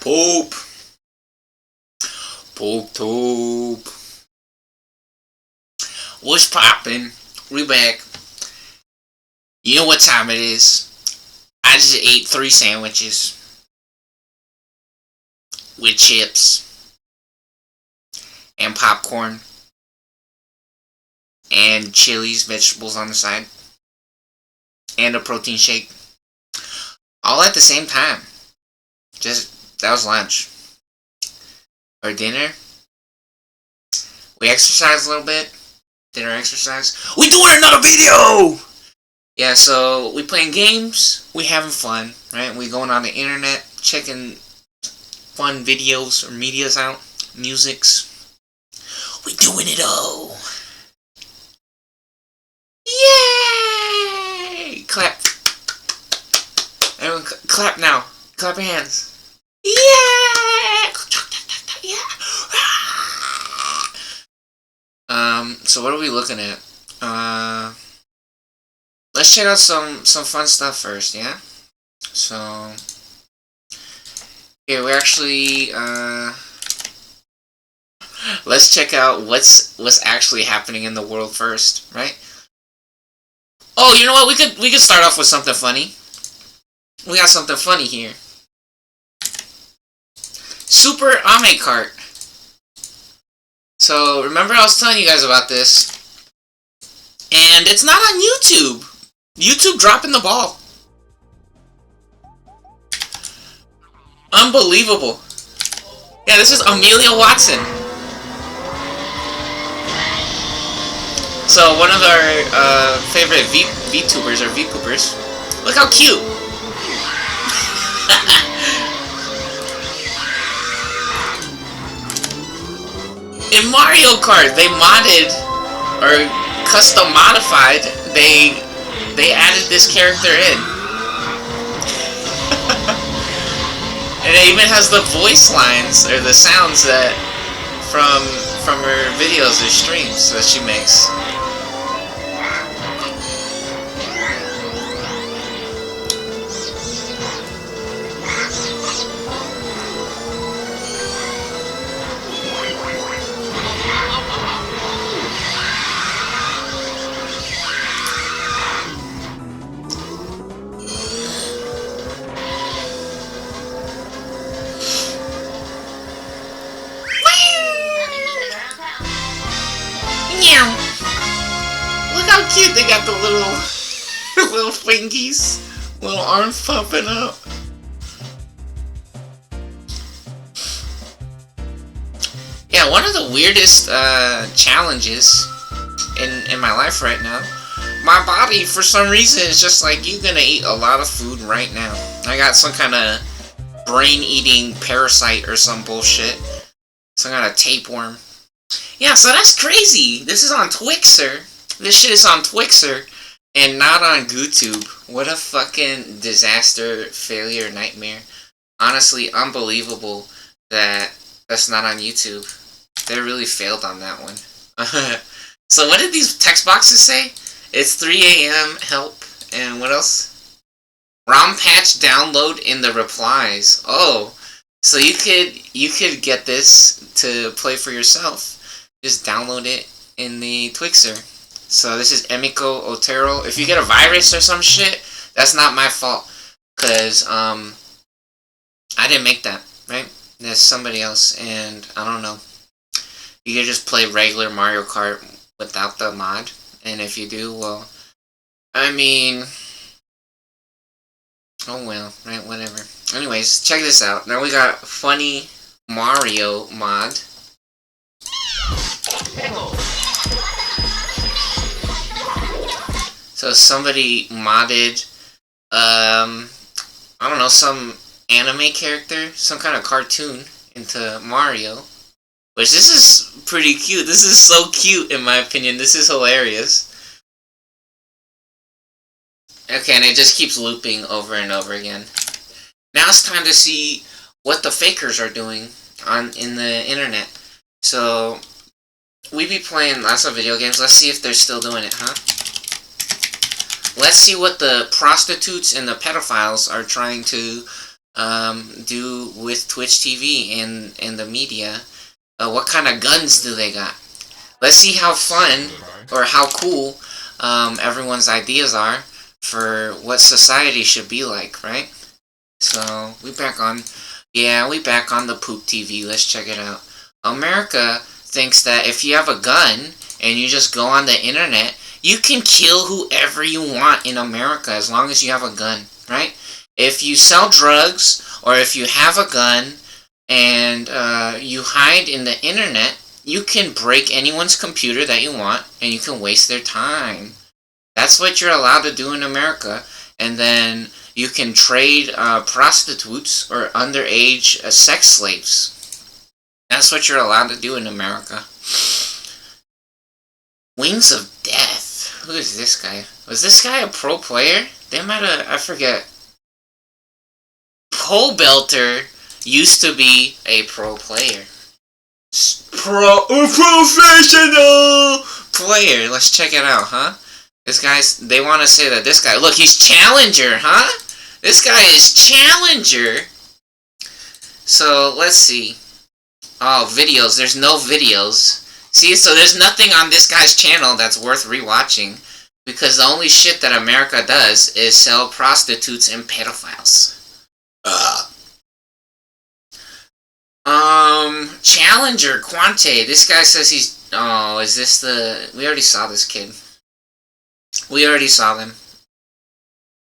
Poop. Pooptube. What's poppin'? We back. You know what time it is. I just ate 3 sandwiches. With chips. And popcorn. And chilies, vegetables on the side. And a protein shake. All at the same time. That was lunch. Or dinner. We exercised a little bit. Dinner exercise. We doing another video! Yeah, so we playing games. We having fun, right? We going on the internet, checking fun videos or medias out. Musics. We doing it all. Yay! Clap. Everyone clap now. Clap your hands. Yeah! So what are we looking at? Let's check out some fun stuff first, yeah? So here we actually let's check out what's actually happening in the world first, right? Oh, you know what? We could start off with something funny. We got something funny here. Super Ame Cart. So, remember I was telling you guys about this. And it's not on YouTube. YouTube dropping the ball. Unbelievable. Yeah, this is Amelia Watson. So, one of our favorite VTubers or VPoopers. Look how cute. In Mario Kart, they modded or custom modified. They added this character in, and it even has the voice lines or the sounds that from her videos or streams that she makes. Look how cute they got the little fingies, little arms pumping up. Yeah, one of the weirdest challenges in my life right now. My body, for some reason, is just like, you're gonna eat a lot of food right now. I got some kind of brain-eating parasite or some bullshit. Some kind of tapeworm. Yeah, so that's crazy. This is on Twixer. This shit is on Twixer and not on GooTube. What a fucking disaster, failure, nightmare. Honestly, unbelievable that that's not on YouTube. They really failed on that one. So what did these text boxes say? It's 3 a.m. help. And what else? ROM patch download in the replies. Oh, so you could get this to play for yourself. Just download it in the Twixer. So this is Emiko Otero. If you get a virus or some shit, that's not my fault. Cause I didn't make that, right? There's somebody else, and I don't know. You can just play regular Mario Kart without the mod. And if you do, well, I mean, oh well, right, whatever. Anyways, check this out. Now we got funny Mario mod. So somebody modded, I don't know, some anime character, some kind of cartoon into Mario. Which, this is pretty cute. This is so cute, in my opinion. This is hilarious. Okay, and it just keeps looping over and over again. Now it's time to see what the fakers are doing in the internet. So, we be playing lots of video games. Let's see if they're still doing it, huh? Let's see what the prostitutes and the pedophiles are trying to do with Twitch TV and the media. What kind of guns do they got? Let's see how fun or how cool everyone's ideas are for what society should be like, right? So we back on the Poop TV. Let's check it out. America thinks that if you have a gun and you just go on the internet, you can kill whoever you want in America as long as you have a gun, right? If you sell drugs or if you have a gun and you hide in the internet, you can break anyone's computer that you want and you can waste their time. That's what you're allowed to do in America. And then you can trade prostitutes or underage sex slaves. That's what you're allowed to do in America. Wings of Death. Who is this guy? Was this guy a pro player? They might have, I forget. Pole Belter used to be a pro player. Professional player. Let's check it out, huh? This guy's, they want to say that this guy, look, he's Challenger, huh? This guy is Challenger. So, let's see. Oh, videos. There's no videos. See, so there's nothing on this guy's channel that's worth rewatching. Because the only shit that America does is sell prostitutes and pedophiles. Challenger, Quante. This guy says he's... Oh, is this the... We already saw this kid. We already saw them.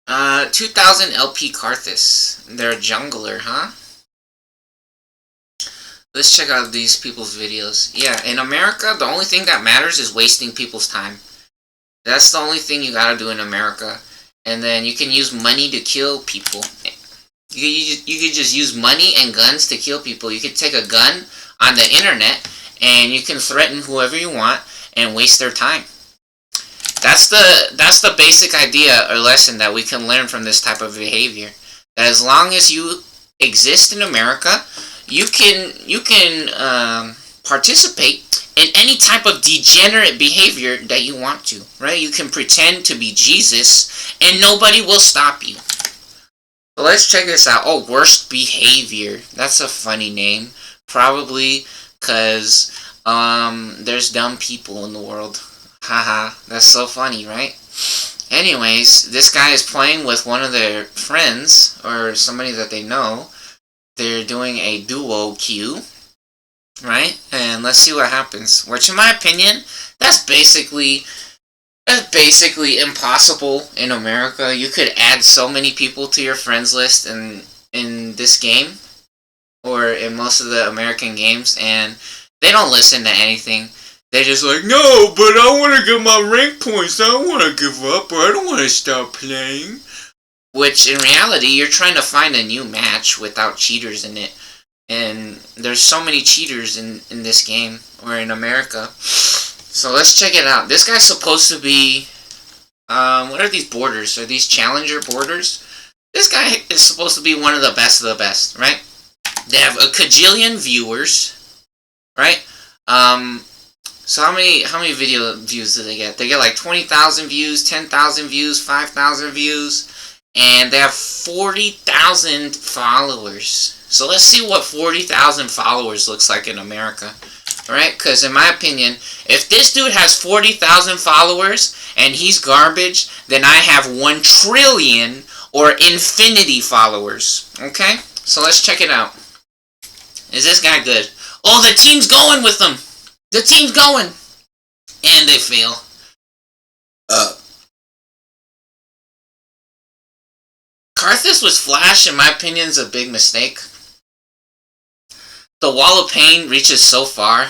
2000 LP Karthus. They're a jungler, huh? Let's check out these people's videos. Yeah, in America, the only thing that matters is wasting people's time. That's the only thing you gotta do in America. And then you can use money to kill people. You could just use money and guns to kill people. You could take a gun on the internet and you can threaten whoever you want and waste their time. That's the basic idea or lesson that we can learn from this type of behavior. That as long as you exist in America, you can participate in any type of degenerate behavior that you want to, right? You can pretend to be Jesus and nobody will stop you. So let's check this out. Oh, worst behavior. That's a funny name. Probably because there's dumb people in the world. Haha, that's so funny, right? Anyways, this guy is playing with one of their friends or somebody that they know. They're doing a duo queue, right? And let's see what happens. Which, in my opinion, that's basically impossible in America. You could add so many people to your friends list in this game, or in most of the American games, and they don't listen to anything. They're just like, no, but I want to get my rank points. I don't want to give up, or I don't want to stop playing. Which, in reality, you're trying to find a new match without cheaters in it. And there's so many cheaters in this game, or in America. So let's check it out. This guy's supposed to be... what are these borders? Are these challenger borders? This guy is supposed to be one of the best of the best, right? They have a cajillion viewers, right? So how many video views do they get? They get like 20,000 views, 10,000 views, 5,000 views, and they have 40,000 followers. So let's see what 40,000 followers looks like in America. Alright, because in my opinion, if this dude has 40,000 followers and he's garbage, then I have 1 trillion or infinity followers. Okay? So let's check it out. Is this guy good? Oh, the team's going with them! The team's going! And they fail. Karthus with Flash, in my opinion, is a big mistake. The wall of pain reaches so far.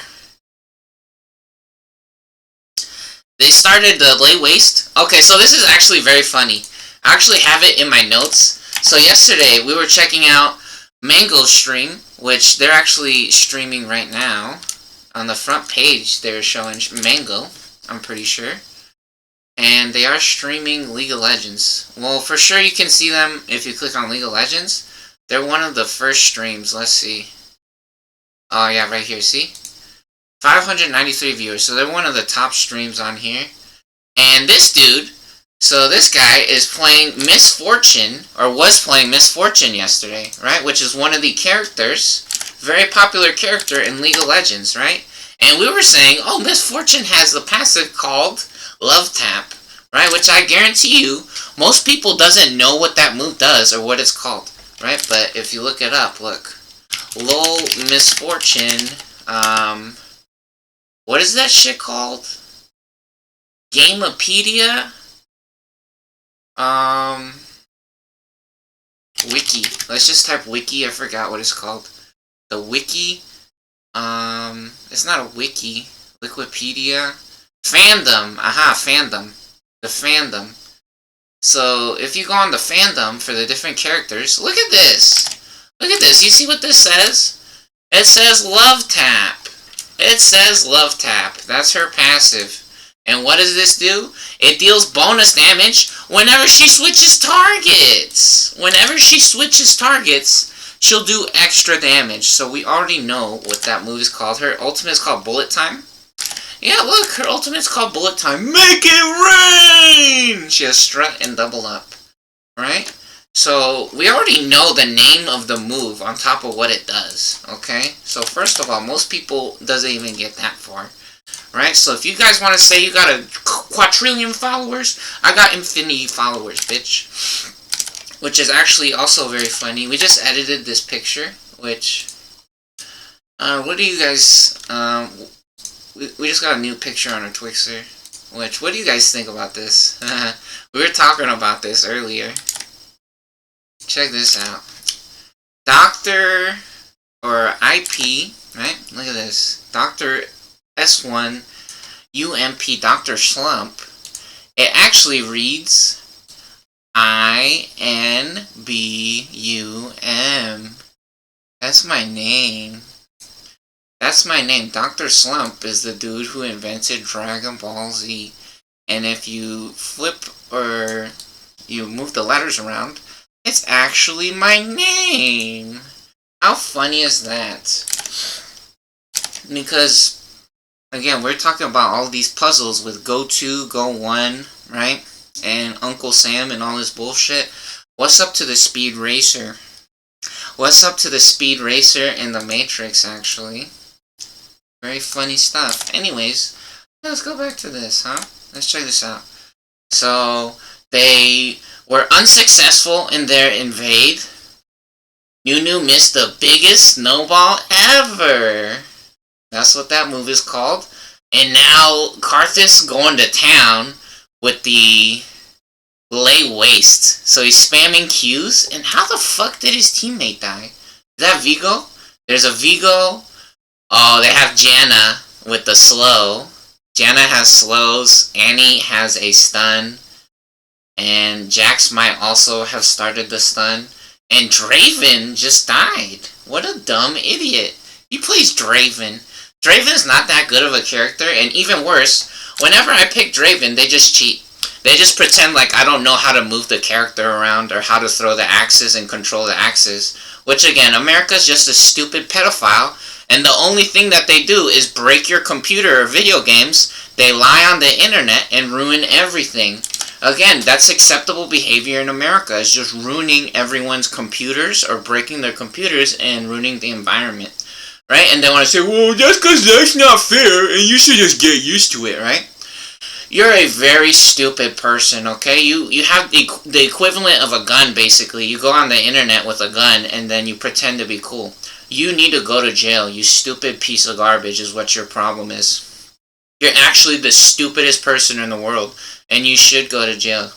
They started the lay waste. Okay, so this is actually very funny. I actually have it in my notes. So yesterday, we were checking out Mango's stream, which they're actually streaming right now. On the front page, they're showing Mango, I'm pretty sure. And they are streaming League of Legends. Well, for sure you can see them if you click on League of Legends. They're one of the first streams. Let's see. Oh, yeah, right here, see? 593 viewers, so they're one of the top streams on here. And this dude So this guy is playing Misfortune, or was playing Misfortune yesterday, right? Which is one of the characters, very popular character in League of Legends, right? And we were saying, oh, Misfortune has the passive called Love Tap, right? Which I guarantee you, most people doesn't know what that move does or what it's called, right? But if you look it up, look. LOL Misfortune, what is that shit called? Gamepedia? Wiki. Let's just type wiki, I forgot what it's called. The wiki, it's not a wiki. Wikipedia? Fandom! Aha, fandom. The fandom. So, if you go on the fandom for the different characters, look at this! Look at this, you see what this says? It says Love Tap. It says Love Tap. That's her passive. And what does this do? It deals bonus damage whenever she switches targets. Whenever she switches targets, she'll do extra damage. So we already know what that move is called. Her ultimate is called Bullet Time. Yeah, look, her ultimate's called Bullet Time. Make it rain! She has Strut and Double Up. Right? So, we already know the name of the move on top of what it does. Okay? So, first of all, most people doesn't even get that far. Right? So, if you guys want to say you got a quadrillion followers, I got infinity followers, bitch. Which is actually also very funny. We just edited this picture, which... what do you guys... we just got a new picture on our Twixer. Which, what do you guys think about this? We were talking about this earlier. Check this out. Dr. or IP, right? Look at this. Dr. S1 UMP Dr. Slump. It actually reads INBUM. That's my name. That's my name. Dr. Slump is the dude who invented Dragon Ball Z. And if you flip or you move the letters around, it's actually my name. How funny is that? Because, again, we're talking about all these puzzles with Go 2, Go 1, right? And Uncle Sam and all this bullshit. What's up to the Speed Racer? What's up to the Speed Racer in the Matrix, actually? Very funny stuff. Anyways, let's go back to this, huh? Let's check this out. So, they were unsuccessful in their invade. Nunu missed the biggest snowball ever. That's what that move is called. And now, Karthus going to town with the lay waste. So he's spamming Qs. And how the fuck did his teammate die? Is that Vigo? There's a Vigo. Oh, they have Janna with the slow. Janna has slows. Annie has a stun. And Jax might also have started the stun. And Draven just died. What a dumb idiot. He plays Draven. Draven's not that good of a character. And even worse, whenever I pick Draven, they just cheat. They just pretend like I don't know how to move the character around or how to throw the axes and control the axes. Which again, America's just a stupid pedophile. And the only thing that they do is break your computer or video games. They lie on the internet and ruin everything. Again, that's acceptable behavior in America. It's just ruining everyone's computers or breaking their computers and ruining the environment. Right? And they want to say, well, that's because that's not fair and you should just get used to it, right? You're a very stupid person, okay? You have the equivalent of a gun, basically. You go on the internet with a gun and then you pretend to be cool. You need to go to jail, you stupid piece of garbage is what your problem is. You're actually the stupidest person in the world, and you should go to jail.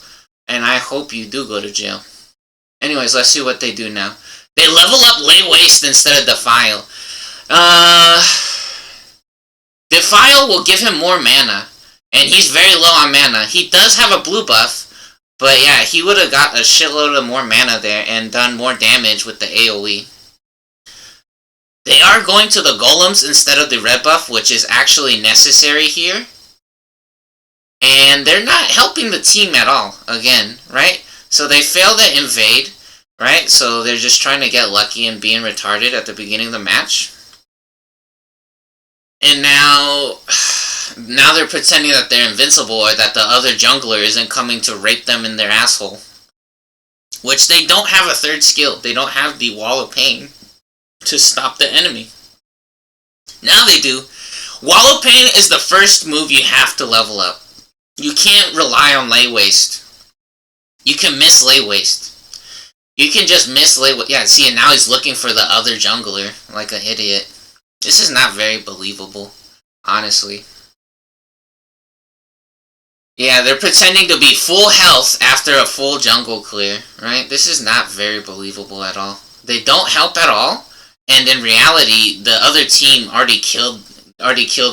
And I hope you do go to jail. Anyways, let's see what they do now. They level up Lay Waste instead of Defile. Defile will give him more mana, and he's very low on mana. He does have a blue buff, but yeah, he would have got a shitload of more mana there and done more damage with the AoE. They are going to the golems instead of the red buff, which is actually necessary here. And they're not helping the team at all, again, right? So they fail the invade, right? So they're just trying to get lucky and being retarded at the beginning of the match. And now, Now they're pretending that they're invincible or that the other jungler isn't coming to rape them in their asshole. Which they don't have a third skill. They don't have the wall of pain to stop the enemy. Now they do. Wall of pain is the first move you have to level up. You can't rely on lay waste. You can miss lay waste. You can just miss lay waste. Yeah, see, and now he's looking for the other jungler like an idiot. This is not very believable, honestly. Yeah, they're pretending to be full health after a full jungle clear, right? This is not very believable at all. They don't help at all, and in reality, the other team already killed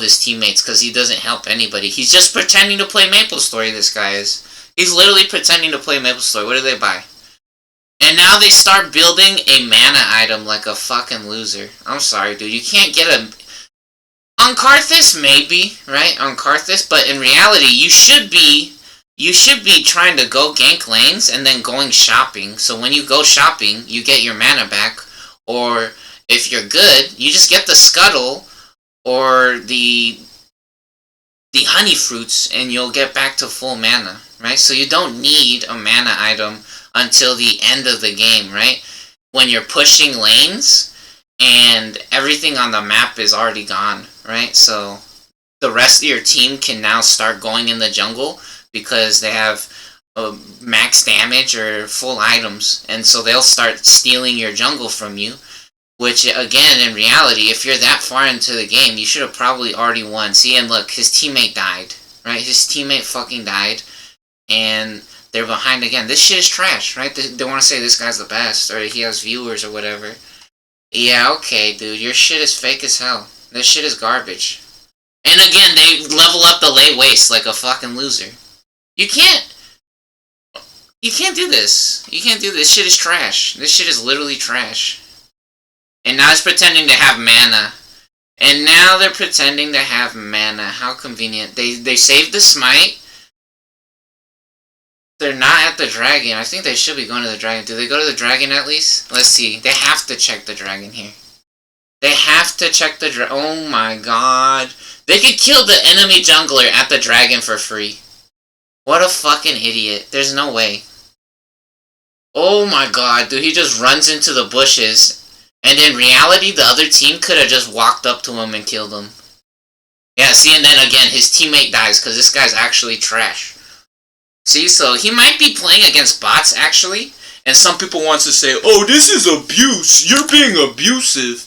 his teammates because he doesn't help anybody. He's just pretending to play MapleStory, this guy is. He's literally pretending to play MapleStory. What do they buy? And now they start building a mana item like a fucking loser. I'm sorry, dude. You can't get a... On Karthus, maybe, right? On Karthus, but in reality, you should be trying to go gank lanes and then going shopping. So when you go shopping, you get your mana back. Or if you're good, you just get the scuttle or the honey fruits and you'll get back to full mana, right? So you don't need a mana item until the end of the game, right? When you're pushing lanes and everything on the map is already gone, right? So the rest of your team can now start going in the jungle because they have max damage or full items, and so they'll start stealing your jungle from you, which again, in reality, if you're that far into the game, you should have probably already won. See, and look, his teammate died, right? His teammate fucking died, and they're behind again. This shit is trash, right? They want to say this guy's the best, or he has viewers or whatever. Yeah, okay, dude, your shit is fake as hell. This shit is garbage. And again, they level up the lay waste like a fucking loser. You can't do this. You can't do this. This shit is trash. This shit is literally trash. And now it's pretending to have mana. And now they're pretending to have mana. How convenient. They saved the smite. They're not at the dragon. I think they should be going to the dragon. Do they go to the dragon at least? Let's see. They have to check the dragon here. They have to check the dragon. Oh my god. They could kill the enemy jungler at the dragon for free. What a fucking idiot. There's no way. Oh my god, dude. He just runs into the bushes. And in reality, the other team could have just walked up to him and killed him. Yeah, see, and then again, his teammate dies because this guy's actually trash. See, so he might be playing against bots, actually. And some people want to say, oh, this is abuse. You're being abusive.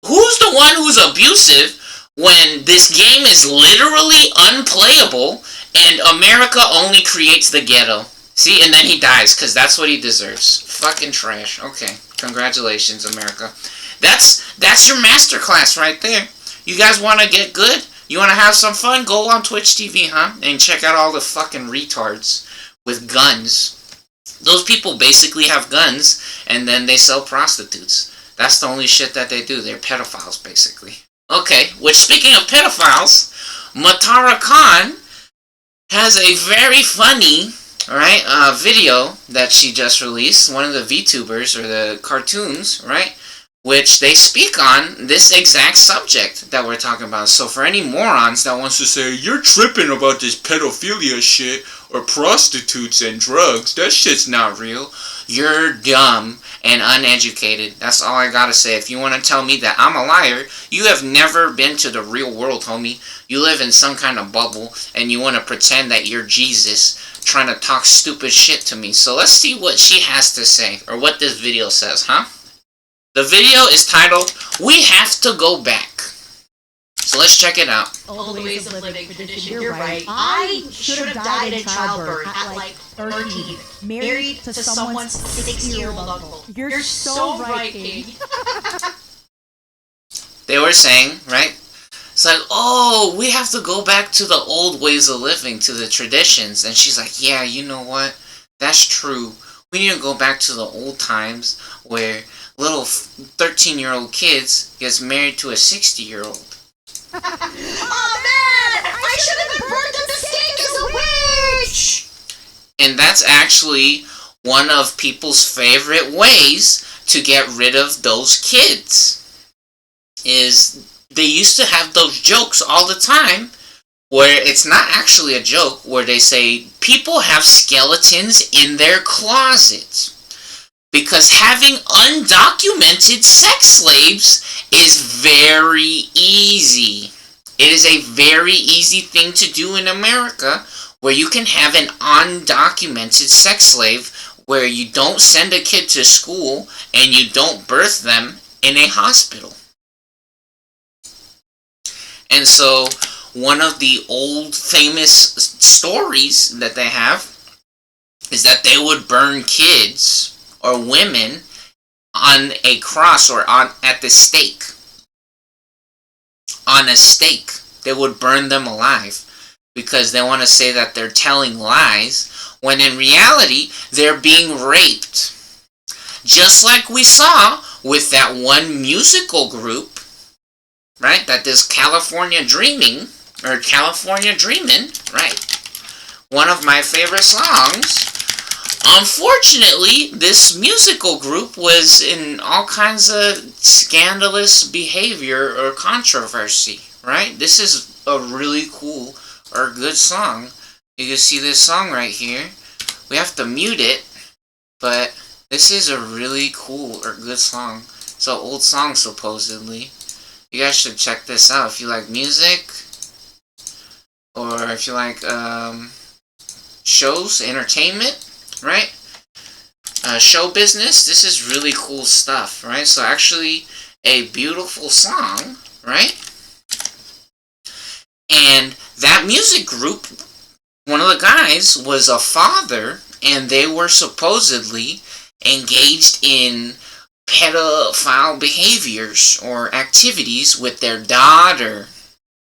Who's the one who's abusive when this game is literally unplayable and America only creates the ghetto? See, and then he dies because that's what he deserves. Fucking trash. Okay, congratulations, America. That's your masterclass right there. You guys want to get good? You want to have some fun? Go on Twitch TV, huh? And check out all the fucking retards with guns. Those people basically have guns, and then they sell prostitutes. That's the only shit that they do. They're pedophiles, basically. Okay, which speaking of pedophiles, Matara Khan has a very funny, right, video that she just released. One of the VTubers, or the cartoons, right? Which they speak on this exact subject that we're talking about. So for any morons that wants to say, you're tripping about this pedophilia shit, or prostitutes and drugs, that shit's not real, you're dumb and uneducated. That's all I gotta say. If you want to tell me that I'm a liar, you have never been to the real world, homie. You live in some kind of bubble, and you want to pretend that you're Jesus, trying to talk stupid shit to me. So let's see what she has to say, or what this video says, huh? The video is titled, We Have to Go Back. So let's check it out. Old ways of living tradition, you're right. I should have died in childbirth at like 13, married to someone's 60-year-old uncle. You're so right, King. They were saying, right? It's like, oh, we have to go back to the old ways of living, to the traditions. And she's like, yeah, you know what? That's true. We need to go back to the old times where little 13-year-old kids gets married to a 60-year-old. Oh man! I should have been burned at the stake as a witch! And that's actually one of people's favorite ways to get rid of those kids. Is they used to have those jokes all the time where it's not actually a joke, where they say people have skeletons in their closets. Because having undocumented sex slaves is very easy. It is a very easy thing to do in America, where you can have an undocumented sex slave where you don't send a kid to school and you don't birth them in a hospital. And so, one of the old famous stories that they have is that they would burn kids or women on a cross or at the stake. On a stake. They would burn them alive because they want to say that they're telling lies, when in reality they're being raped. Just like we saw with that one musical group, right, that does California Dreaming, right? One of my favorite songs. Unfortunately, this musical group was in all kinds of scandalous behavior or controversy, right? This is a really cool or good song. You can see this song right here. We have to mute it, but this is a really cool or good song. It's an old song, supposedly. You guys should check this out if you like music, or if you like shows, entertainment. Right? Show business. This is really cool stuff, right? So actually a beautiful song, right? And that music group, one of the guys was a father, and they were supposedly engaged in pedophile behaviors or activities with their daughter.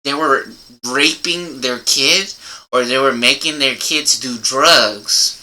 They were raping their kid, or they were making their kids do drugs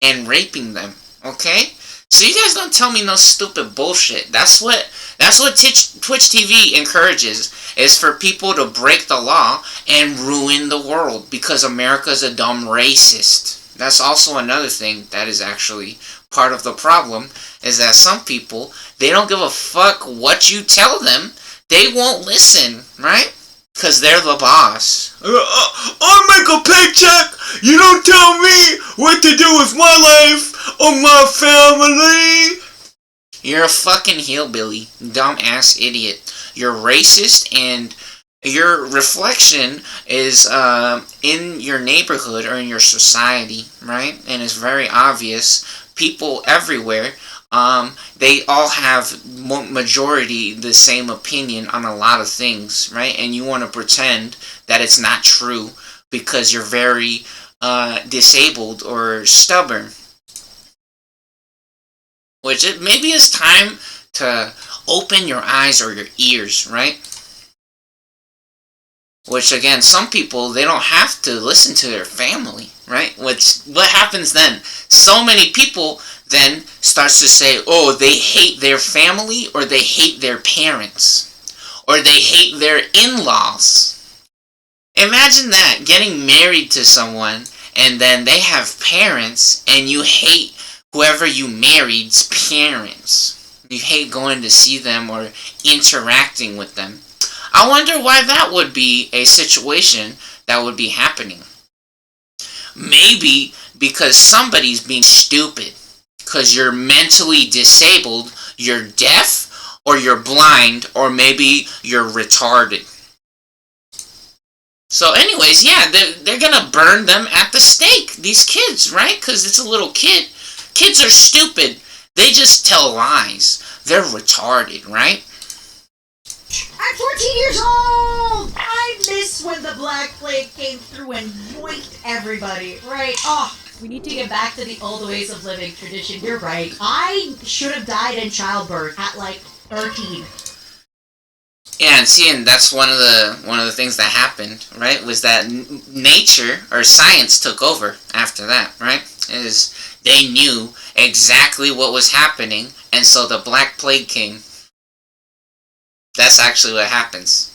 and raping them, okay? So you guys don't tell me no stupid bullshit. That's what Twitch TV encourages, is for people to break the law and ruin the world because America's a dumb racist. That's also another thing that is actually part of the problem, is that some people, they don't give a fuck what you tell them. They won't listen, right? Because they're the boss. I make a paycheck. You don't tell me what to do with my life or my family. You're a fucking hillbilly, dumbass idiot. You're racist, and your reflection is in your neighborhood or in your society, right? And it's very obvious. People everywhere, they all have majority the same opinion on a lot of things, right? And you want to pretend that it's not true because you're very disabled or stubborn. Which maybe it's time to open your eyes or your ears, right? Which again, some people, they don't have to listen to their family, right? What happens then? So many people then starts to say, oh, they hate their family, or they hate their parents, or they hate their in-laws. Imagine that, getting married to someone, and then they have parents, and you hate whoever you married's parents. You hate going to see them or interacting with them. I wonder why that would be a situation that would be happening. Maybe because somebody's being stupid. Because you're mentally disabled, you're deaf, or you're blind, or maybe you're retarded. So anyways, yeah, they're gonna burn them at the stake, these kids, right? Because it's a little kid. Kids are stupid. They just tell lies. They're retarded, right? I'm 14 years old! I miss when the Black Plague came through and yoinked everybody, right? Oh, we need to get back to the old ways of living tradition. You're right. I should have died in childbirth at like 13. Yeah, and that's one of the things that happened, right? Was that nature or science took over after that, right? Is they knew exactly what was happening, and so the Black Plague came. That's actually what happens.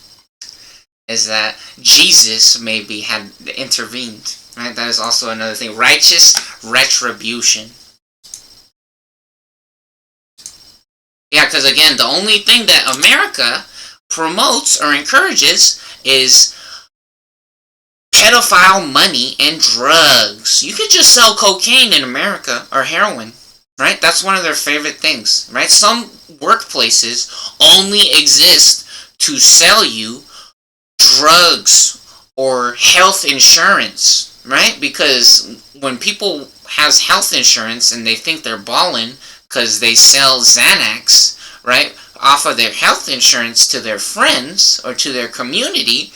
Is that Jesus maybe had intervened, right? That is also another thing. Righteous retribution. Yeah, because again, the only thing that America promotes or encourages is pedophile money and drugs. You could just sell cocaine in America, or heroin, right? That's one of their favorite things, right? Some workplaces only exist to sell you drugs or health insurance, right? Because when people has health insurance and they think they're balling because they sell Xanax, right, off of their health insurance to their friends or to their community,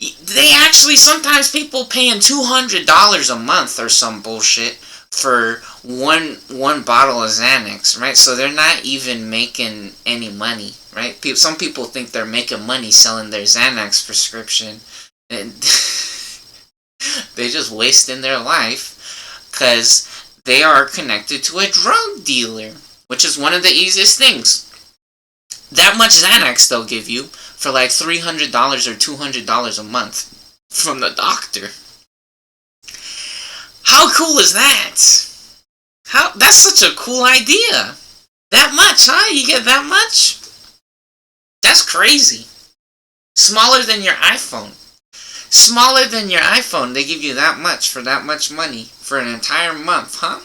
they actually, sometimes people paying $200 a month or some bullshit for one bottle of Xanax, right? So they're not even making any money, right? Some people think they're making money selling their Xanax prescription, and they just wasting their life because they are connected to a drug dealer, which is one of the easiest things. That much Xanax they'll give you for like $300 or $200 a month from the doctor. How cool is that? That's such a cool idea. That much, huh? You get that much? That's crazy. Smaller than your iPhone. Smaller than your iPhone, they give you that much for that much money for an entire month, huh?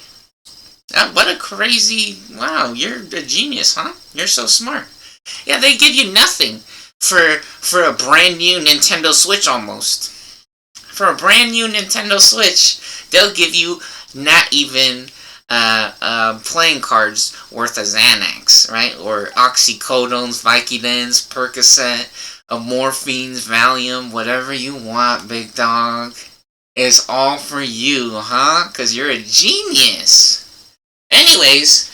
What a crazy, wow, you're a genius, huh? You're so smart. Yeah, they give you nothing for a brand new Nintendo Switch almost. For a brand new Nintendo Switch, they'll give you not even playing cards worth of Xanax, right? Or oxycodones, Vicodins, Percocet, morphines, Valium, whatever you want, big dog. It's all for you, huh? Because you're a genius. Anyways,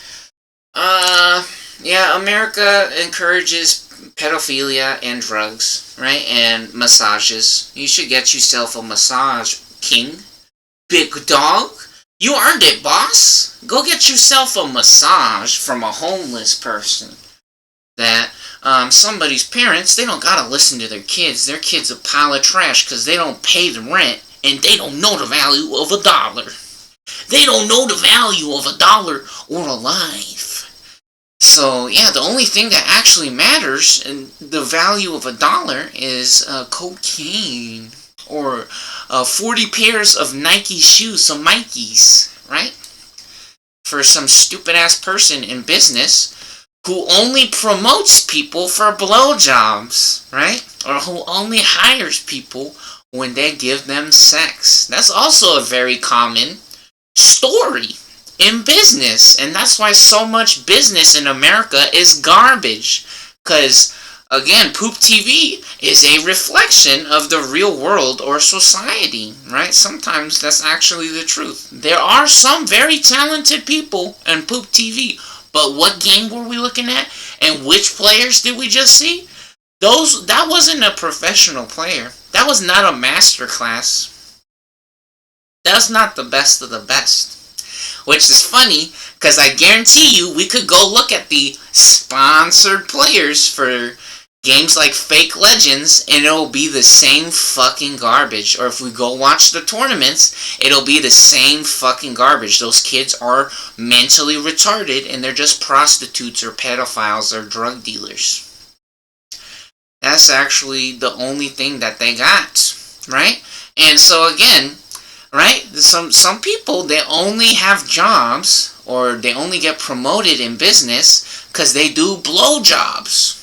yeah, America encourages pedophilia and drugs, right? And massages. You should get yourself a massage, king. Big dog. You earned it, boss. Go get yourself a massage from a homeless person. That, somebody's parents, they don't gotta listen to their kids. Their kid's a pile of trash because they don't pay the rent and they don't know the value of $1. They don't know the value of $1 or a life. So, yeah, the only thing that actually matters and the value of $1 is cocaine. Or 40 pairs of Nike shoes, some Nikes, right? For some stupid-ass person in business who only promotes people for blowjobs, right? Or who only hires people when they give them sex. That's also a very common story in business, and that's why so much business in America is garbage. Because, again, pooptv is a reflection of the real world or society, right? Sometimes that's actually the truth. There are some very talented people in pooptv, but what game were we looking at? And which players did we just see? That wasn't a professional player. That was not a master class. That's not the best of the best. Which is funny, because I guarantee you we could go look at the sponsored players for games like Fake Legends, and it'll be the same fucking garbage. Or if we go watch the tournaments, it'll be the same fucking garbage. Those kids are mentally retarded, and they're just prostitutes or pedophiles or drug dealers. That's actually the only thing that they got, right? And so again, right? Some people, they only have jobs or they only get promoted in business because they do blowjobs.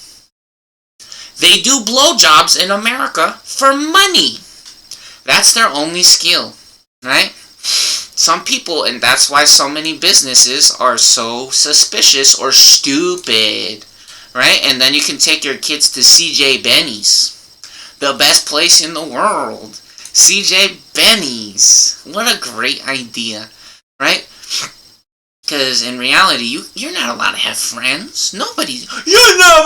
They do blowjobs in America for money. That's their only skill, right? Some people, and that's why so many businesses are so suspicious or stupid, right? And then you can take your kids to CJ Benny's, the best place in the world. CJ Benny's. What a great idea, right? Because in reality, you're not allowed to have friends. You're not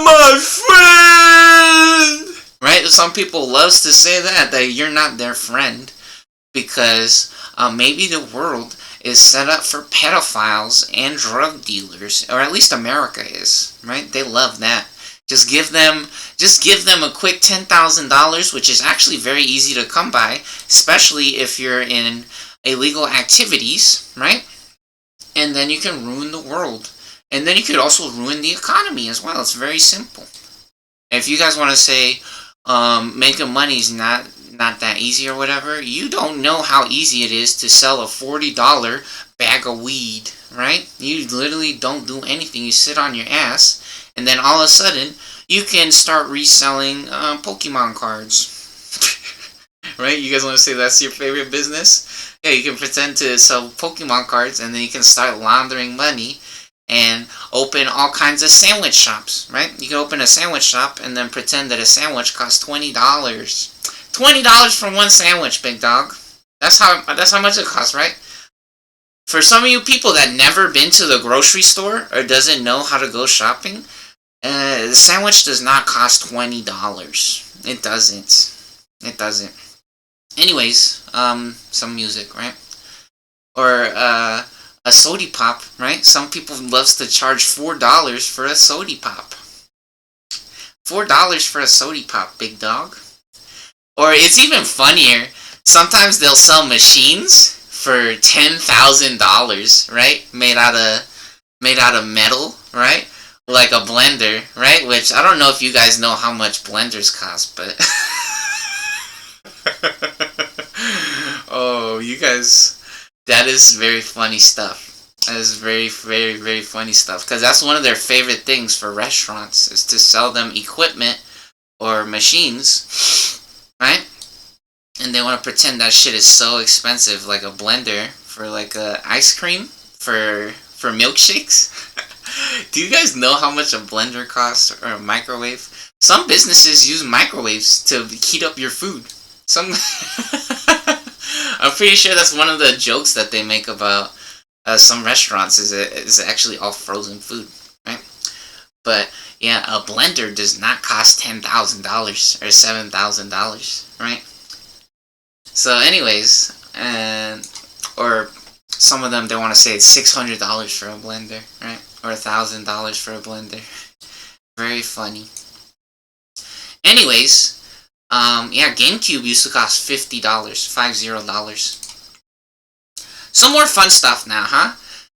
my friend! Right? Some people loves to say that you're not their friend. Because maybe the world is set up for pedophiles and drug dealers. Or at least America is, right? They love that. Just give them a quick $10,000, which is actually very easy to come by, especially if you're in illegal activities, right? And then you can ruin the world. And then you could also ruin the economy as well. It's very simple. And if you guys want to say making money is not that easy or whatever, you don't know how easy it is to sell a $40 bag of weed, right? You literally don't do anything. You sit on your ass, and then all of a sudden, you can start reselling Pokemon cards. Right? You guys want to say that's your favorite business? Yeah, you can pretend to sell Pokemon cards, and then you can start laundering money and open all kinds of sandwich shops, right? You can open a sandwich shop and then pretend that a sandwich costs $20. $20 for one sandwich, big dog. That's how much it costs, right? For some of you people that never been to the grocery store or doesn't know how to go shopping, the sandwich does not cost $20. It doesn't. It doesn't. Anyways, some music, right? Or a sody pop, right? Some people loves to charge $4 for a sody pop. $4 for a sody pop, big dog. Or it's even funnier. Sometimes they'll sell machines for $10,000, right? Made out of metal, right? Like a blender, right? Which I don't know if you guys know how much blenders cost, but oh, you guys, that is very funny stuff. That is very, very, very funny stuff. Because that's one of their favorite things for restaurants, is to sell them equipment or machines, right? And they want to pretend that shit is so expensive, like a blender for like ice cream, for milkshakes. Do you guys know how much a blender costs, or a microwave? Some businesses use microwaves to heat up your food. Some I'm pretty sure that's one of the jokes that they make about some restaurants is actually all frozen food, right? But yeah, a blender does not cost $10,000 or $7,000, right? So anyways, or some of them, they want to say it's $600 for a blender, right? Or $1,000 for a blender. Very funny. Anyways, yeah, GameCube used to cost $50, $50. Some more fun stuff now, huh?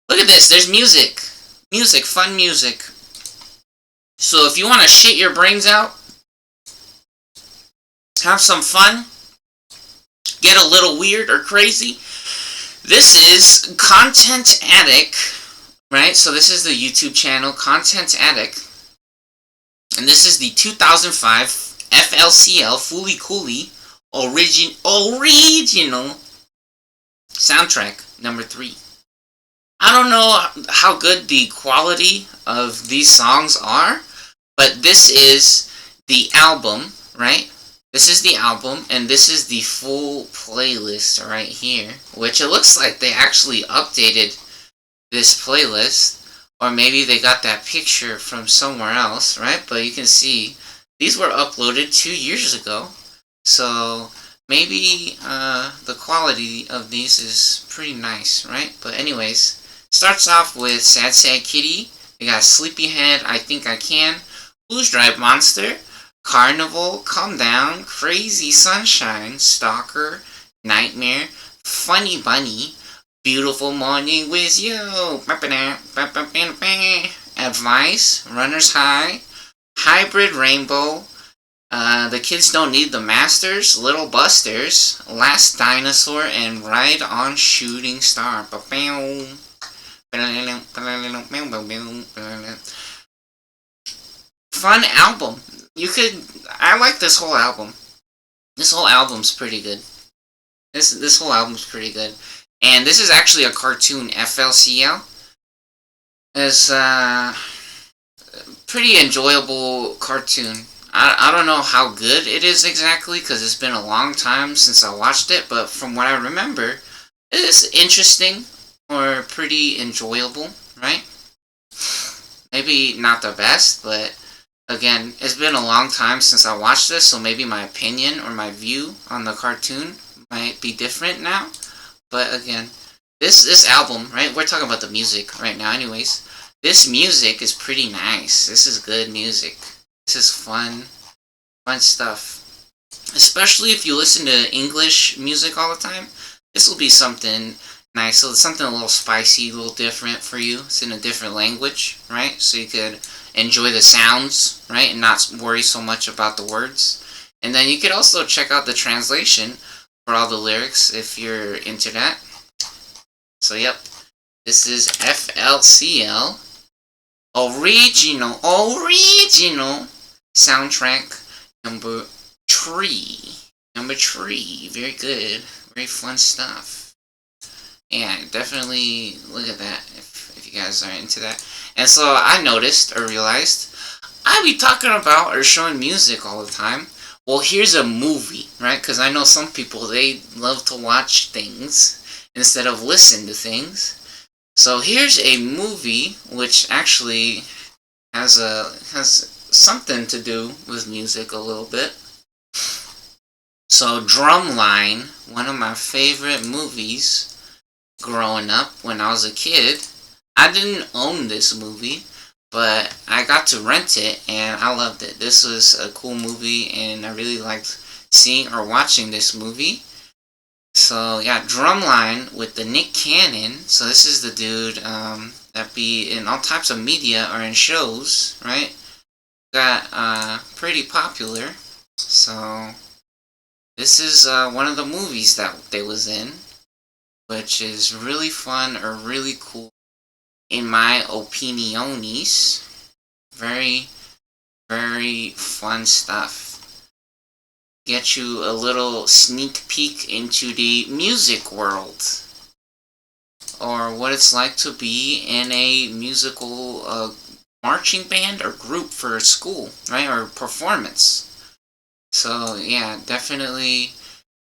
Look at this, there's music. Music, fun music. So if you want to shit your brains out, have some fun, get a little weird or crazy, this is Content Addict, right? So this is the YouTube channel, Content Addict. And this is the 2005 FLCL Fooly Cooly original soundtrack number 3. I don't know how good the quality of these songs are, but this is the album, right? This is the album, and this is the full playlist right here, which it looks like they actually updated this playlist, or maybe they got that picture from somewhere else, right? But you can see these were uploaded 2 years ago, so maybe the quality of these is pretty nice, right? But anyways, starts off with Sad Sad Kitty. We got Sleepyhead, I Think I Can, Blues Drive Monster, Carnival, Calm Down, Crazy Sunshine, Stalker, Nightmare, Funny Bunny, Beautiful Morning with You, Advice, Runner's High, Hybrid Rainbow, The Kids Don't Need the Masters, Little Busters, Last Dinosaur, and Ride on Shooting Star. Fun album. I like this whole album. This whole album's pretty good. This whole album's pretty good. And this is actually a cartoon, FLCL. It's pretty enjoyable cartoon. I don't know how good it is exactly, because it's been a long time since I watched it, but from what I remember, it is interesting, or pretty enjoyable, right? Maybe not the best, but again, it's been a long time since I watched this, so maybe my opinion or my view on the cartoon might be different now. But again, this album, right? We're talking about the music right now anyways. This music is pretty nice. This is good music. This is fun stuff. Especially if you listen to English music all the time, this will be something nice. So it's something a little spicy, a little different for you. It's in a different language, right? So you could enjoy the sounds, right, and not worry so much about the words. And then you could also check out the translation for all the lyrics if you're into that. So yep, this is FLCL original soundtrack number 3. Number 3, very good, very fun stuff. Yeah, definitely look at that if you guys are into that. And so I noticed or realized I be talking about or showing music all the time. Well, here's a movie, right? Because I know some people, they love to watch things instead of listen to things. So here's a movie which actually has something to do with music a little bit. So Drumline, one of my favorite movies growing up when I was a kid. I didn't own this movie, but I got to rent it and I loved it. This was a cool movie and I really liked seeing or watching this movie. So yeah, Drumline with the Nick Cannon. So this is the dude that be in all types of media or in shows, right? Got pretty popular. So this is one of the movies that they was in, which is really fun or really cool in my opiniones. Very, very fun stuff. Get you a little sneak peek into the music world, or what it's like to be in a musical marching band or group for school, right, or performance. So yeah, definitely.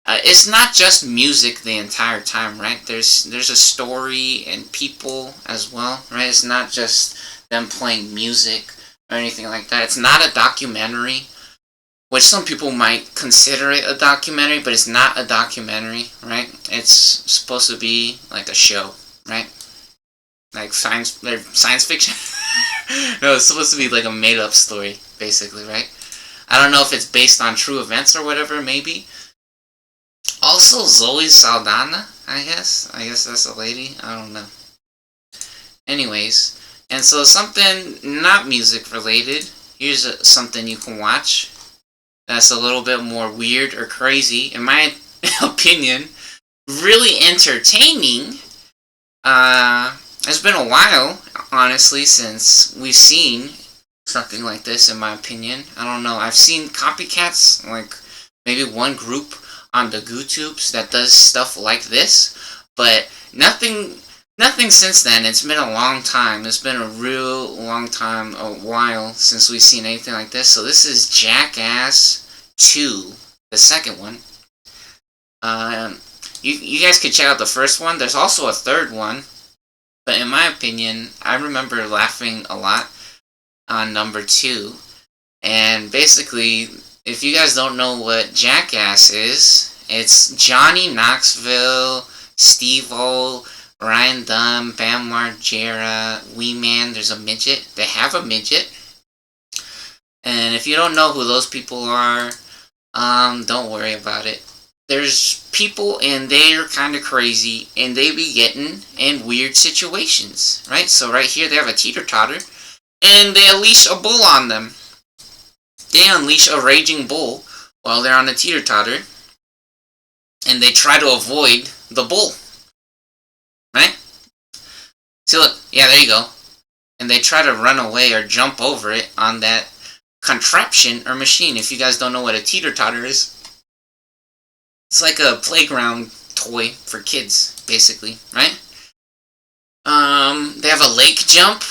It's not just music the entire time, right? There's a story and people as well, right? It's not just them playing music or anything like that. It's not a documentary, which some people might consider it a documentary, but it's not a documentary, right? It's supposed to be like a show, right? Like science fiction. No, it's supposed to be like a made-up story, basically, right? I don't know if it's based on true events or whatever, maybe. Also, Zoe Saldana, I guess that's a lady. I don't know. Anyways, and so something not music related. Here's something you can watch that's a little bit more weird or crazy, in my opinion. Really entertaining. It's been a while, honestly, since we've seen something like this, in my opinion. I don't know. I've seen copycats, like maybe one group on the GooTubes that does stuff like this, but nothing since then. It's been a long time. It's been a real long time, a while, since we've seen anything like this. So this is Jackass 2, the second one. You guys could check out the first one. There's also a third one, but in my opinion, I remember laughing a lot on number 2. And basically, if you guys don't know what Jackass is, it's Johnny Knoxville, Steve-O, Ryan Dunn, Bam Margera, Wee Man. There's a midget. They have a midget. And if you don't know who those people are, don't worry about it. There's people and they're kind of crazy and they be getting in weird situations, right? So right here they have a teeter-totter and they unleash a bull on them. They unleash a raging bull while they're on the teeter-totter, and they try to avoid the bull, right? See, look, yeah, there you go. And they try to run away or jump over it on that contraption or machine. If you guys don't know what a teeter-totter is, it's like a playground toy for kids, basically, right? They have a lake jump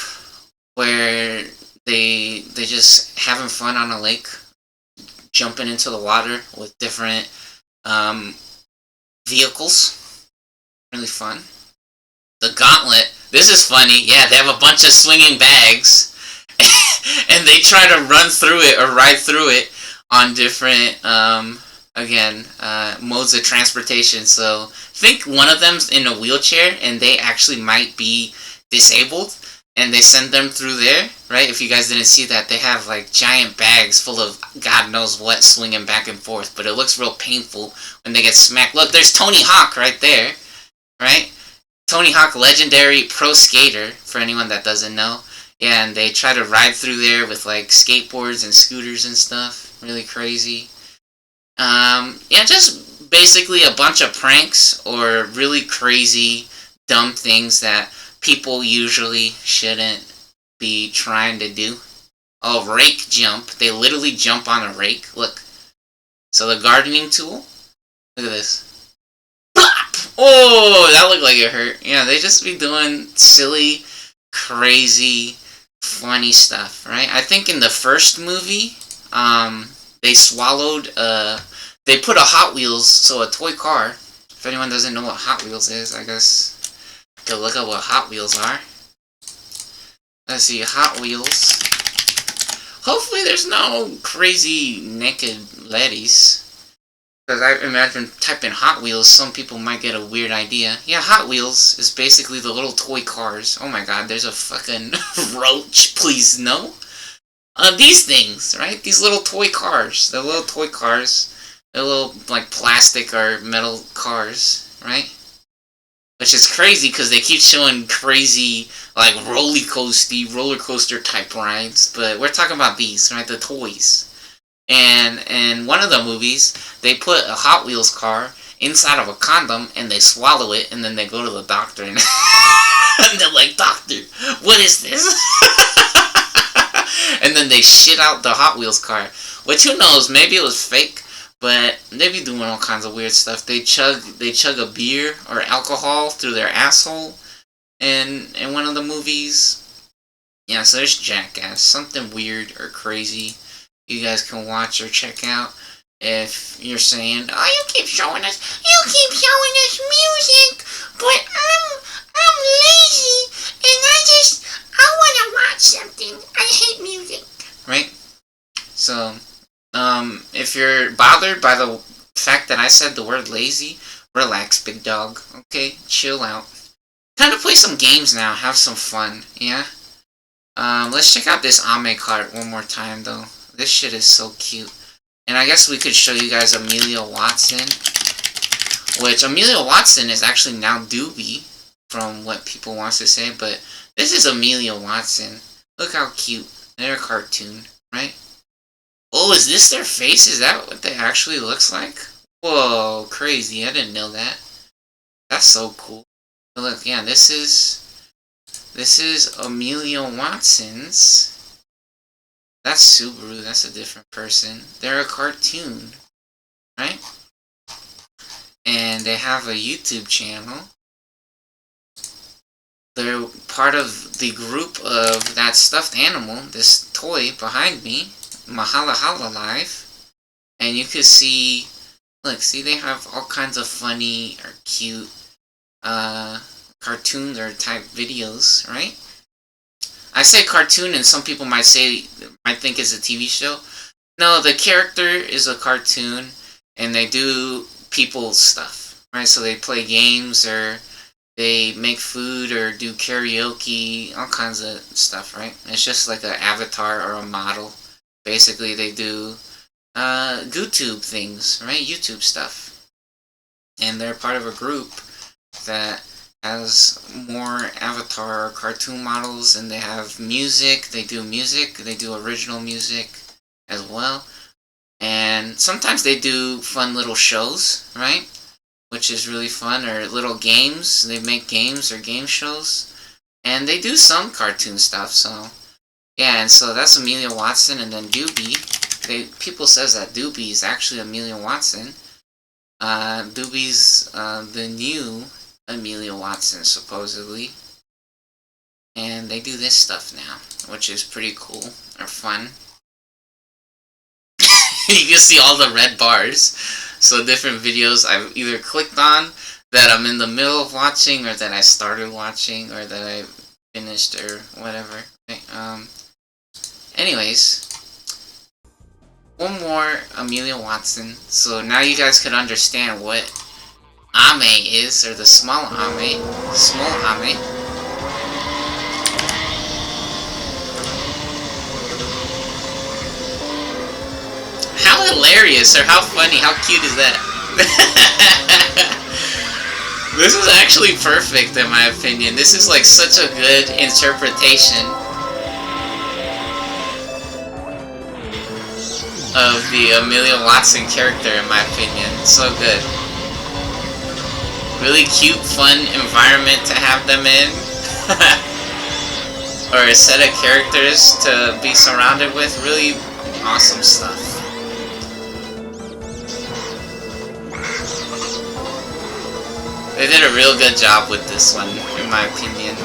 where they just having fun on a lake, jumping into the water with different vehicles. Really fun. The gauntlet. This is funny. Yeah, they have a bunch of swinging bags, and they try to run through it or ride through it on different modes of transportation. So think one of them's in a wheelchair, and they actually might be disabled. And they send them through there, right? If you guys didn't see that, they have like giant bags full of God knows what swinging back and forth. But it looks real painful when they get smacked. Look, there's Tony Hawk right there, right? Tony Hawk, legendary pro skater, for anyone that doesn't know. Yeah, and they try to ride through there with like skateboards and scooters and stuff. Really crazy. Yeah, just basically a bunch of pranks or really crazy, dumb things that people usually shouldn't be trying to do. Oh, rake jump. They literally jump on a rake. Look. So the gardening tool. Look at this. Pop! Oh, that looked like it hurt. Yeah, they just be doing silly, crazy, funny stuff, right? I think in the first movie, they swallowed, they put a Hot Wheels, so a toy car. If anyone doesn't know what Hot Wheels is, I guess go look up what Hot Wheels are. Let's see, Hot Wheels. Hopefully there's no crazy naked ladies. Because I imagine typing Hot Wheels, some people might get a weird idea. Yeah, Hot Wheels is basically the little toy cars. Oh my god, there's a fucking roach. Please, no. These things, right? These little toy cars. They're little toy cars. They're little, like, plastic or metal cars, right? Which is crazy because they keep showing crazy, like, roller coaster type rides. But we're talking about these, right? The toys. And in one of the movies, they put a Hot Wheels car inside of a condom and they swallow it and then they go to the doctor and, and they're like, "Doctor, what is this?" And then they shit out the Hot Wheels car. Which, who knows, maybe it was fake. But they be doing all kinds of weird stuff. They chug a beer or alcohol through their asshole in one of the movies. Yeah, so there's Jackass. Something weird or crazy you guys can watch or check out. If you're saying, "Oh, you keep showing us music, but I'm lazy and I want to watch something. I hate music." Right? So, if you're bothered by the fact that I said the word lazy, relax, big dog. Okay? Chill out. Time to play some games now. Have some fun. Yeah? Let's check out this Ame cart one more time, though. This shit is so cute. And I guess we could show you guys Amelia Watson. Which, Amelia Watson is actually now Doobie, from what people want to say. But this is Amelia Watson. Look how cute. They're a cartoon, right? Oh, is this their face? Is that what they actually looks like? Whoa, crazy. I didn't know that. That's so cool. But look, yeah, this is Amelia Watson's. That's Subaru. That's a different person. They're a cartoon, right? And they have a YouTube channel. They're part of the group of that stuffed animal, this toy behind me. Mahala Hala Live, and you could see, look, see, they have all kinds of funny or cute cartoons or type videos, right? I say cartoon and some people might think it's a TV show. No, the character is a cartoon and they do people stuff, right? So they play games or they make food or do karaoke, all kinds of stuff, right? It's just like an avatar or a model. Basically, they do GooTube things, right? YouTube stuff. And they're part of a group that has more avatar or cartoon models, and they have music. They do music. They do original music as well. And sometimes they do fun little shows, right? Which is really fun, or little games. They make games or game shows. And they do some cartoon stuff, so... Yeah, and so that's Amelia Watson, and then Doobie. People says that Doobie is actually Amelia Watson. Doobie's the new Amelia Watson, supposedly. And they do this stuff now, which is pretty cool, or fun. You can see all the red bars. So different videos I've either clicked on, that I'm in the middle of watching, or that I started watching, or that I finished, or whatever. Anyways, one more Amelia Watson. So now you guys could understand what Ame is, or the small Ame. Small Ame. How hilarious, or how funny, how cute is that? This is actually perfect in my opinion. This is like such a good interpretation of the Amelia Watson character, in my opinion. So good. Really cute, fun environment to have them in. Or a set of characters to be surrounded with. Really awesome stuff. They did a real good job with this one, in my opinion.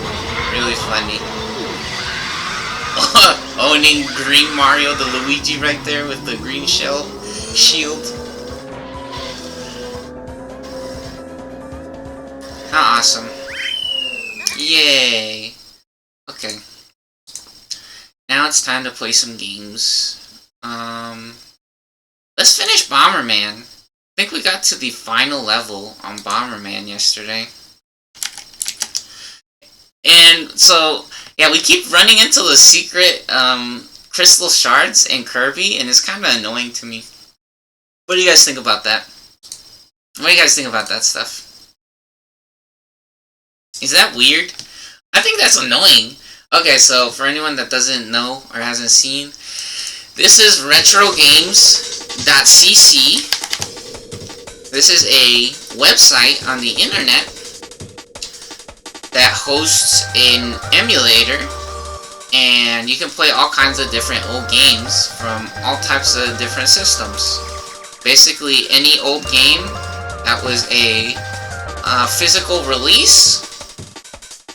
Really funny. Owning Green Mario, the Luigi right there with the green shield. How awesome. Yay. Okay. Now it's time to play some games. Let's finish Bomberman. I think we got to the final level on Bomberman yesterday. And so, yeah, we keep running into the secret crystal shards in Kirby, and it's kind of annoying to me. What do you guys think about that? What do you guys think about that stuff? Is that weird? I think that's annoying. Okay, so for anyone that doesn't know or hasn't seen, this is retrogames.cc. This is a website on the internet that hosts an emulator, and you can play all kinds of different old games from all types of different systems. Basically, any old game that was a physical release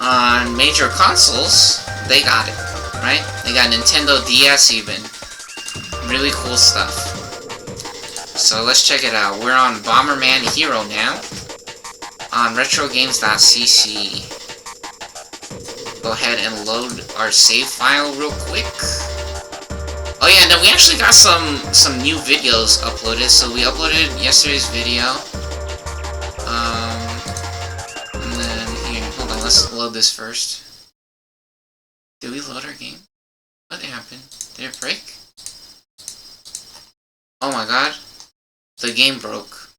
on major consoles, they got it, right? They got Nintendo DS even. Really cool stuff. So let's check it out. We're on Bomberman Hero now on retrogames.cc. Go ahead and load our save file real quick. Oh yeah, no, we actually got some new videos uploaded. So we uploaded yesterday's video. And then here, hold on, let's load this first. Did we load our game? What happened? Did it break? Oh my god. The game broke.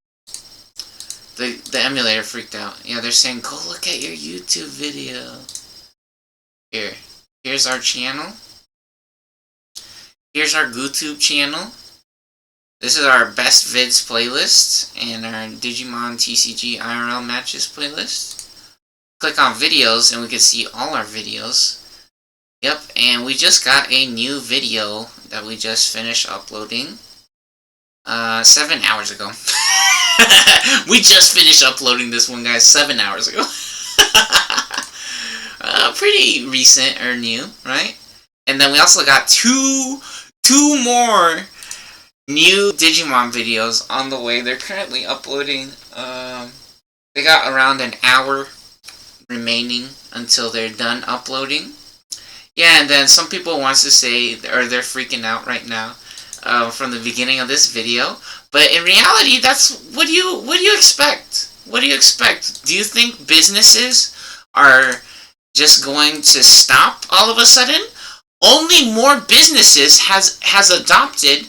The emulator freaked out. Yeah, they're saying, go look at your YouTube video. Here's our channel. Here's our GooTube channel. This is our best vids playlist and our Digimon TCG IRL matches playlist. Click on videos and we can see all our videos. Yep, and we just got a new video that we just finished uploading. 7 hours ago. We just finished uploading this one, guys, 7 hours ago. Pretty recent or new, right? And then we also got two more new Digimon videos on the way. They're currently uploading. They got around an hour remaining until they're done uploading. Yeah, and then some people wants to say, or they're freaking out right now. From the beginning of this video, but in reality, that's what do you expect? What do you expect? Do you think businesses are just going to stop all of a sudden? Only more businesses has adopted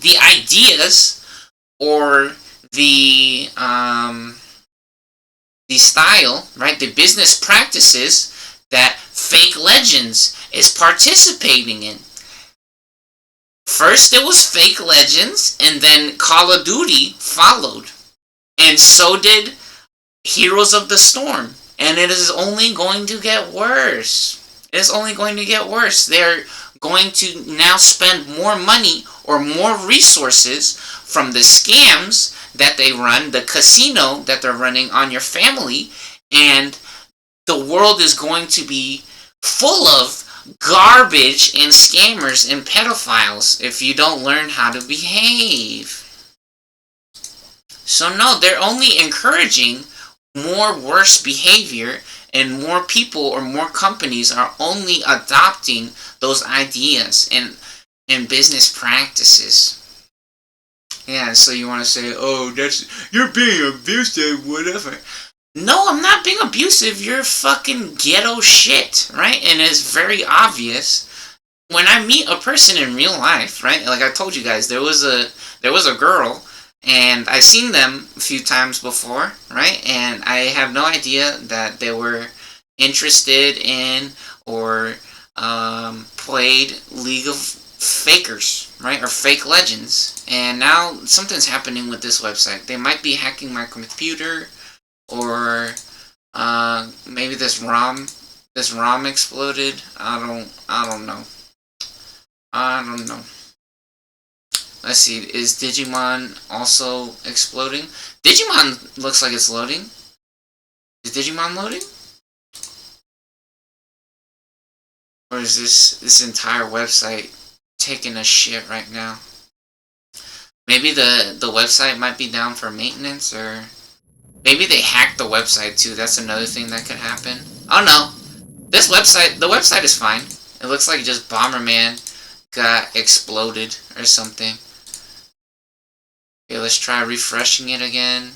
the ideas or the style, right? The business practices that Fake Legends is participating in. First it was Fake Legends, and then Call of Duty followed. And so did Heroes of the Storm. And it is only going to get worse. It is only going to get worse. They're going to now spend more money or more resources from the scams that they run, the casino that they're running on your family, and the world is going to be full of garbage and scammers and pedophiles if you don't learn how to behave. So no, they're only encouraging more worse behavior, and more people or more companies are only adopting those ideas and business practices. Yeah, so you want to say, oh, you're being abusive, whatever. No, I'm not being abusive. You're fucking ghetto shit, right? And it's very obvious when I meet a person in real life, right? Like I told you guys, there was a girl, and I've seen them a few times before, right? And I have no idea that they were interested in or played League of fakers, right? Or fake legends. And now something's happening with this website. They might be hacking my computer, or maybe this ROM exploded. I don't know. Let's see, is Digimon also exploding? Digimon looks like it's loading. Is Digimon loading? Or is this entire website taking a shit right now? Maybe the website might be down for maintenance, or maybe they hacked the website too. That's another thing that could happen. Oh no. The website is fine. It looks like just Bomberman got exploded or something. Okay, let's try refreshing it again.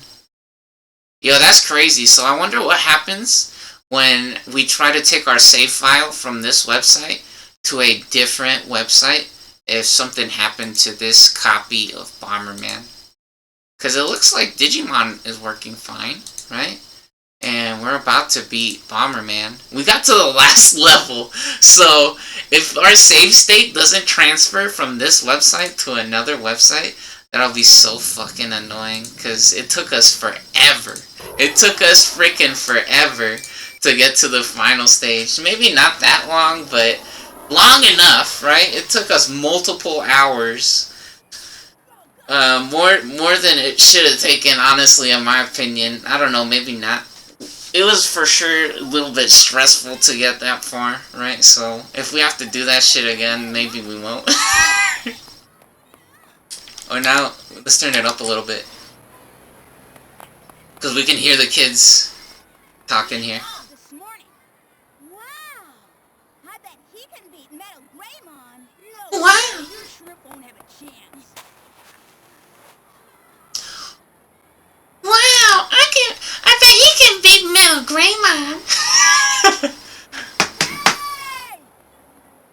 Yo, that's crazy. So I wonder what happens when we try to take our save file from this website to a different website if something happened to this copy of Bomberman. Because it looks like Digimon is working fine, right? And we're about to beat Bomberman. We got to the last level, so if our save state doesn't transfer from this website to another website, that'll be so fucking annoying, because it took us forever. It took us freaking forever to get to the final stage. Maybe not that long, but long enough, right? It took us multiple hours. More than it should have taken, honestly, in my opinion. I don't know, maybe not. It was for sure a little bit stressful to get that far, right? So, if we have to do that shit again, maybe we won't. Or now, let's turn it up a little bit. Because we can hear the kids talking here. This morning. Wow! I bet he can beat Metal Greymon. No, Wow! your shrimp won't have a chance. Wow! I bet you can beat Metal Greymon. Hey!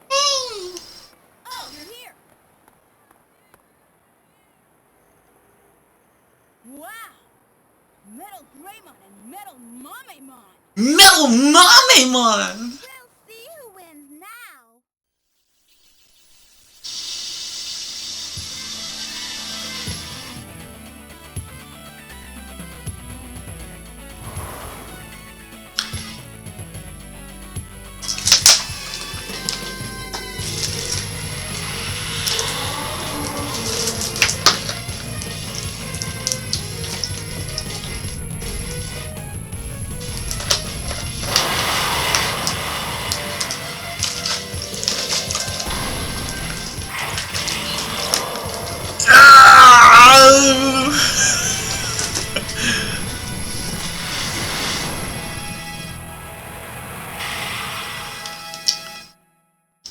Hey! Oh, you're here. Wow! Metal Greymon and Metal Mommymon. Metal Mommymon! We'll see who wins now.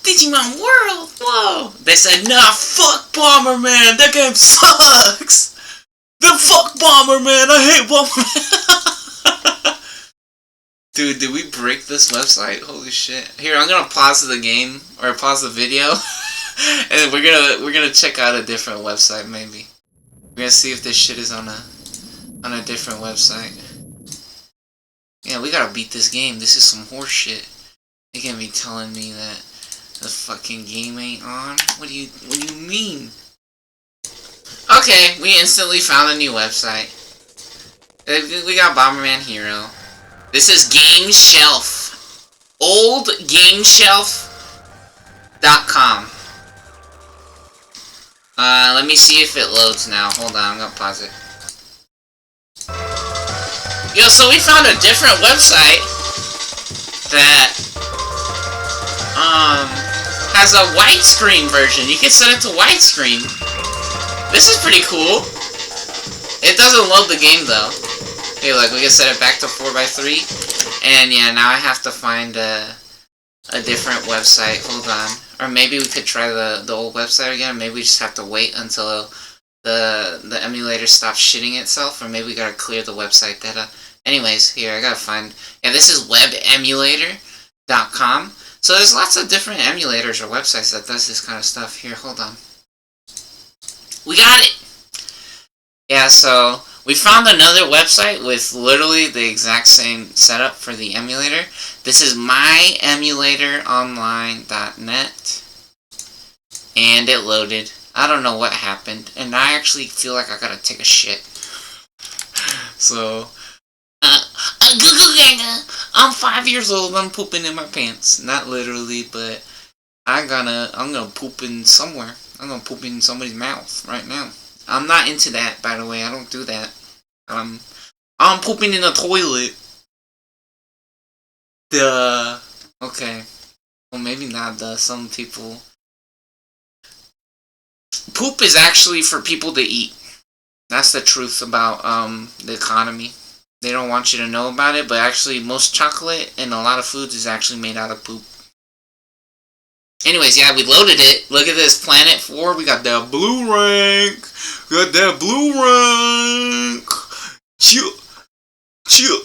Digimon World! Whoa! They said, nah, fuck Bomberman! That game sucks! The fuck Bomberman! I hate Bomberman! Dude, did we break this website? Holy shit. Here, I'm gonna pause the game, or pause the video, and we're gonna check out a different website, maybe. We're gonna see if this shit is on a different website. Yeah, we gotta beat this game. This is some horse shit. They can't be telling me that the fucking game ain't on. What do you mean? Okay, we instantly found a new website. We got Bomberman Hero. This is Game Shelf. OldGameShelf.com. Let me see if it loads now. Hold on, I'm gonna pause it. Yo, so we found a different website that has a widescreen version. You can set it to widescreen. This is pretty cool. It doesn't load the game though. Hey, look, we can set it back to 4x3. And yeah, now I have to find a different website. Hold on. Or maybe we could try the old website again. Maybe we just have to wait until the emulator stops shitting itself. Or maybe we gotta clear the website data. Anyways, here, I gotta find... Yeah, this is webemulator.com. So there's lots of different emulators or websites that does this kind of stuff. Here, hold on. We got it! Yeah, so we found another website with literally the exact same setup for the emulator. This is myemulatoronline.net. and it loaded. I don't know what happened, and I actually feel like I gotta take a shit. So, I'm 5 years old. I'm pooping in my pants. Not literally, but I'm gonna poop in somewhere. I'm gonna poop in somebody's mouth right now. I'm not into that, by the way. I don't do that. I'm pooping in the toilet. Duh. Okay. Well, maybe not duh. Some people. Poop is actually for people to eat. That's the truth about the economy. They don't want you to know about it, but actually most chocolate and a lot of foods is actually made out of poop. Anyways, yeah, we loaded it. Look at this, Planet 4. We got that blue rank. We got that blue rank. Chill. Chill.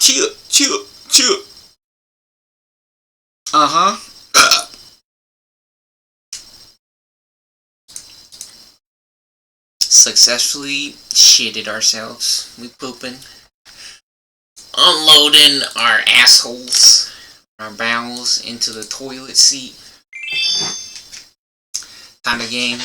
Chill. Chill. Chill. Uh-huh. Successfully shitted ourselves. We pooping. Unloading our assholes, our bowels into the toilet seat. Kind of game.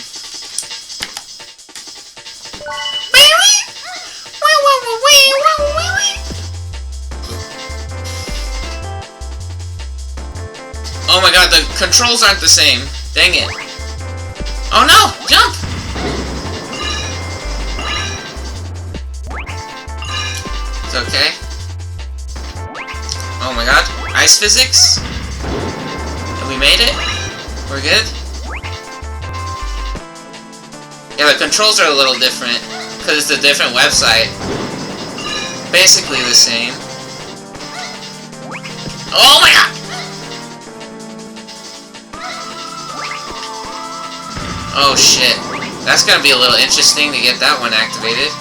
Oh my god, the controls aren't the same. Dang it. Oh no! Jump! It's okay. Oh my god. Ice physics? Have we made it? We're good? Yeah, the controls are a little different, because it's a different website. Basically the same. Oh my god! Oh shit. That's gonna be a little interesting to get that one activated.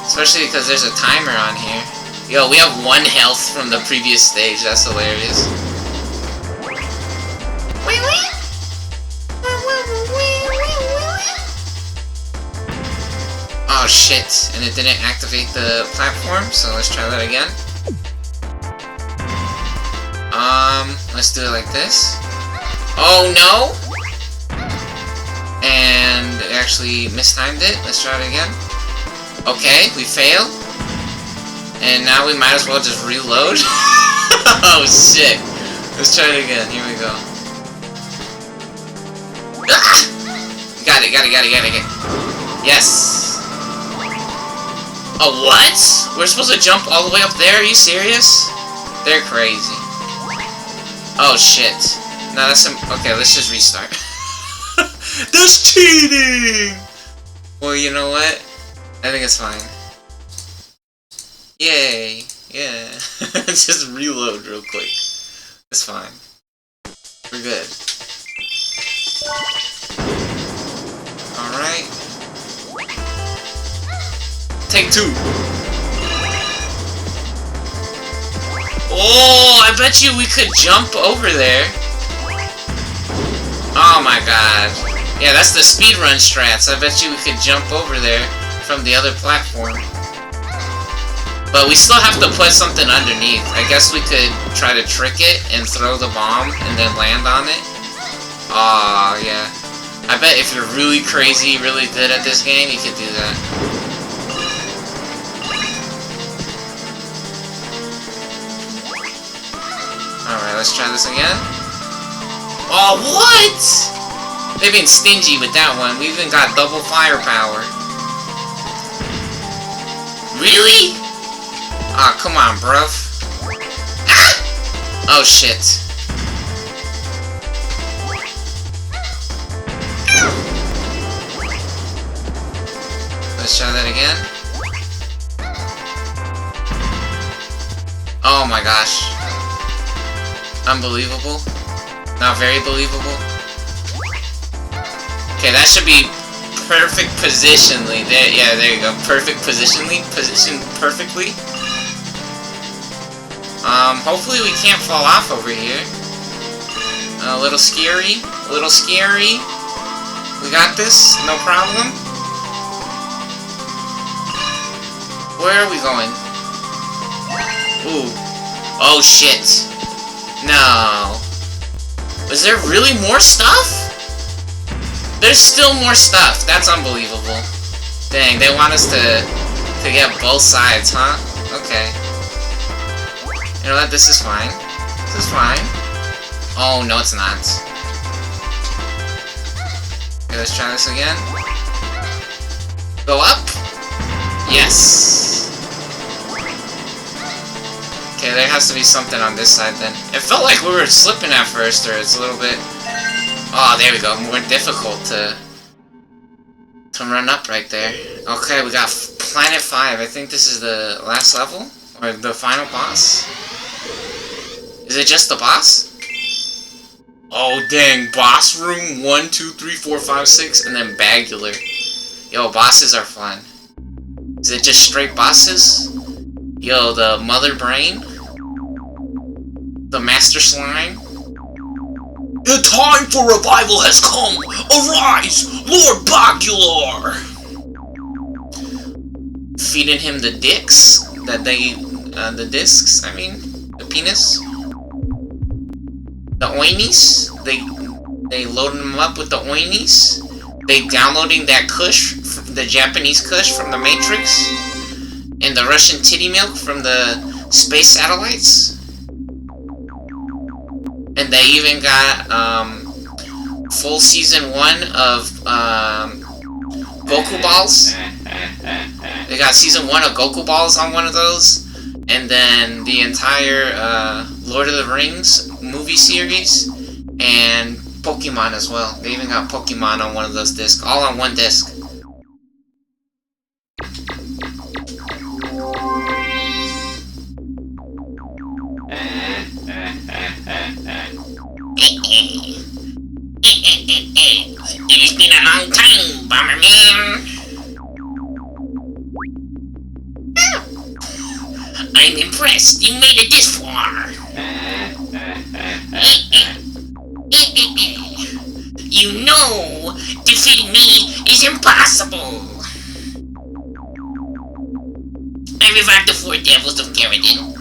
Especially because there's a timer on here. Yo, we have 1 health from the previous stage. That's hilarious. Oh shit. And it didn't activate the platform, so let's try that again. Let's do it like this. Oh no! And it actually mistimed it. Let's try it again. Okay, we failed. And now we might as well just reload. Oh shit. Let's try it again. Here we go. Ah! Got it. Yes. Oh, what? We're supposed to jump all the way up there? Are you serious? They're crazy. Oh shit. No, that's okay, let's just restart. That's cheating! Well, you know what? I think it's fine. Yay. Yeah. Just reload real quick. It's fine. We're good. Alright. Take 2. Oh, I bet you we could jump over there. Oh my god. Yeah, that's the speedrun strats. I bet you we could jump over there from the other platform. But we still have to put something underneath. I guess we could try to trick it and throw the bomb and then land on it. Aw, yeah. I bet if you're really crazy, really good at this game, you could do that. Alright, let's try this again. Oh, what?! They've been stingy with that one. We even got double firepower. Really? Aw, come on, bruv. Ah! Oh, shit. Let's try that again. Oh my gosh. Unbelievable. Not very believable. Okay, that should be perfect positionally. There, yeah, there you go. Perfect positionally. Positioned perfectly. Hopefully we can't fall off over here. A little scary. A little scary. We got this. No problem. Where are we going? Ooh. Oh, shit. No. Is there really more stuff? There's still more stuff. That's unbelievable. Dang, they want us to get both sides, huh? Okay. You know what? This is fine. This is fine. Oh, no, it's not. Okay, let's try this again. Go up. Yes. Okay, there has to be something on this side then. It felt like we were slipping at first, or it's a little bit... Oh, there we go. More difficult to run up right there. Okay, we got Planet 5. I think this is the last level? Or the final boss? Is it just the boss? Oh, dang. Boss room 1, 2, 3, 4, 5, 6, and then Bagular. Yo, bosses are fun. Is it just straight bosses? Yo, the Mother Brain? The Master Slime? The time for revival has come! Arise, Lord Bagular! Feeding him the dicks that the discs, I mean, the penis. The oinies, they loading them up with the oinies. They downloading that kush, the Japanese kush from the Matrix, and the Russian titty milk from the space satellites. And they even got full season 1 of Goku Balls. They got season 1 of Goku Balls on one of those, and then the entire Lord of the Rings movie series, and Pokemon as well. They even got Pokemon on one of those discs, all on one disc. It's been a long time, Bomberman. I'm impressed. You made it this far. You know, defeating me is impossible. I revived the 4 devils of Garridan,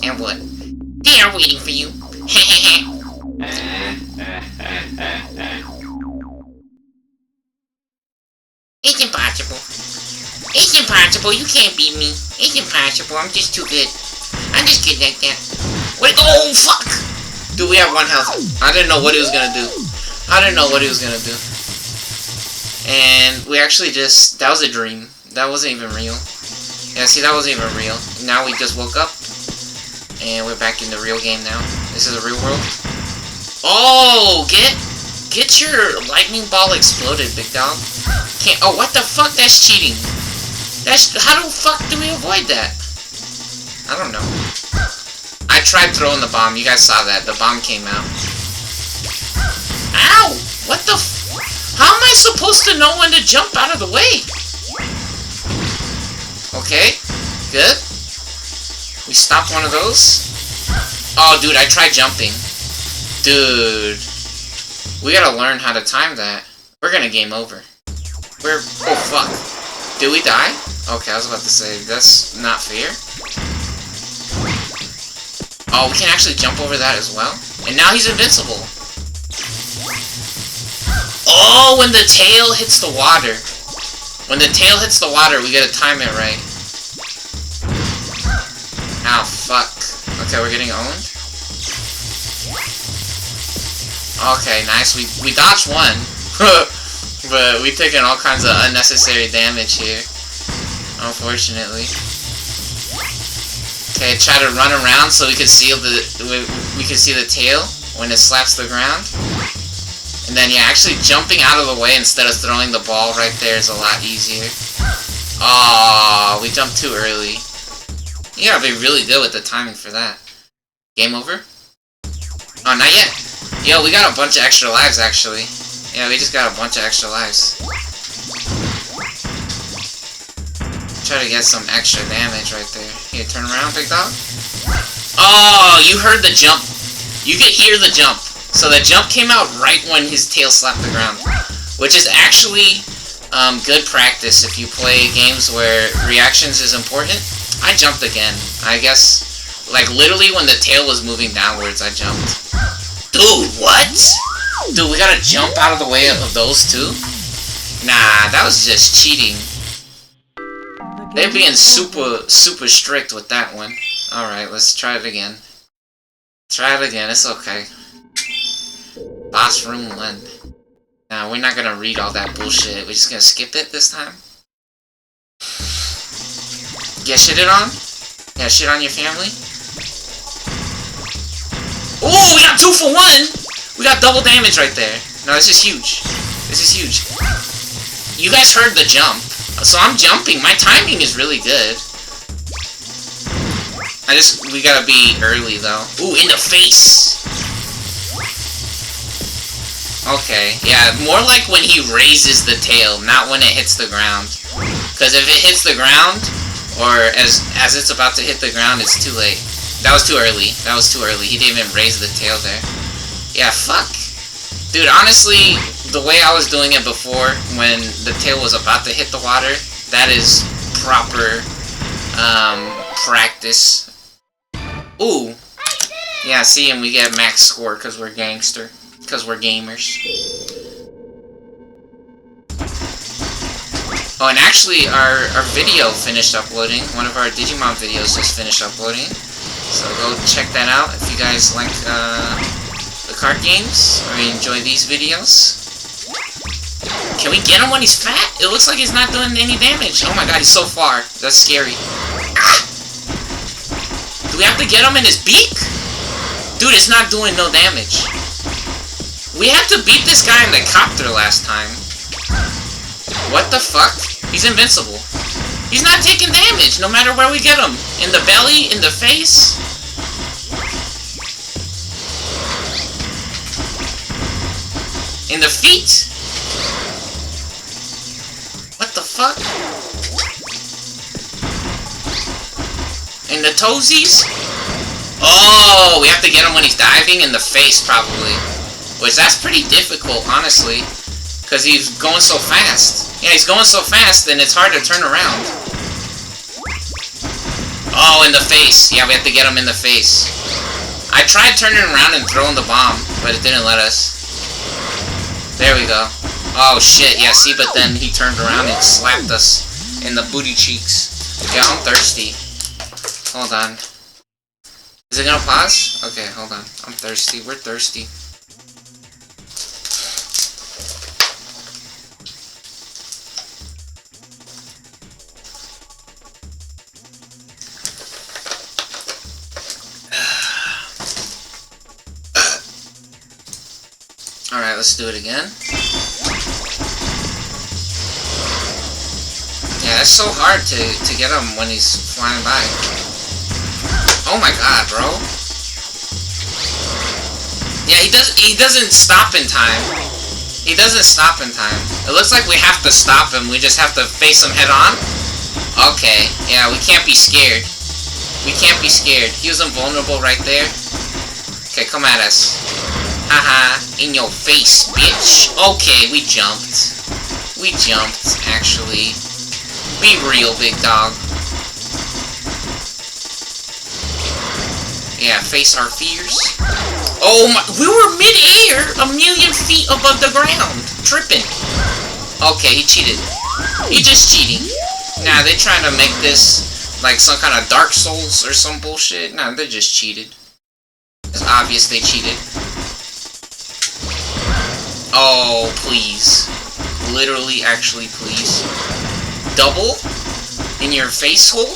and what? They are waiting for you. It's impossible. It's impossible. You can't beat me. It's impossible. I'm just too good. I'm just good like that. Wait. Oh, fuck! Dude, we have 1 health. I didn't know what he was gonna do. I didn't know what he was gonna do. And we actually just... That was a dream. That wasn't even real. Yeah, see, that wasn't even real. Now we just woke up. And we're back in the real game now. This is a real world. Oh, get your lightning ball exploded, big dog. Can't. Oh, what the fuck? That's cheating. That's how the fuck do we avoid that? I don't know. I tried throwing the bomb. You guys saw that. The bomb came out. Ow! What the? How am I supposed to know when to jump out of the way? Okay. Good. We stopped one of those. Oh, dude, I tried jumping. Dude. We gotta learn how to time that. We're gonna game over. Oh, fuck. Did we die? Okay, I was about to say, that's not fair. Oh, we can actually jump over that as well? And now he's invincible. Oh, when the tail hits the water. When the tail hits the water, we gotta time it right. Ow, fuck. Okay, we're getting owned. Okay, nice. We dodged one. But we've taken all kinds of unnecessary damage here. Unfortunately. Okay, try to run around so we can see the tail when it slaps the ground. And then, yeah, actually jumping out of the way instead of throwing the ball right there is a lot easier. Oh, we jumped too early. You gotta be really good with the timing for that. Game over? Oh, not yet. Yo, we got a bunch of extra lives, actually. Yeah, we just got a bunch of extra lives. Try to get some extra damage right there. Here, turn around, big dog. Oh, you heard the jump. You could hear the jump. So the jump came out right when his tail slapped the ground. Which is actually good practice if you play games where reactions is important. I jumped again. I guess Like, literally when the tail was moving downwards, I jumped. Dude, what? Dude, we gotta jump out of the way of those two? Nah, that was just cheating. They're being super strict with that one. Alright, let's try it again. Try it again, it's okay. Boss room 1. Nah, we're not gonna read all that bullshit. We're just gonna skip it this time. Yeah, shit it on? Yeah, shit on your family? Ooh, we got 2 for 1! We got double damage right there. No, this is huge. This is huge. You guys heard the jump. So I'm jumping. My timing is really good. We gotta be early, though. Ooh, in the face! Okay, yeah, more like when he raises the tail, not when it hits the ground. Because if it hits the ground, or as it's about to hit the ground, it's too late. That was too early. That was too early. He didn't even raise the tail there. Yeah, fuck. Dude, honestly, the way I was doing it before, when the tail was about to hit the water, that is proper, practice. Ooh. Yeah, see, and we get max score because we're gangster. Because we're gamers. Oh, and actually, our video finished uploading. One of our Digimon videos just finished uploading. So go check that out if you guys like the card games or enjoy these videos. Can we get him when he's fat? It looks like he's not doing any damage. Oh my god, he's so far. That's scary. Ah! Do we have to get him in his beak? Dude, it's not doing no damage. We had to beat this guy in the copter last time. What the fuck? He's invincible. He's not taking damage, no matter where we get him. In the belly, in the face. In the feet. What the fuck? In the toesies? Oh, we have to get him when he's diving in the face, probably. Which, that's pretty difficult, honestly. Because he's going so fast. Yeah, he's going so fast, and it's hard to turn around. Oh, in the face. Yeah, we have to get him in the face. I tried turning around and throwing the bomb, but it didn't let us. There we go. Oh, shit. Yeah, see, but then he turned around and slapped us in the booty cheeks. Yeah, I'm thirsty. Hold on. Is it gonna pause? Okay, hold on. I'm thirsty. We're thirsty. Alright, let's do it again. Yeah, that's so hard to get him when he's flying by. Oh my god, bro. Yeah, he doesn't stop in time. He doesn't stop in time. It looks like we have to stop him. We just have to face him head on. Okay, yeah, we can't be scared. We can't be scared. He was invulnerable right there. Okay, come at us. Haha, in your face, bitch. Okay, we jumped. We jumped, actually. Be real, big dog. Yeah, face our fears. Oh my, we were mid-air, 1,000,000 feet above the ground. Tripping. Okay, he cheated. He just cheating. Nah, they trying to make this like some kind of Dark Souls or some bullshit. Nah, they just cheated. It's obvious they cheated. Oh, please. Literally, actually, please. Double? In your face hole?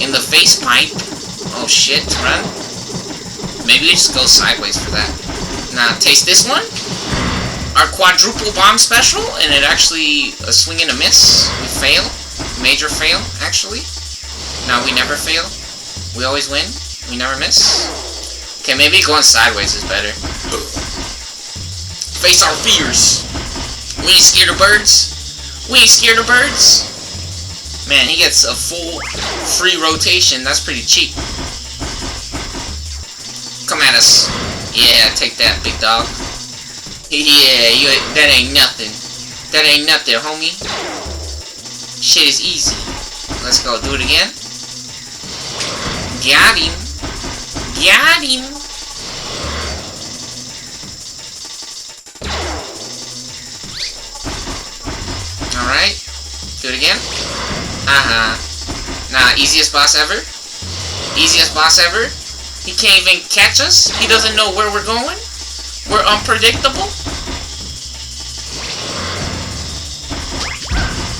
In the face pipe? Oh shit, run. Maybe we just go sideways for that. Nah, taste this one? Our quadruple bomb special, and it actually a swing and a miss. We fail. Major fail, actually. No, we never fail. We always win. We never miss. Okay, maybe going sideways is better. Face our fears. We ain't scared of birds. We ain't scared of birds. Man, he gets a full free rotation. That's pretty cheap. Come at us. Yeah, take that, big dog. Yeah, that ain't nothing. That ain't nothing, homie. Shit is easy. Let's go. Do it again. Got him. Got him. Alright. Do it again. Nah, easiest boss ever. Easiest boss ever. He can't even catch us. He doesn't know where we're going. We're unpredictable.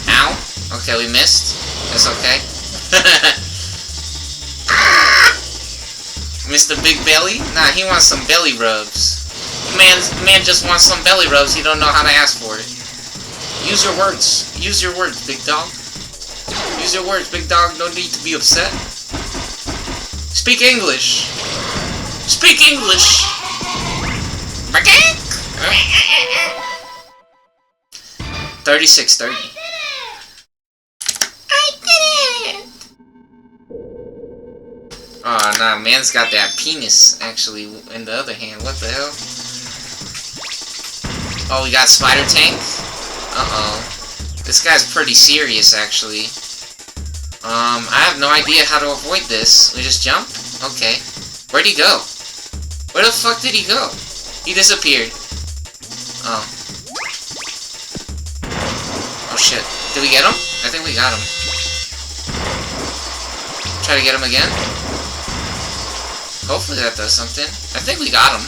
Ow. Okay, we missed. That's okay. Mr. Big Belly? Nah, he wants some belly rubs. Man just wants some belly rubs. He don't know how to ask for it. Use your words. Use your words, big dog. Use your words, big dog. No need to be upset. Speak English. Speak English. 3630. I did it! Oh, nah, man's got that penis, actually, in the other hand. What the hell? Oh, we got Spider Tank? Uh-oh. This guy's pretty serious, actually. I have no idea how to avoid this. We just jump? Okay. Where'd he go? Where the fuck did he go? He disappeared. Oh. Oh shit. Did we get him? I think we got him. Try to get him again. Hopefully that does something. I think we got him.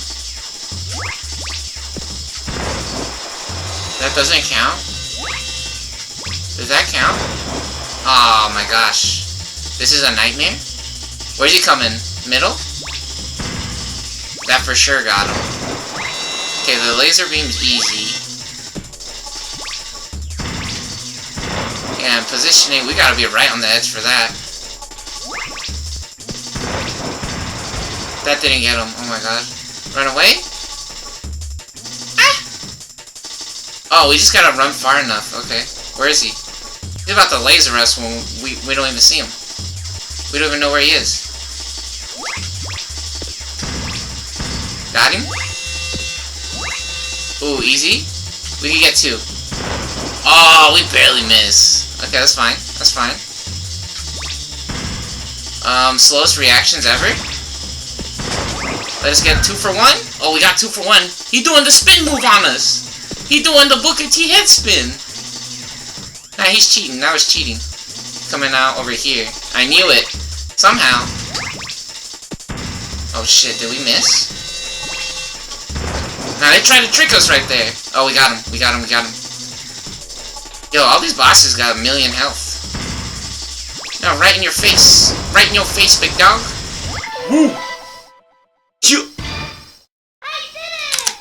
That doesn't count? Does that count? Oh my gosh. This is a nightmare? Where's he coming? Middle? That for sure got him. Okay, the laser beam's easy. And positioning, we gotta be right on the edge for that. That didn't get him. Oh my god. Run away? Ah! Oh, we just gotta run far enough. Okay. Where is he? He's about to laser us when we don't even see him. We don't even know where he is. Got him? Ooh, easy? We can get 2. Oh, we barely miss. Okay, that's fine. That's fine. Slowest reactions ever? Let us get 2 for 1? Oh, we got 2 for 1. He doing the spin move on us. He doing the Booker T head spin. Nah, he's cheating. That was cheating. Coming out over here. I knew it. Somehow. Oh shit, did we miss? Nah, they tried to trick us right there. Oh, we got him. We got him. We got him. Yo, all these bosses got 1,000,000 health. No, right in your face. Right in your face, big dog. Woo! You.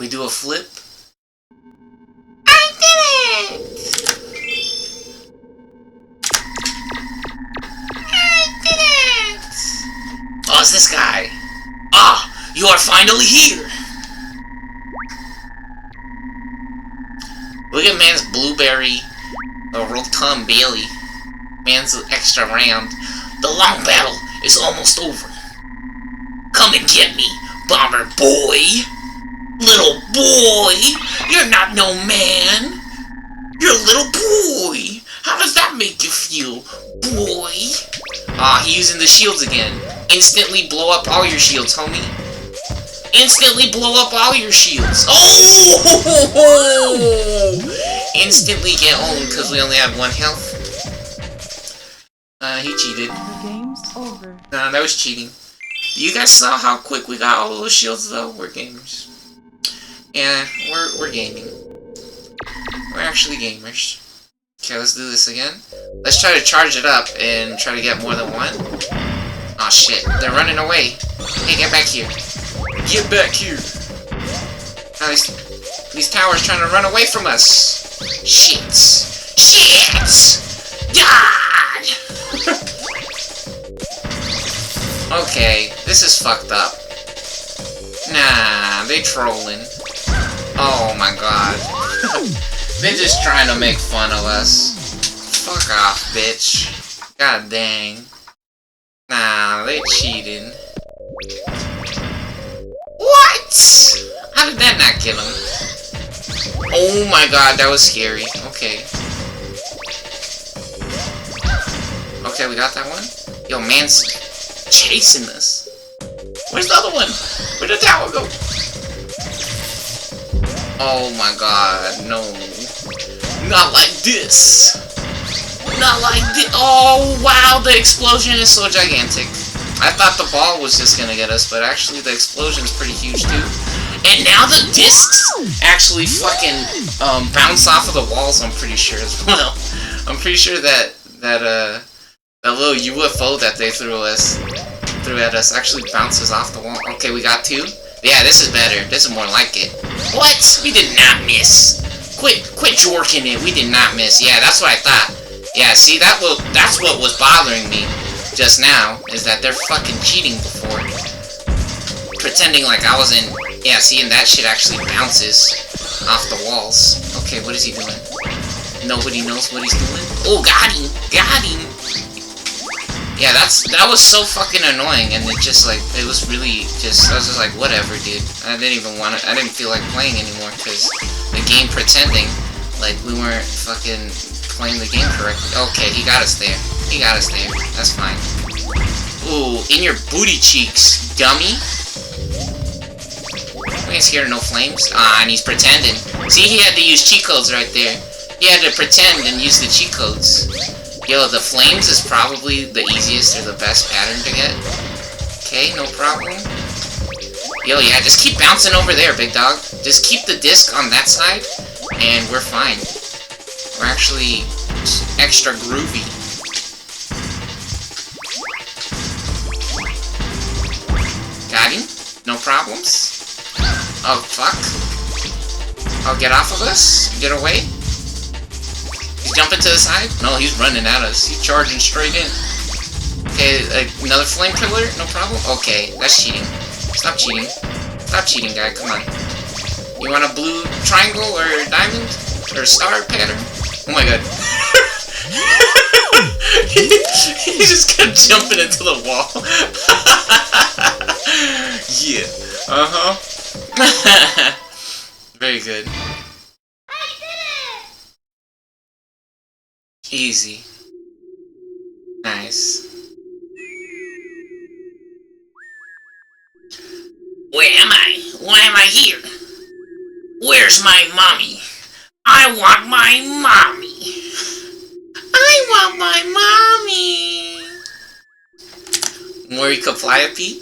We do a flip. I did it! I did it! Oh, it's this guy. Ah, you are finally here. Look at man's blueberry, rotund Bailey. Man's extra round. The long battle is almost over. Come and get me, bomber boy. Little boy, you're not no man. You're a little boy. How does that make you feel, boy? Ah, he's using the shields again. Instantly blow up all your shields, homie. Instantly blow up all your shields. Oh! Instantly get owned because we only have 1 health. He cheated. The game's over. Nah, that was cheating. You guys saw how quick we got all those shields, though? We're gamers. Yeah, we're gaming. We're actually gamers. Okay, let's do this again. Let's try to charge it up and try to get more than 1. Aw, shit. They're running away. Hey, get back here. Get back here. Oh, these towers trying to run away from us. Shit. Shit! God! Okay, this is fucked up. Nah, they trolling. Oh my god. They're just trying to make fun of us. Fuck off, bitch. God dang. Nah, they cheating. What? How did that not kill him? Oh my god, that was scary. Okay. Okay, we got that one. Yo, chasing us. Where's the other one? Where did that one go? Oh my god, no. Not like this. Not like this. Oh wow, the explosion is so gigantic. I thought the ball was just gonna get us, but actually the explosion is pretty huge too. And now the discs actually fucking bounce off of the walls, I'm pretty sure as well. I'm pretty sure that little UFO that they threw at us actually bounces off the wall. Okay, we got 2. Yeah, this is better. This is more like it. What? We did not miss. Quit jorking it. We did not miss. Yeah, that's what I thought. Yeah, see, that's what was bothering me just now, is that they're fucking cheating before. Pretending like I was in... Yeah, see, and that shit actually bounces off the walls. Okay, what is he doing? Nobody knows what he's doing. Oh, got him! Got him! Yeah, that was so fucking annoying, and it just, like, it was really just... I was just like, whatever, dude. I didn't feel like playing anymore, because the game pretending like we weren't fucking playing the game correctly. Okay, he got us there. He got us there. That's fine. Ooh, in your booty cheeks, dummy. We ain't scared of no flames. Ah, and he's pretending. See, he had to use cheat codes right there. He had to pretend and use the cheat codes. Yo, the flames is probably the easiest or the best pattern to get. Okay, no problem. Yo, yeah, just keep bouncing over there, big dog. Just keep the disc on that side, and we're fine. We're actually extra groovy. Got him. No problems. Oh, fuck. Oh, get off of us. Get away. He's jumping to the side? No, he's running at us. He's charging straight in. Okay, another flame pillar? No problem? Okay, that's cheating. Stop cheating. Stop cheating, guy. Come on. You want a blue triangle or diamond? Or star pattern? Oh my god. He just kept jumping into the wall. Yeah. Uh-huh. Very good. Easy. Nice. Where am I? Why am I here? Where's my mommy? I want my mommy. I want my mommy. Mori Kapliope.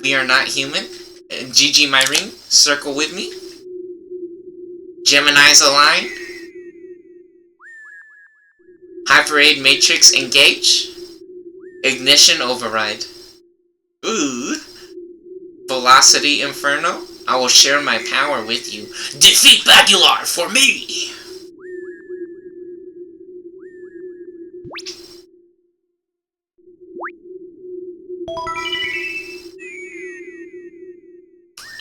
We are not human. GG my ring. Circle with me. Gemini's align. Hyperade Matrix engage. Ignition override. Ooh. Velocity Inferno. I will share my power with you. Defeat Bagular for me!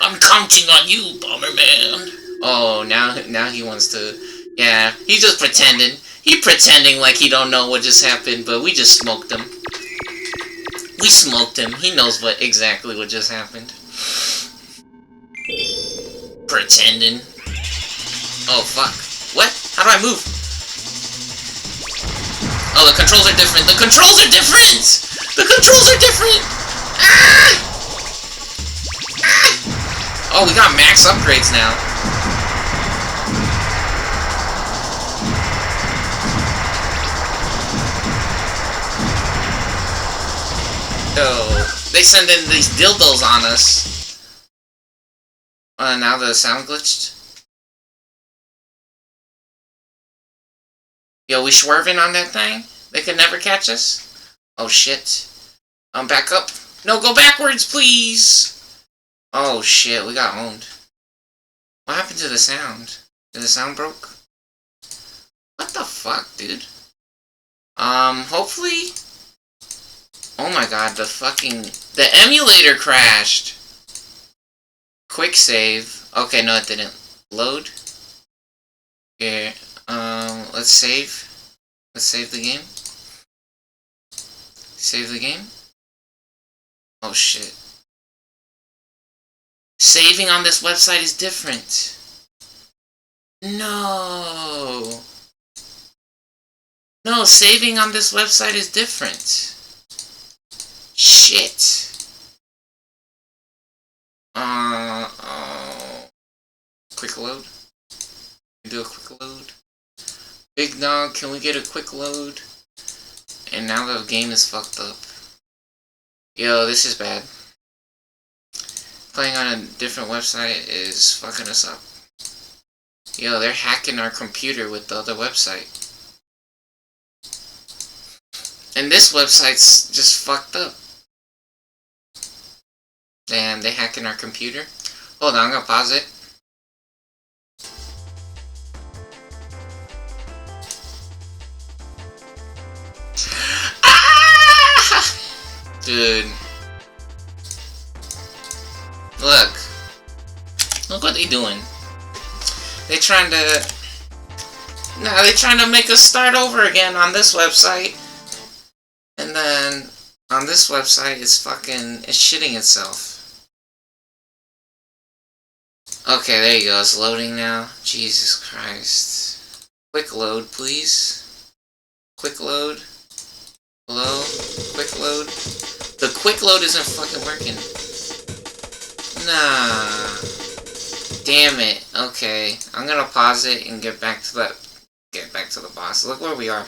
I'm counting on you, Bomberman. Oh, now he wants to... Yeah, he's just pretending. He's pretending like he don't know what just happened, but we just smoked him. We smoked him. He knows exactly what just happened. Pretending. Oh, fuck. What? How do I move? Oh, the controls are different. The controls are different! The controls are different! Ah! Ah! Oh, we got max upgrades now. Oh, they send in these dildos on us. Now the sound glitched. Yo, we swerving on that thing? They could never catch us? Oh shit. Back up. No, go backwards, please! Oh shit, we got owned. What happened to the sound? Did the sound broke? What the fuck, dude? Hopefully... Oh my god, the emulator crashed! Quick save. Okay, no it didn't. Load. Here, let's save. Let's save the game. Save the game. Oh shit. Saving on this website is different. No. No, saving on this website is different. Shit. Quick load. Do a quick load. Big dog, can we get a quick load? And now the game is fucked up. Yo, this is bad. Playing on a different website is fucking us up. Yo, they're hacking our computer with the other website. And this website's just fucked up. Damn, they hacking our computer? Hold on, I'm gonna pause it. Ah! Dude. Look what they doing. They trying to make us start over again on this website. And then on this website it's shitting itself. Okay, there you go, it's loading now. Jesus Christ. Quick load, please. Quick load. Hello? Quick load. The quick load isn't fucking working. Nah. Damn it. Okay. I'm gonna pause it and get back to the boss. Look where we are.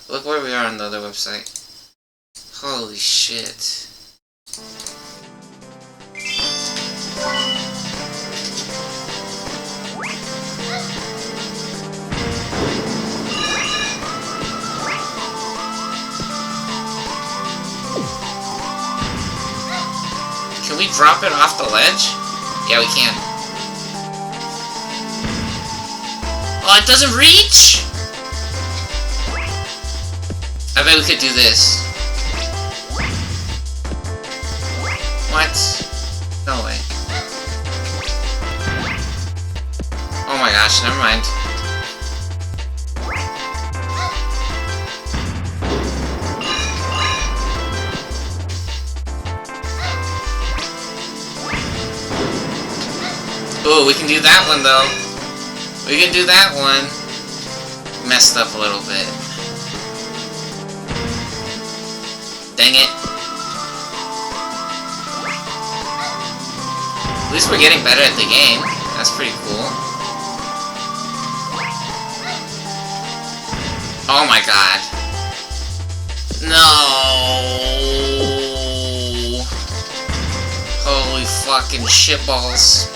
Look where we are on the other website. Holy shit. Can we drop it off the ledge? Yeah, we can. Oh, it doesn't reach? I bet we could do this. What? No way. Oh my gosh, never mind. Ooh, we can do that one though. We can do that one. Messed up a little bit. Dang it. At least we're getting better at the game. That's pretty cool. Oh my god. No. Holy fucking shitballs.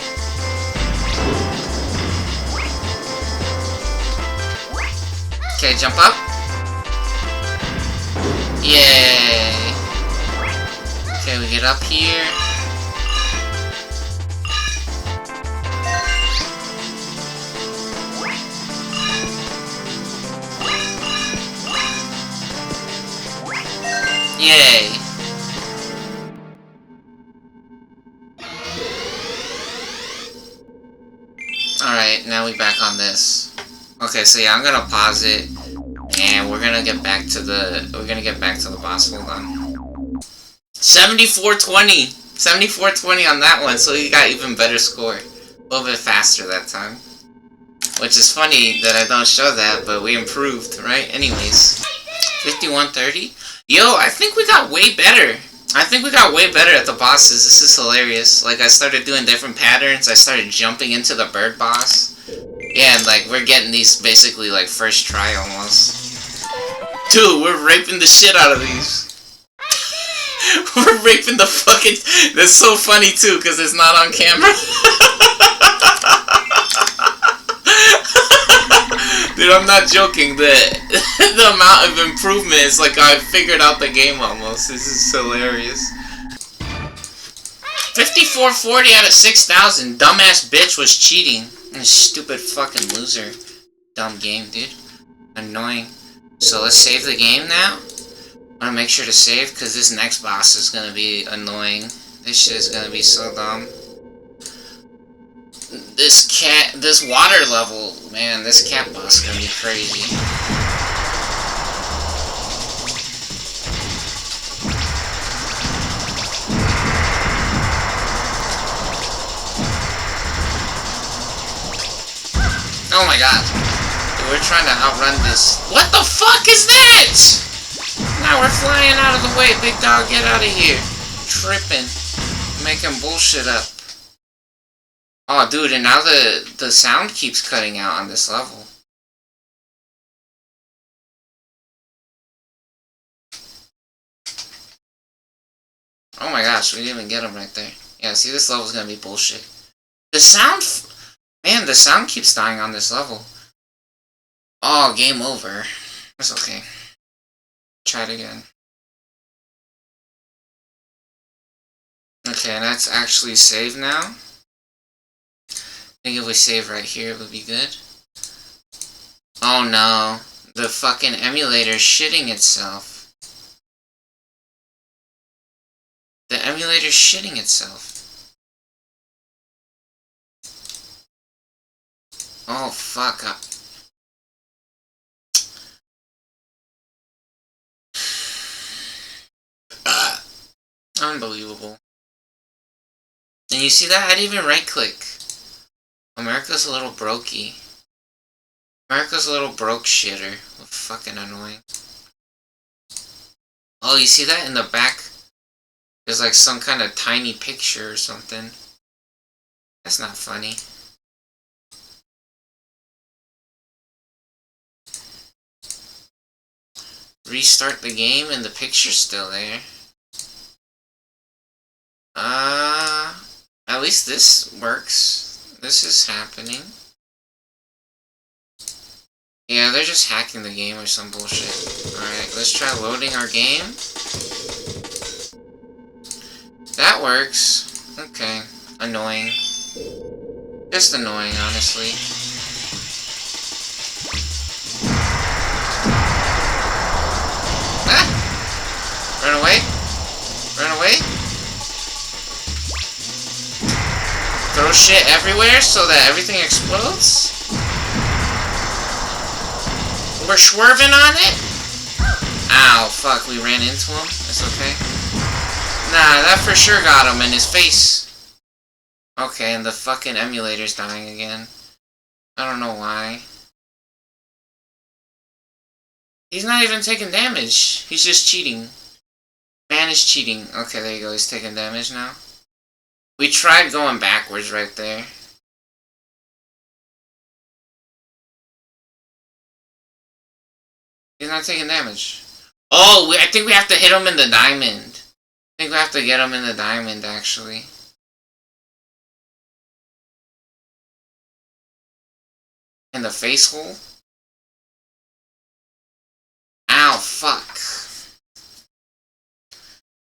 Okay, jump up. Yay. Okay, we get up here. Yay. Alright, now we back on this. Okay, so yeah, I'm gonna pause it, and we're gonna get back to the boss. Hold on. 74-20! 74-20 on that one, so we got even better score. A little bit faster that time. Which is funny that I don't show that, but we improved, right? Anyways. 51-30? Yo, I think we got way better. I think we got way better at the bosses. This is hilarious. Like, I started doing different patterns. I started jumping into the bird boss. Yeah, and like, we're getting these basically like first try almost. Dude, we're raping the shit out of these. We're raping the fucking... That's so funny too, because it's not on camera. Dude, I'm not joking. The amount of improvement is like I figured out the game almost. This is hilarious. 5440 out of 6,000. Dumbass bitch was cheating. Stupid fucking loser. Dumb game, dude. Annoying. So let's save the game now. I want to make sure to save because this next boss is going to be annoying. This shit is going to be so dumb. This water level, man, this cat boss is going to be crazy. Oh my god. Dude, we're trying to outrun this. What the fuck is that? Now we're flying out of the way. Big dog, get out of here. Tripping. Making bullshit up. Oh, dude, and now the sound keeps cutting out on this level. Oh my gosh, we didn't even get him right there. Yeah, see, this level's gonna be bullshit. The sound... Man, the sound keeps dying on this level. Oh, game over. That's okay. Try it again. Okay, that's actually saved now. I think if we save right here, it would be good. Oh no. The fucking emulator's shitting itself. The emulator's shitting itself. Oh, fuck up. Unbelievable. And you see that? I didn't even right-click. America's a little brokey. America's a little broke shitter. Fucking annoying. Oh, you see that in the back? There's like some kind of tiny picture or something. That's not funny. Restart the game and the picture's still there. At least this works. This is happening. Yeah, they're just hacking the game or some bullshit. Alright, let's try loading our game. That works. Okay. Annoying. Just annoying, honestly. Ah! Run away? Run away? Throw shit everywhere so that everything explodes? We're swerving on it? Ow, fuck, we ran into him? That's okay. Nah, that for sure got him in his face. Okay, and the fucking emulator's dying again. I don't know why. He's not even taking damage. He's just cheating. Man is cheating. Okay, there you go. He's taking damage now. We tried going backwards right there. He's not taking damage. Oh, I think we have to hit him in the diamond. I think we have to get him in the diamond, actually. In the face hole? Ow, fuck.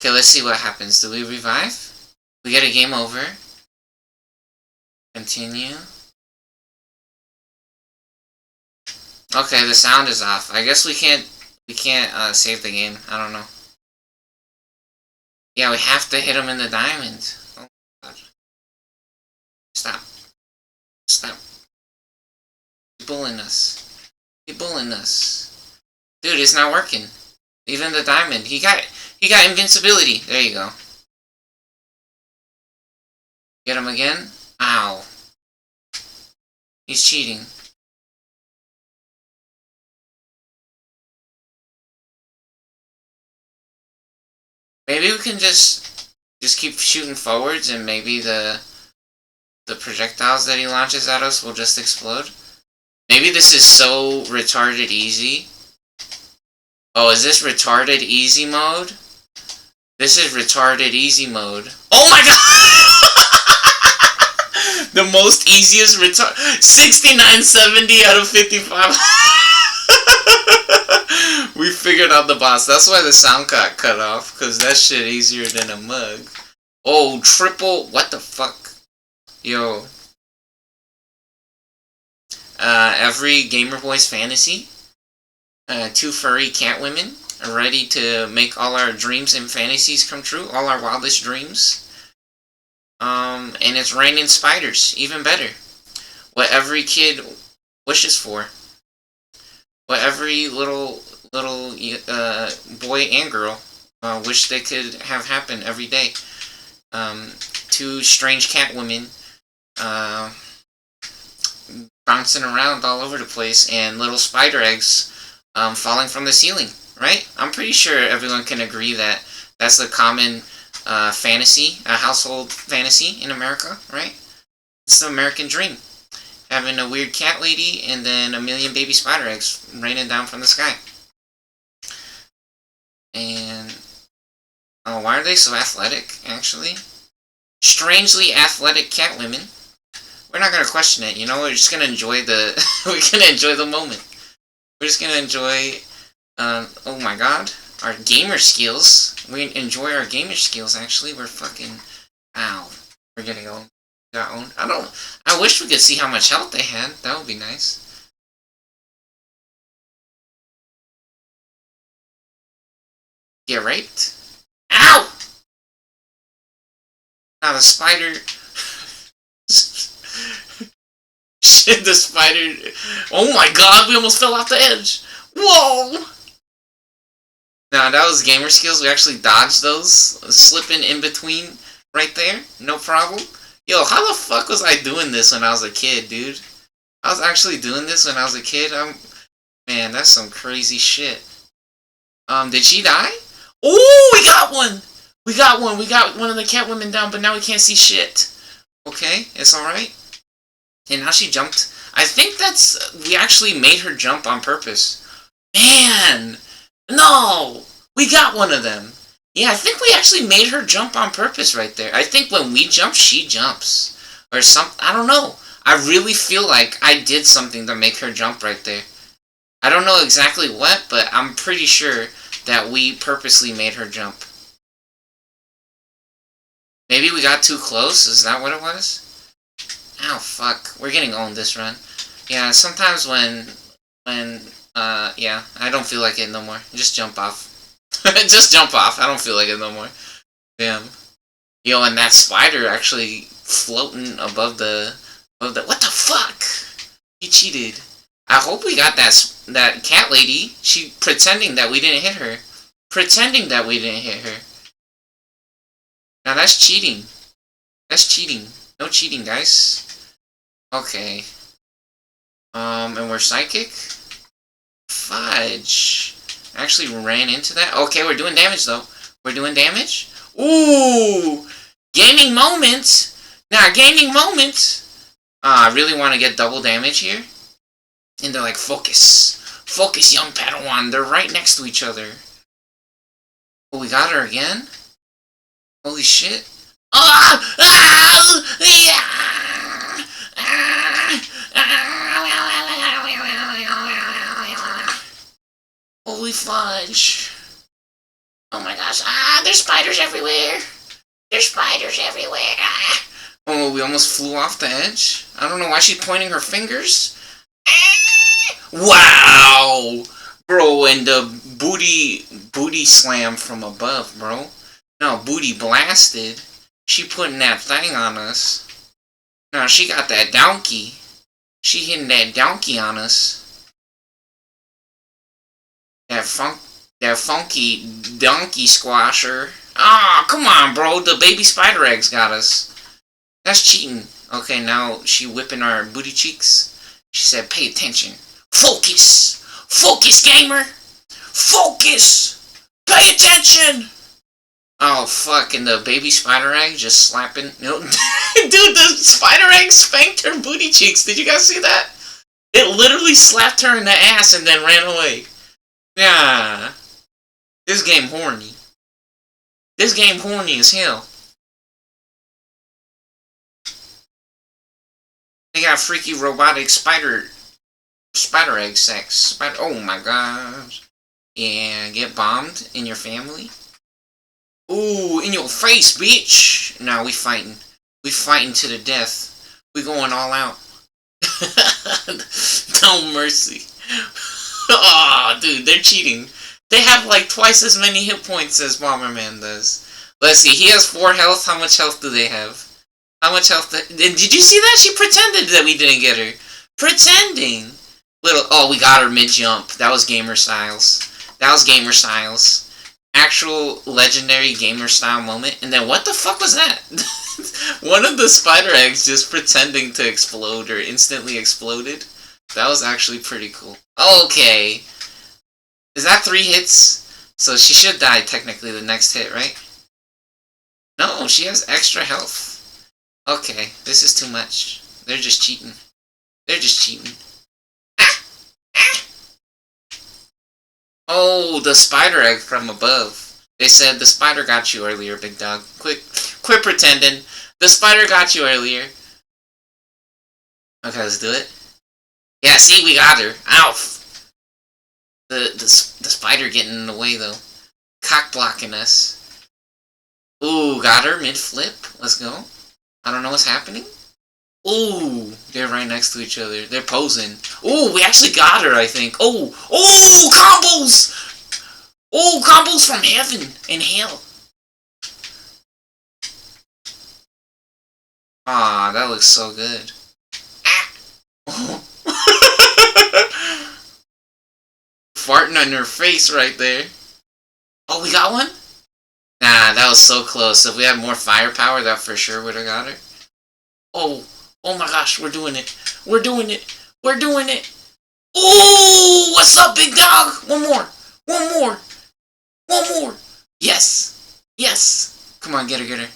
Okay, let's see what happens. Do we revive? We get a game over. Continue. Okay, the sound is off. I guess we can't save the game. I don't know. Yeah, we have to hit him in the diamond. Oh god. Stop. Stop. Keep bullying us. Keep bullying us. Dude, it's not working. Even the diamond. He got invincibility. There you go. Get him again? Ow. He's cheating. Maybe we can just keep shooting forwards and maybe the projectiles that he launches at us will just explode. Maybe this is so retarded easy. Oh, is this retarded easy mode? This is retarded easy mode. Oh my god! The most easiest retard... 6970 out of 55. We figured out the boss. That's why the sound got cut off. Because that shit easier than a mug. Oh, triple... What the fuck? Yo. Every Gamer Boy's fantasy. 2 furry cat women are ready to make all our dreams and fantasies come true. All our wildest dreams. And it's raining spiders. Even better. What every kid wishes for. What every little boy and girl wish they could have happen every day. 2 strange cat women bouncing around all over the place, and little spider eggs falling from the ceiling. right? I'm pretty sure everyone can agree that that's the common fantasy, household fantasy in America, right? It's the American dream. Having a weird cat lady and then a million baby spider eggs raining down from the sky. And oh, why are they so athletic, actually? Strangely athletic cat women. We're not gonna question it, you know, we're just gonna enjoy the we're gonna enjoy the moment. We're just gonna enjoy oh my god, our gamer skills. We enjoy our gamer skills, actually. We're fucking ow. We're getting owned. Got owned. I wish we could see how much health they had. That would be nice. Get raped? Ow! Now the spider shit, the spider. Oh my god, we almost fell off the edge. Whoa! Nah, that was gamer skills. We actually dodged those. Slipping in between right there. No problem. Yo, how the fuck was I doing this when I was a kid, dude? I was actually doing this when I was a kid. Man, that's some crazy shit. Did she die? Oh, we got one! We got one. We got one of the cat women down, but now we can't see shit. Okay, it's alright. And now she jumped. I think we actually made her jump on purpose. Man! No! We got one of them. Yeah, I think we actually made her jump on purpose right there. I think when we jump, she jumps. Or something. I don't know. I really feel like I did something to make her jump right there. I don't know exactly what, but I'm pretty sure that we purposely made her jump. Maybe we got too close? Is that what it was? Ow, fuck. We're getting owned this run. Yeah, sometimes yeah, I don't feel like it no more. Just jump off. Just jump off. I don't feel like it no more. Damn. Yo, and that spider actually floating above the... what the fuck? He cheated. I hope we got that cat lady. She pretending that we didn't hit her. Pretending that we didn't hit her. Now that's cheating. That's cheating. No cheating, guys. Okay. And we're psychic? Fudge. I actually ran into that. Okay, we're doing damage, though. We're doing damage? Ooh! Gaming moment! Now, gaming moment! I really want to get double damage here. And they're like, focus. Focus, young Padawan. They're right next to each other. Oh, we got her again? Holy shit. Ah! Ah! Yeah! Holy fudge. Oh my gosh. Ah, there's spiders everywhere. There's spiders everywhere. Ah. Oh, we almost flew off the edge. I don't know why she's pointing her fingers. Ah. Wow! Bro, and the booty slam from above, bro. No, booty blasted. She putting that thing on us. No, she got that donkey. She hitting that donkey on us. That funky donkey squasher. Ah, oh, come on, bro. The baby spider eggs got us. That's cheating. Okay, now she whipping our booty cheeks. She said, pay attention. Focus! Focus, gamer! Focus! Pay attention! Oh, fuck, and the baby spider egg just slapping... No. Dude, the spider egg spanked her booty cheeks. Did you guys see that? It literally slapped her in the ass and then ran away. Yeah. This game horny. This game horny as hell. They got freaky robotic spider egg sex. Oh my gosh. Yeah, get bombed in your family. Ooh, in your face, bitch! Nah, we fighting. We fighting to the death. We going all out. No mercy. Oh, dude, they're cheating. They have like twice as many hit points as Bomberman does. Let's see, he has 4 health. How much health do they have? How much health? Did you see that? She pretended that we didn't get her. Pretending. Oh, we got her mid-jump. That was Gamer Styles. That was Gamer Styles. Actual legendary gamer style moment. And then what the fuck was that? One of the spider eggs just pretending to explode or instantly exploded. That was actually pretty cool. Okay. Is that 3 hits? So she should die technically the next hit, right? No, she has extra health. Okay, this is too much. They're just cheating. They're just cheating. Oh, the spider egg from above. They said the spider got you earlier, big dog. Quit pretending. The spider got you earlier. Okay, let's do it. Yeah, see, we got her. Ow! The spider getting in the way, though. Cock blocking us. Ooh, got her mid-flip. Let's go. I don't know what's happening. Ooh, they're right next to each other. They're posing. Ooh, we actually got her, I think. Oh, combos! Oh, combos from heaven and hell. Ah, that looks so good. Ah. Farting on her face right there. Oh, we got one? Nah, that was so close. If we had more firepower, that for sure would have got her. Oh my gosh, we're doing it. We're doing it. We're doing it. Ooh, what's up, big dog? One more. One more. One more. Yes. Yes. Come on, get her, get her.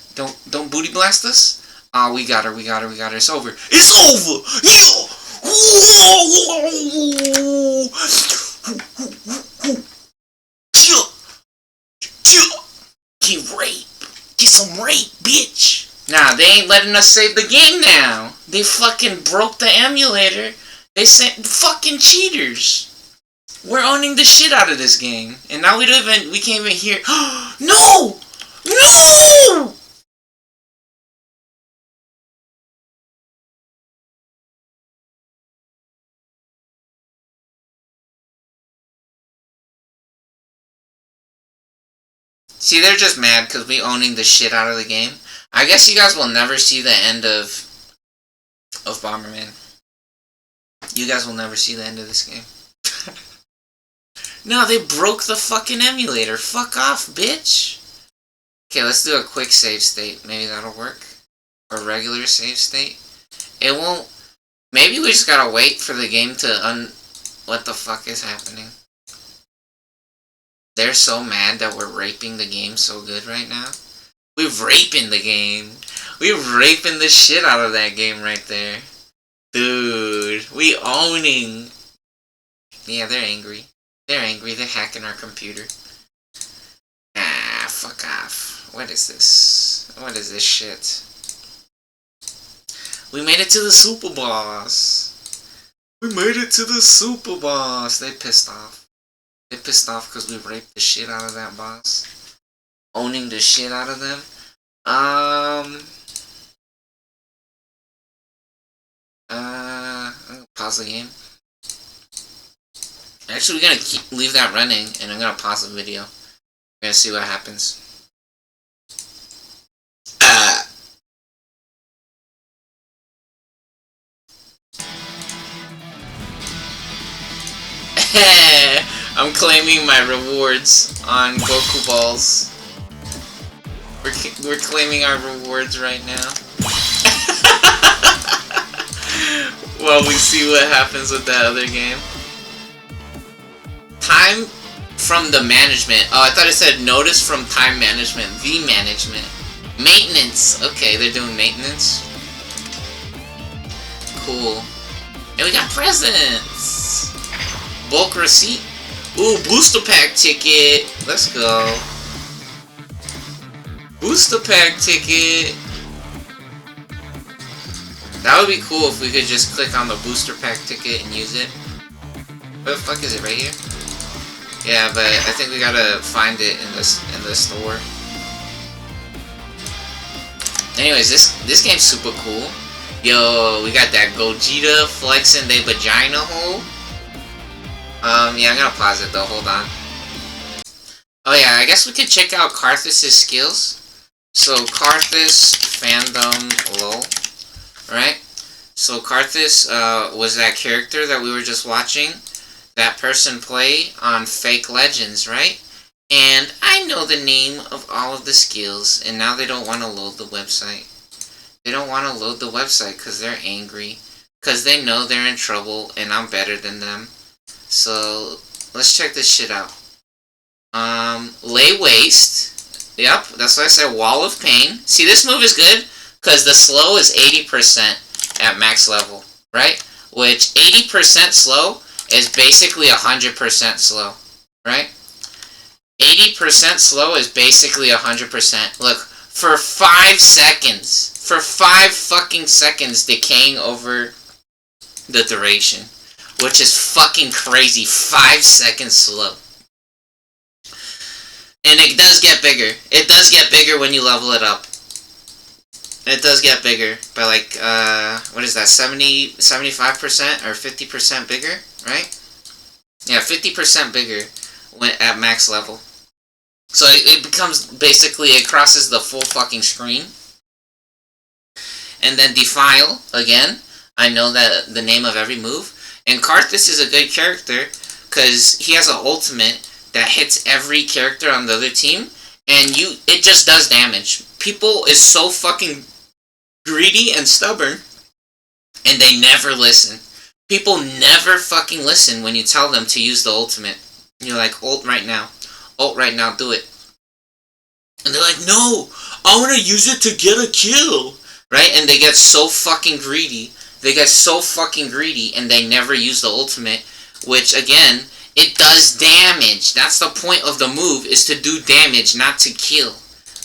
Don't booty blast us. Ah, we got her, we got her, we got her. It's over. It's over! Yeah! Get rape. Get some rape, bitch. Nah, they ain't letting us save the game now. They fucking broke the emulator. They sent fucking cheaters. We're owning the shit out of this game. And now we can't even hear. No! No! See, they're just mad because we owning the shit out of the game. I guess you guys will never see the end of Bomberman. You guys will never see the end of this game. No, they broke the fucking emulator. Fuck off, bitch. Okay, let's do a quick save state. Maybe that'll work. Or regular save state. It won't. Maybe we just gotta wait for the game to What the fuck is happening? They're so mad that we're raping the game so good right now. We're raping the game. We're raping the shit out of that game right there. Dude, we owning. Yeah, they're angry. They're angry. They're hacking our computer. Ah, fuck off. What is this? What is this shit? We made it to the super boss. We made it to the super boss. They pissed off. They pissed off because we raped the shit out of that boss. Owning the shit out of them. I'm gonna pause the game. Actually, we're gonna leave that running, and I'm gonna pause the video. We're gonna see what happens. I'm claiming my rewards on Goku Balls. We're claiming our rewards right now. Well, we see what happens with that other game. Time from the management. Oh, I thought it said notice from time management. The management. Maintenance. Okay, they're doing maintenance. Cool. And we got presents. Bulk receipt. Ooh, booster pack ticket. Let's go. Booster pack ticket. That would be cool if we could just click on the booster pack ticket and use it. Where the fuck is it? Right here? Yeah, but I think we gotta find it in the store. Anyways, this game's super cool. Yo, we got that Gogeta flexing the vagina hole. Yeah, I'm gonna pause it though, hold on. Oh yeah, I guess we could check out Karthus' skills. So, Karthus fandom lol. Right? So, Karthus, was that character that we were just watching. That person play on Fake Legends, right? And I know the name of all of the skills, and now they don't want to load the website. They don't want to load the website because they're angry. Because they know they're in trouble, and I'm better than them. So, let's check this shit out. Lay waste. Yep, that's what I said. Wall of pain. See, this move is good because the slow is 80% at max level, right? Which 80% slow is basically 100% slow, right? 80% slow is basically 100%. Look, for 5 seconds, for 5 fucking seconds, decaying over the duration, which is fucking crazy. 5 seconds slow. And it does get bigger. It does get bigger when you level it up. It does get bigger by like, what is that, 75% or 50% bigger, right? Yeah, 50% bigger when at max level. So it becomes, basically, it crosses the full fucking screen. And then Defile, again, I know that the name of every move. And Karthus is a good character, because he has an ultimate that hits every character on the other team, and it just does damage. People is so fucking greedy and stubborn, and they never listen. People never fucking listen when you tell them to use the ultimate. You're like, ult right now. Ult right now, do it. And they're like, no, I want to use it to get a kill. Right? And they get so fucking greedy. They get so fucking greedy, and they never use the ultimate, which, again, it does damage. That's the point of the move, is to do damage, not to kill.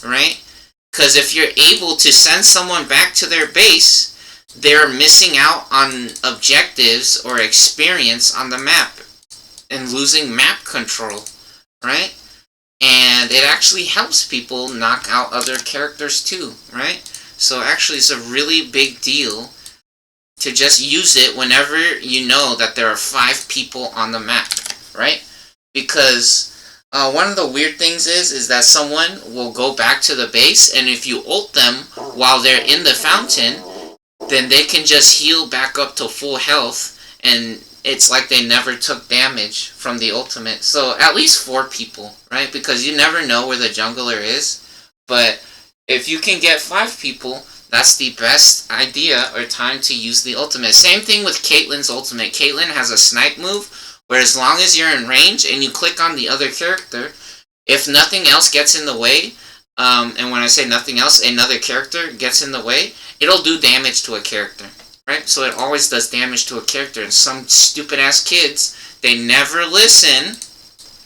Right? Because if you're able to send someone back to their base, they're missing out on objectives or experience on the map and losing map control. Right? And it actually helps people knock out other characters too. Right? So actually, it's a really big deal to just use it whenever you know that there are 5 people on the map, right? Because one of the weird things is that someone will go back to the base, and if you ult them while they're in the fountain, then they can just heal back up to full health, and it's like they never took damage from the ultimate. So at least 4 people, right? Because you never know where the jungler is, but if you can get 5 people, that's the best idea or time to use the ultimate. Same thing with Caitlyn's ultimate. Caitlyn has a snipe move, where as long as you're in range and you click on the other character, if nothing else gets in the way, and when I say nothing else, another character gets in the way, it'll do damage to a character, right? So it always does damage to a character, and some stupid-ass kids, they never listen,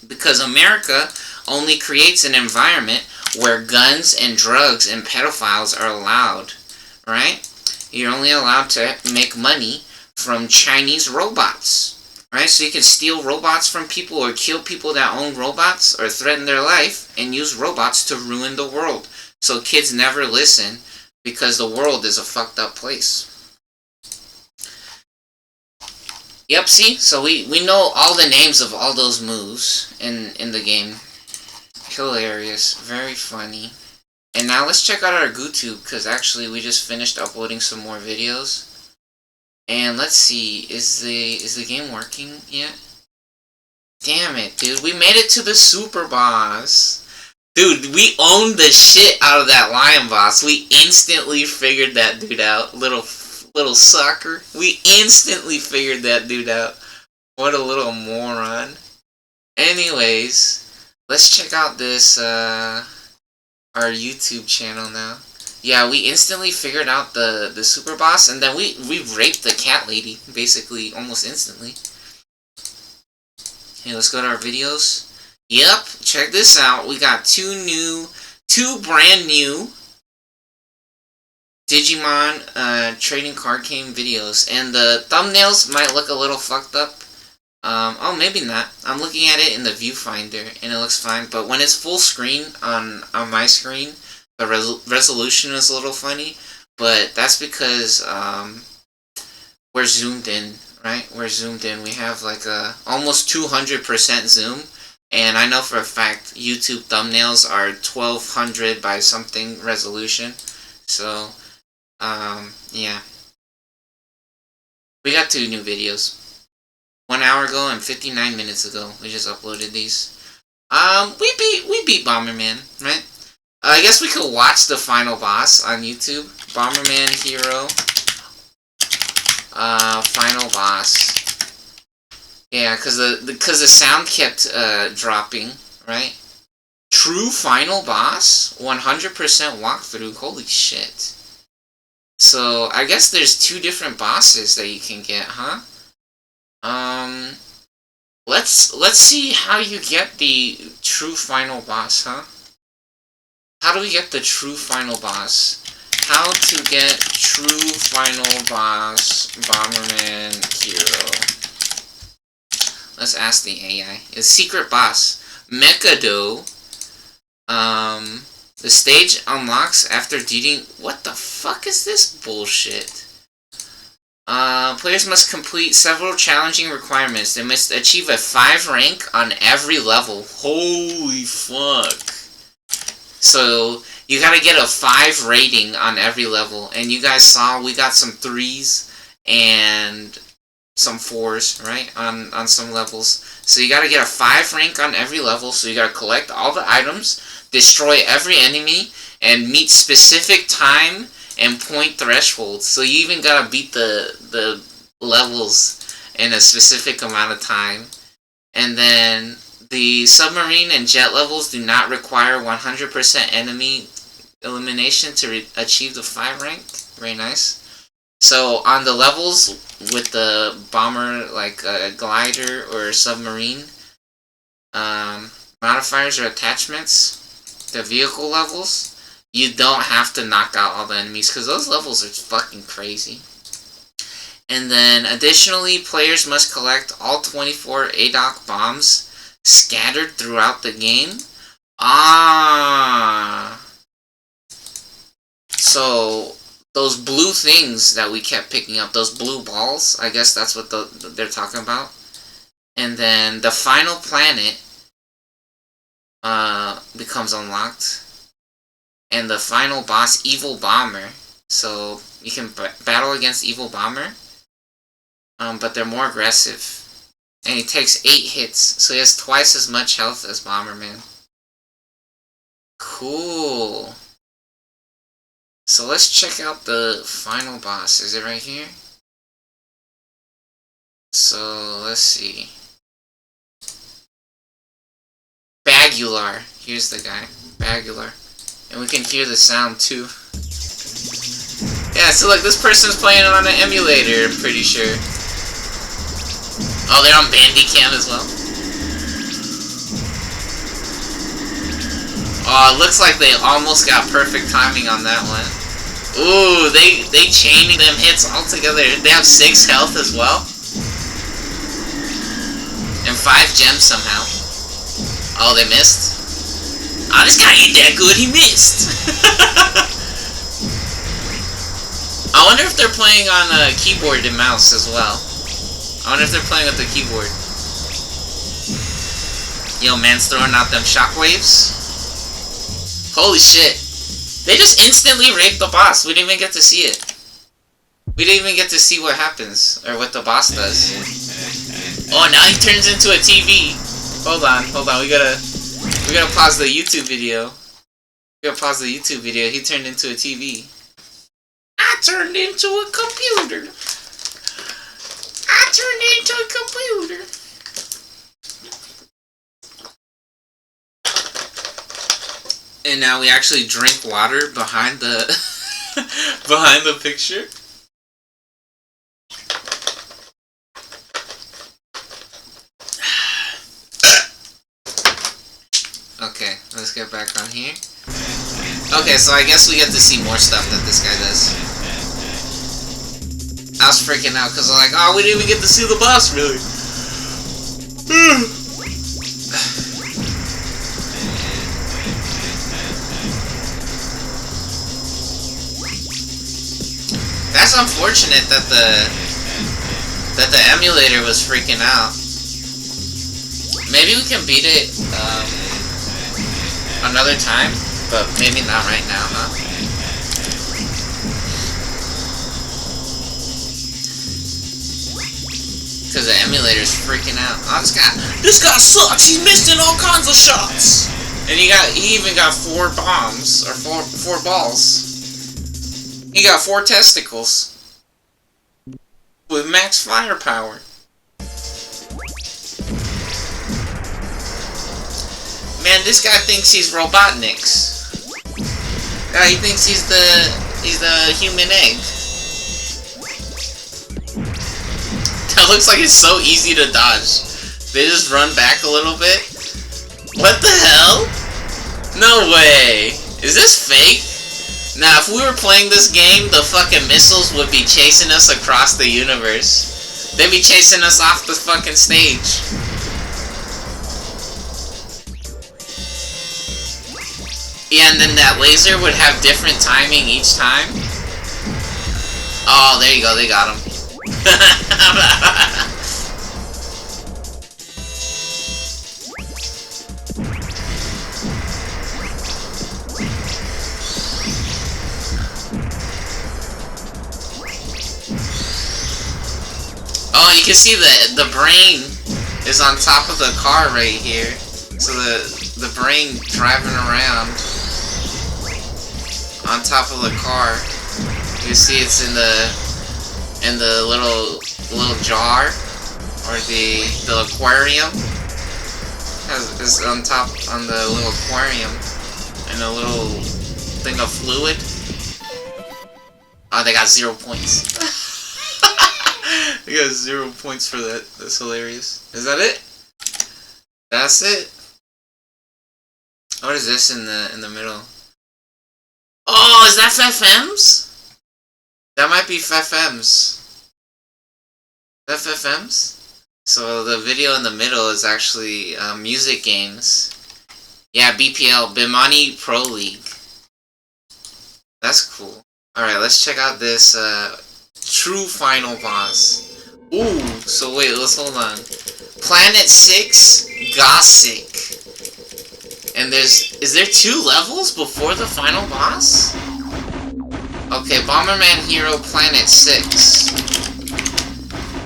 because America only creates an environment where guns and drugs and pedophiles are allowed, right? You're only allowed to make money from Chinese robots, right? So you can steal robots from people or kill people that own robots or threaten their life and use robots to ruin the world. So kids never listen because the world is a fucked up place. Yep, see? So we know all the names of all those moves in the game. Hilarious. Very funny. And now let's check out our GooTube, because actually we just finished uploading some more videos. And let's see, is the game working yet? Damn it, dude. We made it to the super boss. Dude, we owned the shit out of that lion boss. We instantly figured that dude out. Little sucker. We instantly figured that dude out. What a little moron. Anyways, let's check out this, our YouTube channel now. Yeah, we instantly figured out the super boss, and then we raped the cat lady, basically, almost instantly. Hey, let's go to our videos. Yep, check this out. We got two brand new Digimon trading card game videos, and the thumbnails might look a little fucked up. Oh, maybe not. I'm looking at it in the viewfinder, and it looks fine. But when it's full screen on my screen, the resolution is a little funny. But that's because we're zoomed in, right? We're zoomed in. We have like a almost 200% zoom, and I know for a fact YouTube thumbnails are 1200 by something resolution. So, yeah. We got 2 new videos. 1 hour ago and 59 minutes ago. We just uploaded these. We beat Bomberman, right? I guess we could watch the final boss on YouTube. Bomberman Hero. Final boss. Yeah, because the sound kept dropping, right? True final boss, 100% walkthrough. Holy shit! So I guess there's 2 different bosses that you can get, huh? Let's see how you get the true final boss, huh? How do we get the true final boss? How to get true final boss Bomberman Hero. Let's ask the AI. It's secret boss. Mechado. The stage unlocks after defeating... What the fuck is this bullshit? Players must complete several challenging requirements. They must achieve a 5 rank on every level. Holy fuck. So, you gotta get a 5 rating on every level. And you guys saw we got some 3s and some 4s, right? On some levels. So you gotta get a 5 rank on every level. So you gotta collect all the items, destroy every enemy, and meet specific time and point thresholds. So you even gotta beat the levels in a specific amount of time. And then the submarine and jet levels do not require 100% enemy elimination to achieve the 5 rank. Very nice. So on the levels with the bomber, like a glider or a submarine, modifiers or attachments, the vehicle levels, you don't have to knock out all the enemies because those levels are fucking crazy. And then additionally, players must collect all 24 ADOC bombs scattered throughout the game. So those blue things that we kept picking up, those blue balls, I guess that's what they're talking about. And then the final planet becomes unlocked. And the final boss, Evil Bomber. So you can battle against Evil Bomber. But they're more aggressive. And he takes 8 hits, so he has twice as much health as Bomberman. Cool. So let's check out the final boss. Is it right here? So let's see. Bagular. Here's the guy. Bagular. And we can hear the sound too. Yeah, so like this person's playing it on an emulator, I'm pretty sure. Oh, they're on Bandicam as well. Oh, it looks like they almost got perfect timing on that one. Ooh, they chaining them hits all together. They have 6 health as well. And 5 gems somehow. Oh, they missed? Oh, this guy ain't that good, he missed! I wonder if they're playing on a keyboard and mouse as well. I wonder if they're playing with the keyboard. Yo, man's throwing out them shockwaves. Holy shit. They just instantly raped the boss. We didn't even get to see it. We didn't even get to see what happens, or what the boss does. Oh, now he turns into a TV. Hold on. We gotta pause the YouTube video. He turned into a TV. I turned into a computer. And now we actually drink water behind the behind the picture. Okay, let's get back on here. Okay, so I guess we get to see more stuff that this guy does. I was freaking out because I'm like, oh, we didn't even get to see the boss, really. That's unfortunate that the emulator was freaking out. Maybe we can beat it another time, but maybe not right now, huh? Because the emulator's freaking out. Oh, this guy sucks. He's missing all kinds of shots. And he even got 4 bombs or 4 balls. He got 4 testicles with max firepower. Man, this guy thinks he's Robotnik's. Yeah, he thinks he's the human egg. That looks like it's so easy to dodge. They just run back a little bit. What the hell? No way. Is this fake? Nah, if we were playing this game, the fucking missiles would be chasing us across the universe. They'd be chasing us off the fucking stage. Yeah, and then that laser would have different timing each time. Oh, there you go, they got him. Oh, you can see the brain is on top of the car right here. So the brain driving around on top of the car. You can see it's in the little jar, or the aquarium. It's on top on the little aquarium, and a little thing of fluid. Oh, they got 0 points. They got 0 points for that. That's hilarious. Is that it? That's it. What is this in the middle? Oh, is that FFMs? That might be FFMs. FFMs? So the video in the middle is actually music games. Yeah, BPL, Bimani Pro League. That's cool. Alright, let's check out this true final boss. Ooh, so wait, let's hold on. Planet 6, Gothic. And is there 2 levels before the final boss? Okay, Bomberman Hero Planet 6.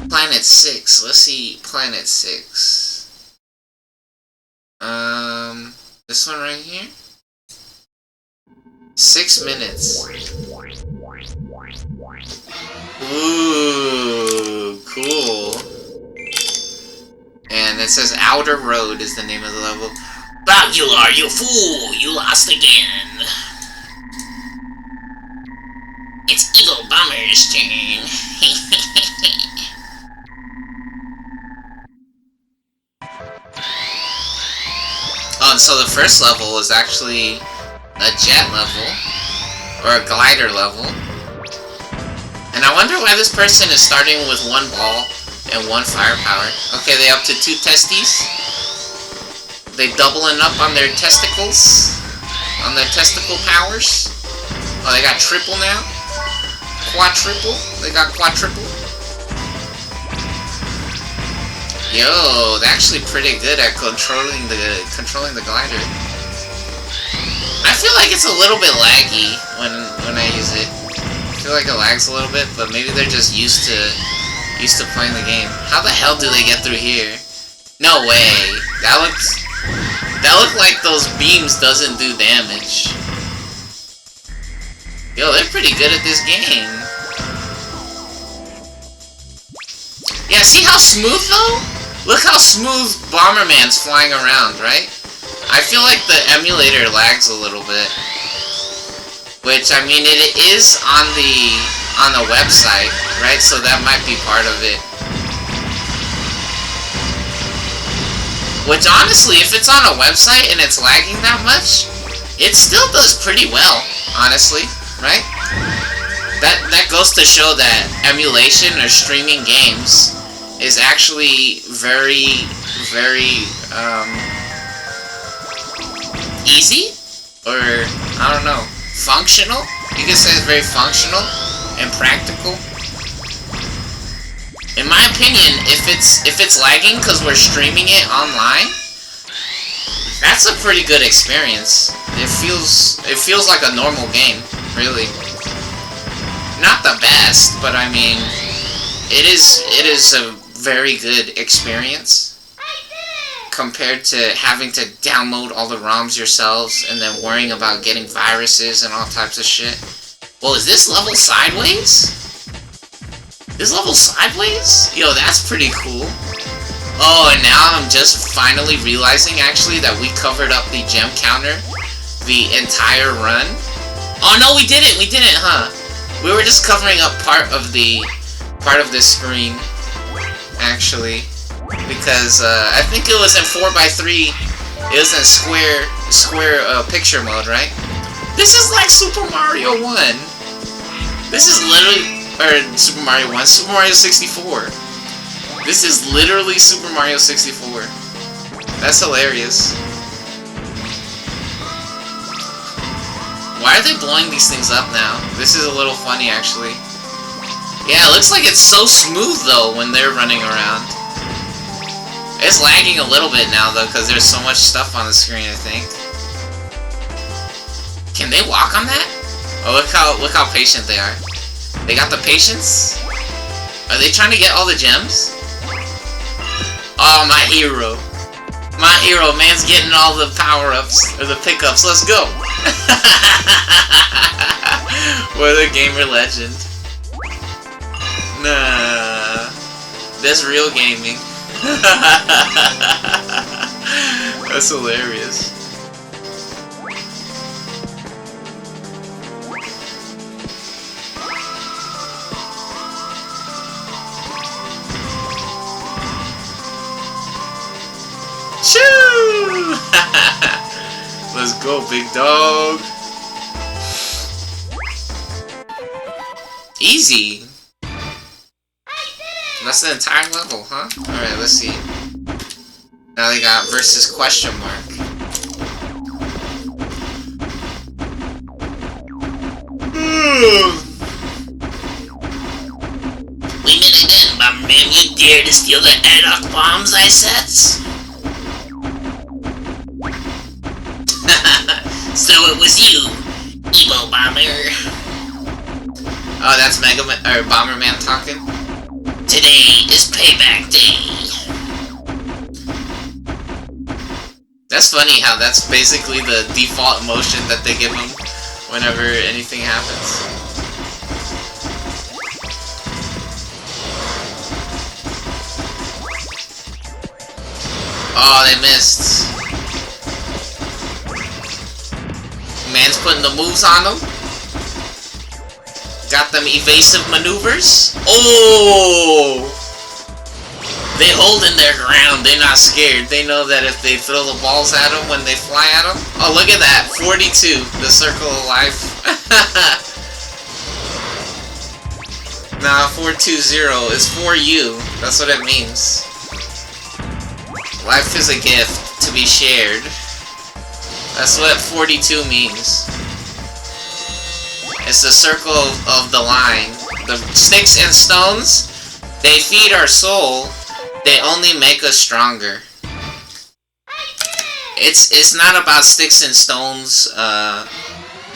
Planet 6, let's see Planet 6. This one right here? 6 minutes. Ooh, cool. And it says Outer Road is the name of the level. Bagular, you fool! You lost again! It's Evil Bomber's turn. Oh, and so the first level is actually a jet level, or a glider level. And I wonder why this person is starting with 1 ball and 1 firepower. Okay, they up to 2 testes. They doubling up on their testicles, on their testicle powers. Oh, they got triple now. Quadruple. They got quadruple. Yo, they're actually pretty good at controlling the glider. I feel like it's a little bit laggy when I use it. I feel like it lags a little bit, but maybe they're just used to playing the game. How the hell do they get through here? No way. That looked like those beams doesn't do damage. Yo, they're pretty good at this game. Yeah, see how smooth though? Look how smooth Bomberman's flying around, right? I feel like the emulator lags a little bit. Which, I mean, it is on the website, right? So that might be part of it. Which, honestly, if it's on a website and it's lagging that much, it still does pretty well, honestly, right? That goes to show that emulation or streaming games is actually very, very, easy? Or, I don't know, functional? You can say it's very functional and practical. In my opinion, if it's lagging because we're streaming it online, that's a pretty good experience. It feels like a normal game, really. Not the best, but I mean, it is a very good experience compared to having to download all the ROMs yourselves and then worrying about getting viruses and all types of shit. Well, is this level sideways? This level sideways? Yo, that's pretty cool. Oh, and now I'm just finally realizing, actually, that we covered up the gem counter the entire run. Oh, no, we didn't, huh? We were just covering up part of this screen, actually. Because, I think it was in 4x3. It was in square picture mode, right? This is like Super Mario 1. This is literally... Or Super Mario 1. Super Mario 64. This is literally Super Mario 64. That's hilarious. Why are they blowing these things up now? This is a little funny, actually. Yeah, it looks like it's so smooth, though, when they're running around. It's lagging a little bit now, though, because there's so much stuff on the screen, I think. Can they walk on that? Oh, look how patient they are. They got the patience? Are they trying to get all the gems? Oh, my hero. My hero, man's getting all the power-ups, or the pickups. Let's go! What a gamer legend. Nah. That's real gaming. That's hilarious. Shoo! Let's go, big dog. Easy. That's the entire level, huh? Alright, let's see. Now they got versus question mark. We meet again, bomberman. You dare to steal the air-lock bombs I set? So it was you, Evo Bomber. Oh, that's Bomberman talking? Today is payback day. That's funny how that's basically the default emotion that they give him whenever anything happens. Oh, they missed. Man's putting the moves on them. Got them evasive maneuvers. Oh! They holding their ground. They're not scared. They know that if they throw the balls at them when they fly at them. Oh, look at that. 42. The circle of life. Nah, 420 is for you. That's what it means. Life is a gift to be shared. That's what 42 means. It's the circle of the line. The sticks and stones, they feed our soul. They only make us stronger. It's not about sticks and stones.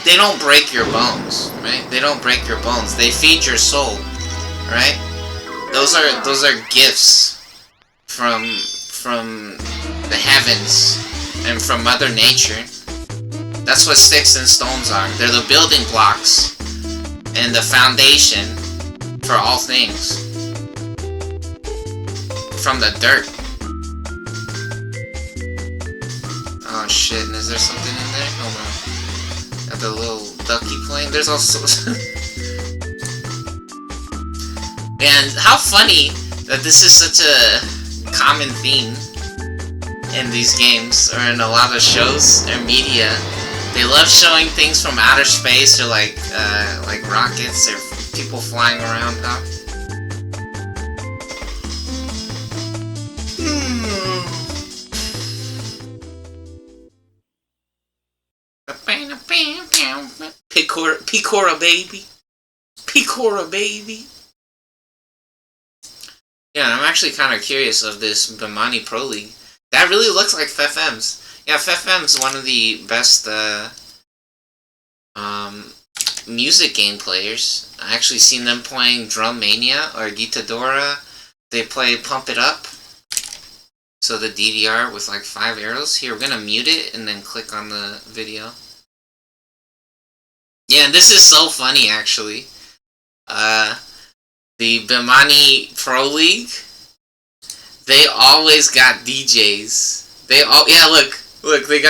They don't break your bones, right? They don't break your bones. They feed your soul, right? Those are gifts from the heavens and from Mother Nature. That's what sticks and stones are. They're the building blocks and the foundation for all things. From the dirt. Oh shit, and is there something in there? Hold on. Got the little ducky plane. There's also... And how funny that this is such a common theme in these games, or in a lot of shows or media. They love showing things from outer space, or like rockets, or people flying around, huh? Picora baby. Picora baby. Yeah, I'm actually kind of curious of this Bimani Pro League. That really looks like FFM's. Yeah, FFM's one of the best music game players. I actually seen them playing Drum Mania or Gitadora. They play Pump It Up. So the DDR with like 5 arrows. Here, we're gonna mute it and then click on the video. Yeah, and this is so funny actually. The Bimani Pro League, They always got DJs. Yeah, look, they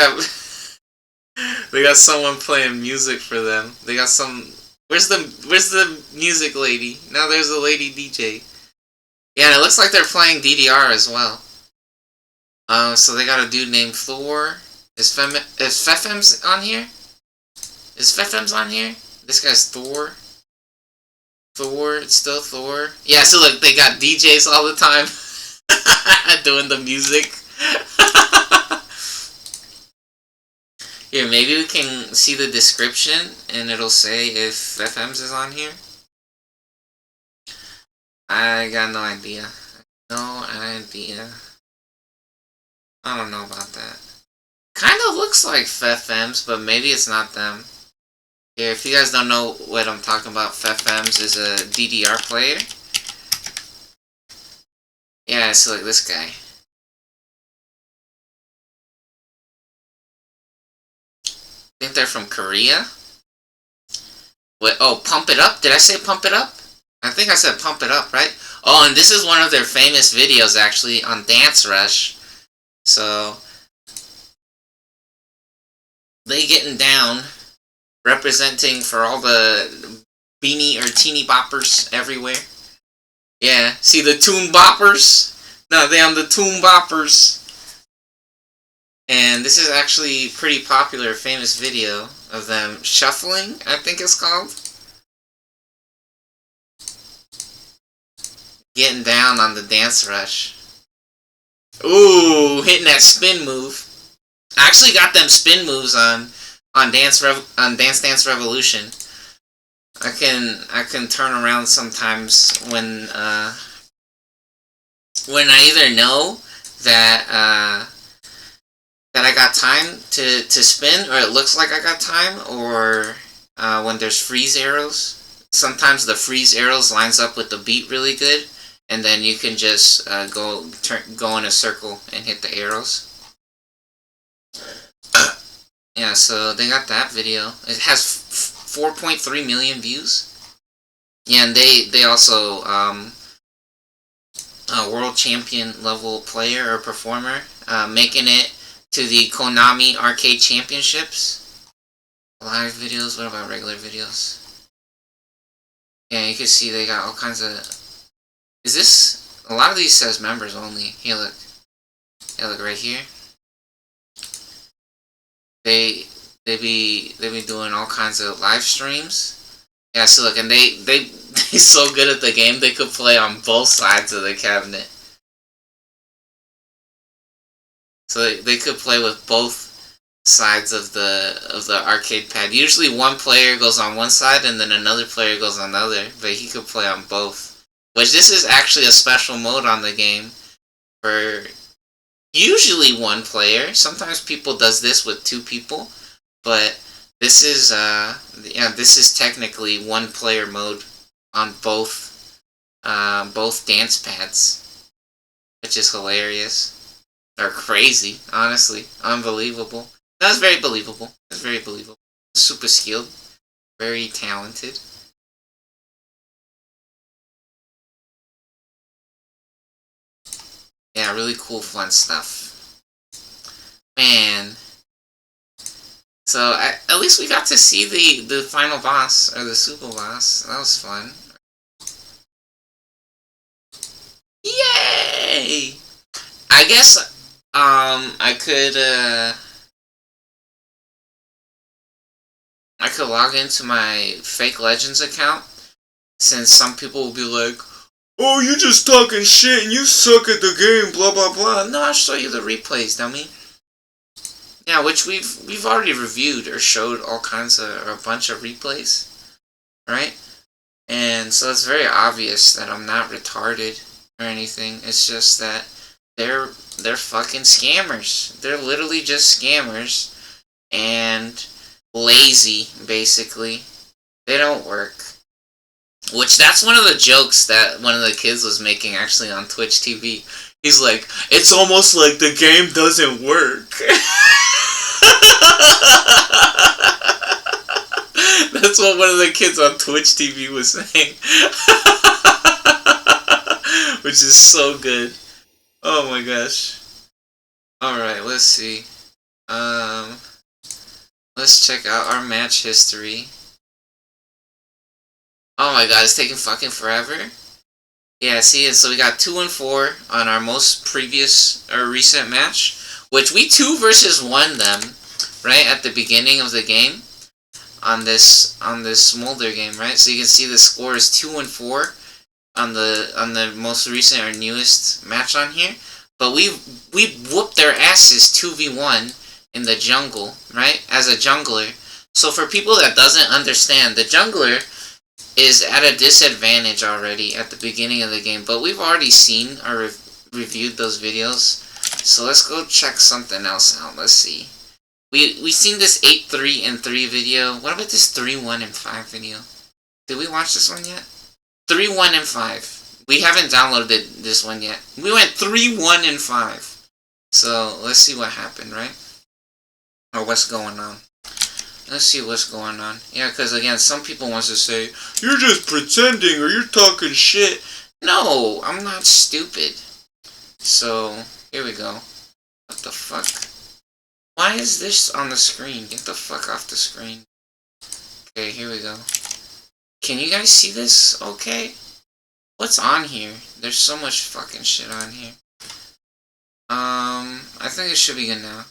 got someone playing music for them. They got some. Where's the music lady? Now there's a lady DJ. Yeah, and it looks like they're playing DDR as well. So they got a dude named Thor. Is Fefem's on here? Is Fefem's on here? This guy's Thor. It's still Thor. Yeah, so look, they got DJs all the time doing the music. Here, maybe we can see the description and it'll say if FM's is on here. I got no idea. No idea. I don't know about that. Kind of looks like FFM's, but maybe it's not them. Here, if you guys don't know what I'm talking about, FFM's is a DDR player. Yeah, so like this guy. I think they're from Korea. Wait, oh, Pump It Up? Did I say Pump It Up? I think I said Pump It Up, right? Oh, and this is one of their famous videos, actually, on Dance Rush. So, they getting down, representing for all the beanie or teeny boppers everywhere. Yeah, see the tune boppers? No, they on the tune boppers. And this is actually a pretty popular, famous video of them shuffling, I think it's called. Getting down on the Dance Rush. Ooh, hitting that spin move. I actually got them spin moves on Dance Dance Revolution. I can turn around sometimes when I either know that that I got time to spin, or it looks like I got time, or when there's freeze arrows. Sometimes the freeze arrows lines up with the beat really good, and then you can just go in a circle and hit the arrows. Yeah, so they got that video. It has 4.3 million views. Yeah, and they also a world champion level player or performer, making it to the Konami Arcade Championships. Live videos, what about regular videos? Yeah, you can see they got all kinds of... Is this... A lot of these says members only. Here, look. Yeah, look right here. They be doing all kinds of live streams. Yeah, so look, and they so good at the game, they could play on both sides of the cabinet. So they could play with both sides of the arcade pad. Usually one player goes on one side and then another player goes on the other, but he could play on both. Which this is actually a special mode on the game for usually one player. Sometimes people does this with two people, but this is this is technically one player mode on both dance pads, which is hilarious. Or crazy, honestly. Unbelievable. That's very believable. That's very believable. Super skilled. Very talented. Yeah, really cool, fun stuff. Man. So, at least we got to see the final boss, or the super boss. That was fun. Yay! I guess... I could log into my Fake Legends account, since some people will be like, oh, you just talking shit and you suck at the game, blah blah blah. No, I'll show you the replays, dummy. Yeah, which we've already reviewed or showed all kinds of, or a bunch of replays, right? And so it's very obvious that I'm not retarded or anything. It's just that they're fucking scammers. They're literally just scammers and lazy, basically. They don't work. Which, that's one of the jokes that one of the kids was making actually on Twitch TV. He's like, it's almost like the game doesn't work. That's what one of the kids on Twitch TV was saying. Which is so good. Oh my gosh. Alright, let's see. Let's check out our match history. Oh my god, it's taking fucking forever. Yeah, see, so we got 2-4 on our most previous or recent match, which we 2 versus 1 them, right at the beginning of the game on this Smolder game, right? So you can see the score is 2-4 on the most recent or newest match on here. But we whooped their asses 2v1 in the jungle, right? As a jungler. So for people that doesn't understand, the jungler is at a disadvantage already at the beginning of the game. But we've already seen or reviewed those videos. So let's go check something else out. Let's see. We seen this 8-3-3 video. What about this 3-1-5 video? Did we watch this one yet? 3-1-5. We haven't downloaded this one yet. We went 3-1-5. So let's see what happened, right? Or what's going on. Let's see what's going on. Yeah, because again, some people want to say, you're just pretending or you're talking shit. No, I'm not stupid. So, here we go. What the fuck? Why is this on the screen? Get the fuck off the screen. Okay, here we go. Can you guys see this okay? What's on here? There's so much fucking shit on here. I think it should be good now. I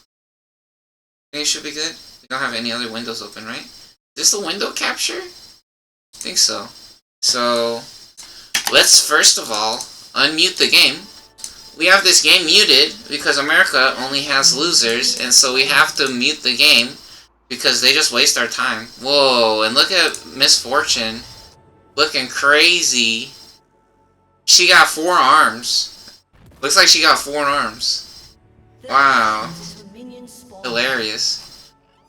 think it should be good. We don't have any other windows open, right? Is this the window capture? I think so. So, let's first of all unmute the game. We have this game muted because America only has losers, and so we have to mute the game because they just waste our time. Whoa, and look at Misfortune. Looking crazy. She got 4 arms. Looks like she got 4 arms. Wow. Hilarious.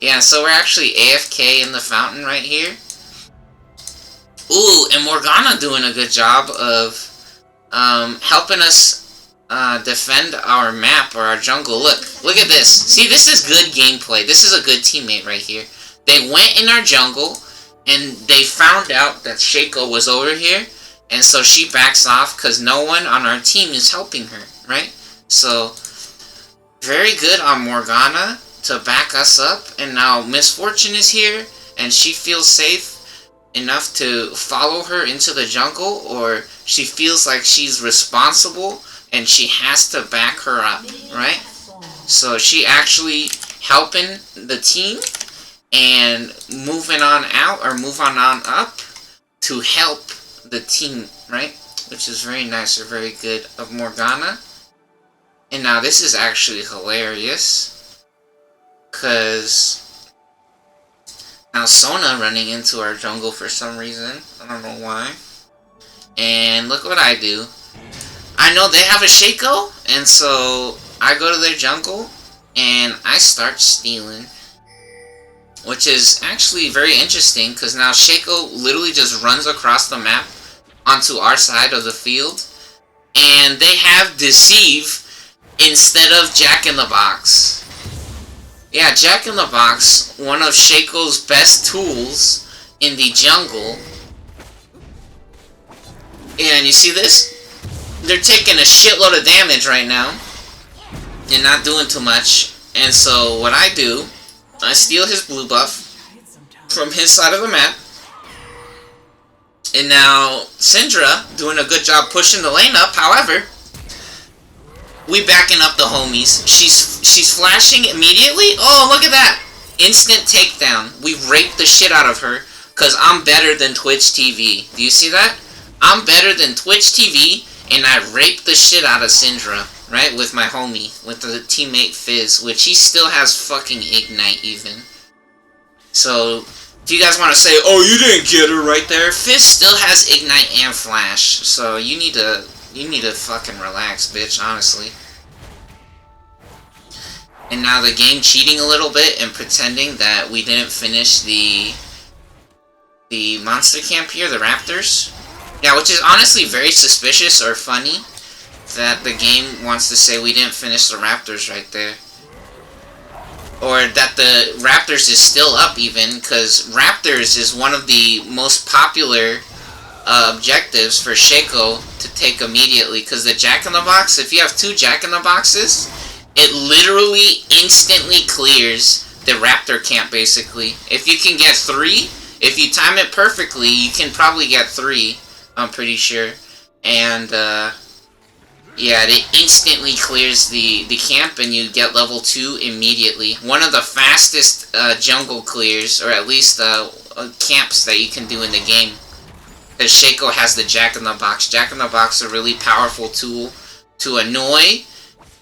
Yeah, so we're actually AFK in the fountain right here. Ooh, and Morgana doing a good job of helping us defend our map or our jungle. Look at this. See, this is good gameplay. This is a good teammate right here. They went in our jungle, and they found out that Shaco was over here, and so she backs off because no one on our team is helping her, right? So, very good on Morgana to back us up, and now Misfortune is here, and she feels safe enough to follow her into the jungle, or she feels like she's responsible and she has to back her up, right? So she actually helping the team and moving on out or move on up to help the team, right? Which is very nice or very good of Morgana. And now this is actually hilarious, because now Sona running into our jungle for some reason. I don't know why. And look what I do. I know they have a Shaco, and so I go to their jungle, and I start stealing. Which is actually very interesting, because now Shaco literally just runs across the map onto our side of the field, and they have Deceive instead of Jack-in-the-Box. Yeah, Jack-in-the-Box, one of Shaco's best tools in the jungle. And you see this? They're taking a shitload of damage right now and not doing too much. And so what I do, I steal his blue buff from his side of the map. And now Syndra doing a good job pushing the lane up. However, we backing up the homies. She's flashing immediately. Oh, look at that. Instant takedown. We raped the shit out of her because I'm better than Twitch TV. Do you see that? I'm better than Twitch TV, and I raped the shit out of Syndra, right? With my homie, with the teammate Fizz, which he still has fucking Ignite even. So, if you guys want to say, oh, you didn't get her right there, Fizz still has Ignite and Flash. So, you need to fucking relax, bitch, honestly. And now the game cheating a little bit and pretending that we didn't finish the monster camp here, the Raptors. Yeah, which is honestly very suspicious or funny that the game wants to say we didn't finish the Raptors right there. Or that the Raptors is still up even, because Raptors is one of the most popular objectives for Shaco to take immediately, because the Jack-in-the-Box, if you have 2 Jack-in-the-Boxes, it literally instantly clears the raptor camp, basically. If you can get 3, if you time it perfectly, you can probably get 3, I'm pretty sure. And, yeah, it instantly clears the camp, and you get level 2 immediately. One of the fastest jungle clears, or at least camps that you can do in the game. Because Shaco has the Jack-in-the-Box. Jack-in-the-Box is a really powerful tool to annoy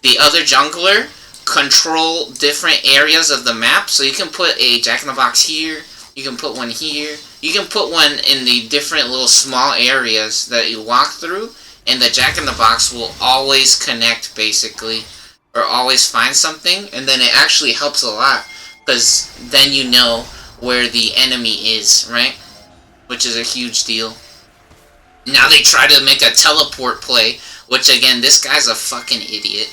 the other jungler, control different areas of the map. So you can put a Jack-in-the-Box here, you can put one here, you can put one in the different little small areas that you walk through, and the Jack-in-the-Box will always connect, basically, or always find something, and then it actually helps a lot, because then you know where the enemy is, right? Which is a huge deal. Now they try to make a teleport play, which again, this guy's a fucking idiot.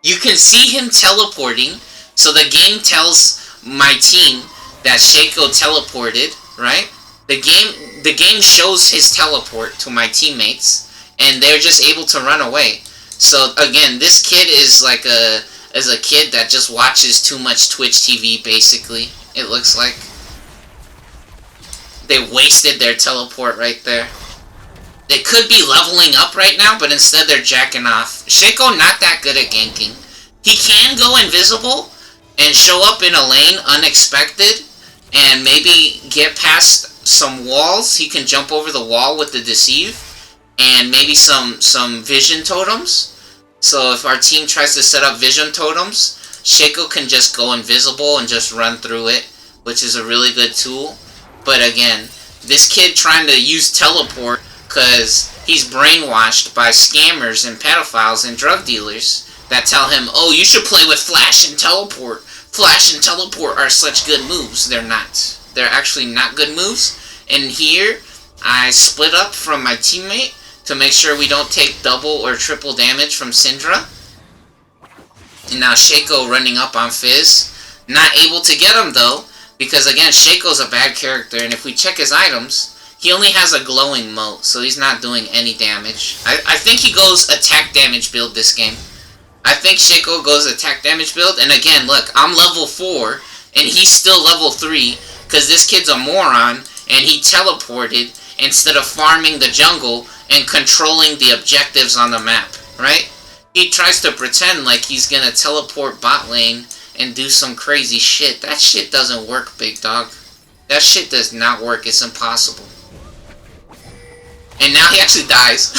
You can see him teleporting, so the game tells my team that Shaco teleported, right? The game shows his teleport to my teammates, and they're just able to run away. So again, this kid is like a kid that just watches too much Twitch TV, basically. It looks like they wasted their teleport right there. They could be leveling up right now, but instead they're jacking off. Shaco not that good at ganking. He can go invisible and show up in a lane unexpected and maybe get past some walls. He can jump over the wall with the deceive and maybe some vision totems. So if our team tries to set up vision totems, Shaco can just go invisible and just run through it, which is a really good tool. But again, this kid trying to use teleport because he's brainwashed by scammers and pedophiles and drug dealers that tell him, oh, you should play with Flash and Teleport. Flash and Teleport are such good moves. They're not. They're actually not good moves. And here, I split up from my teammate to make sure we don't take double or triple damage from Syndra. And now Shaco running up on Fizz. Not able to get him though, because again, Shaco's a bad character, and if we check his items, he only has a glowing moat, so he's not doing any damage. I think he goes attack damage build this game. I think Shaco goes attack damage build, and again, look, I'm level 4, and he's still level 3, because this kid's a moron, and he teleported instead of farming the jungle and controlling the objectives on the map, right? He tries to pretend like he's gonna teleport bot lane and do some crazy shit. That shit doesn't work, big dog. That shit does not work. It's impossible. And now he actually dies.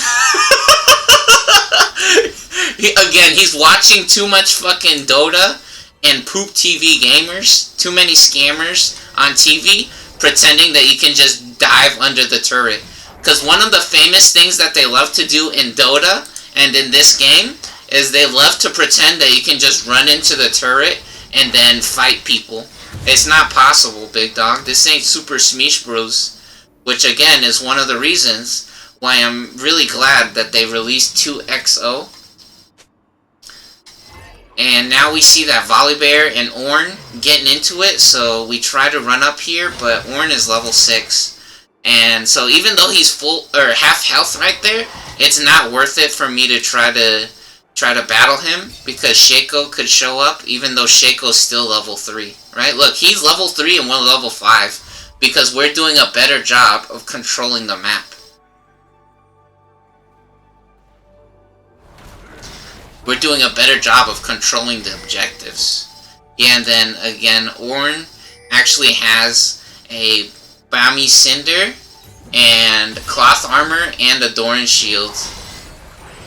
Again, he's watching too much fucking Dota and pooptv gamers. Too many scammers on TV pretending that you can just dive under the turret. Because one of the famous things that they love to do in Dota and in this game is they love to pretend that you can just run into the turret and then fight people. It's not possible, big dog. This ain't Super Smash Bros. Which again is one of the reasons why I'm really glad that they released 2XO. And now we see that Volibear and Ornn getting into it, so we try to run up here, but Ornn is level 6. And so even though he's full or half health right there, it's not worth it for me to try to battle him, because Shaco could show up even though Shaco's still level 3, right? Look, he's level 3 and we're level 5 because we're doing a better job of controlling the map. We're doing a better job of controlling the objectives. Yeah, and then again, Ornn actually has a Bami Cinder and Cloth Armor and a Doran Shield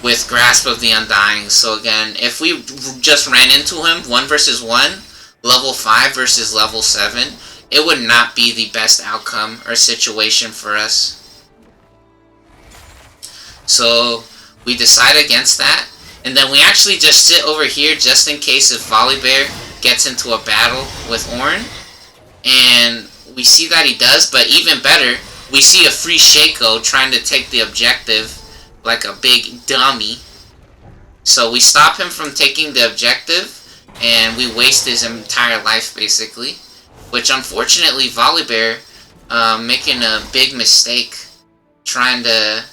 with Grasp of the Undying. So again, if we just ran into him 1 versus 1, level 5 versus level 7, it would not be the best outcome or situation for us. So we decide against that, and then we actually just sit over here just in case if Volibear gets into a battle with Ornn, and we see that he does, but even better, we see a free Shaco trying to take the objective like a big dummy. So we stop him from taking the objective, and we waste his entire life, basically. Which, unfortunately, Volibear making a big mistake trying to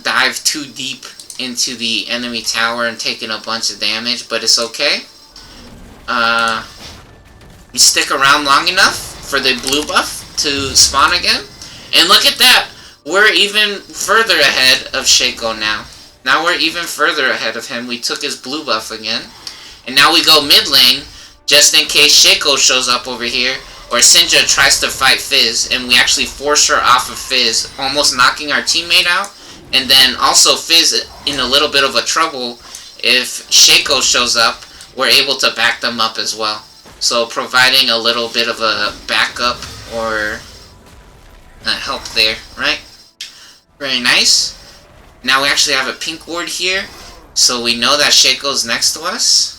dive too deep into the enemy tower and taking a bunch of damage, but it's okay. We stick around long enough for the blue buff to spawn again. And look at that! We're even further ahead of Shaco now. Now we're even further ahead of him. We took his blue buff again. And now we go mid lane, just in case Shaco shows up over here, or Syndra tries to fight Fizz, and we actually force her off of Fizz, almost knocking our teammate out. And then also Fizz in a little bit of a trouble. If Shaco shows up, we're able to back them up as well. So providing a little bit of a backup or help there, right? Very nice. Now we actually have a pink ward here, so we know that Shaco's next to us.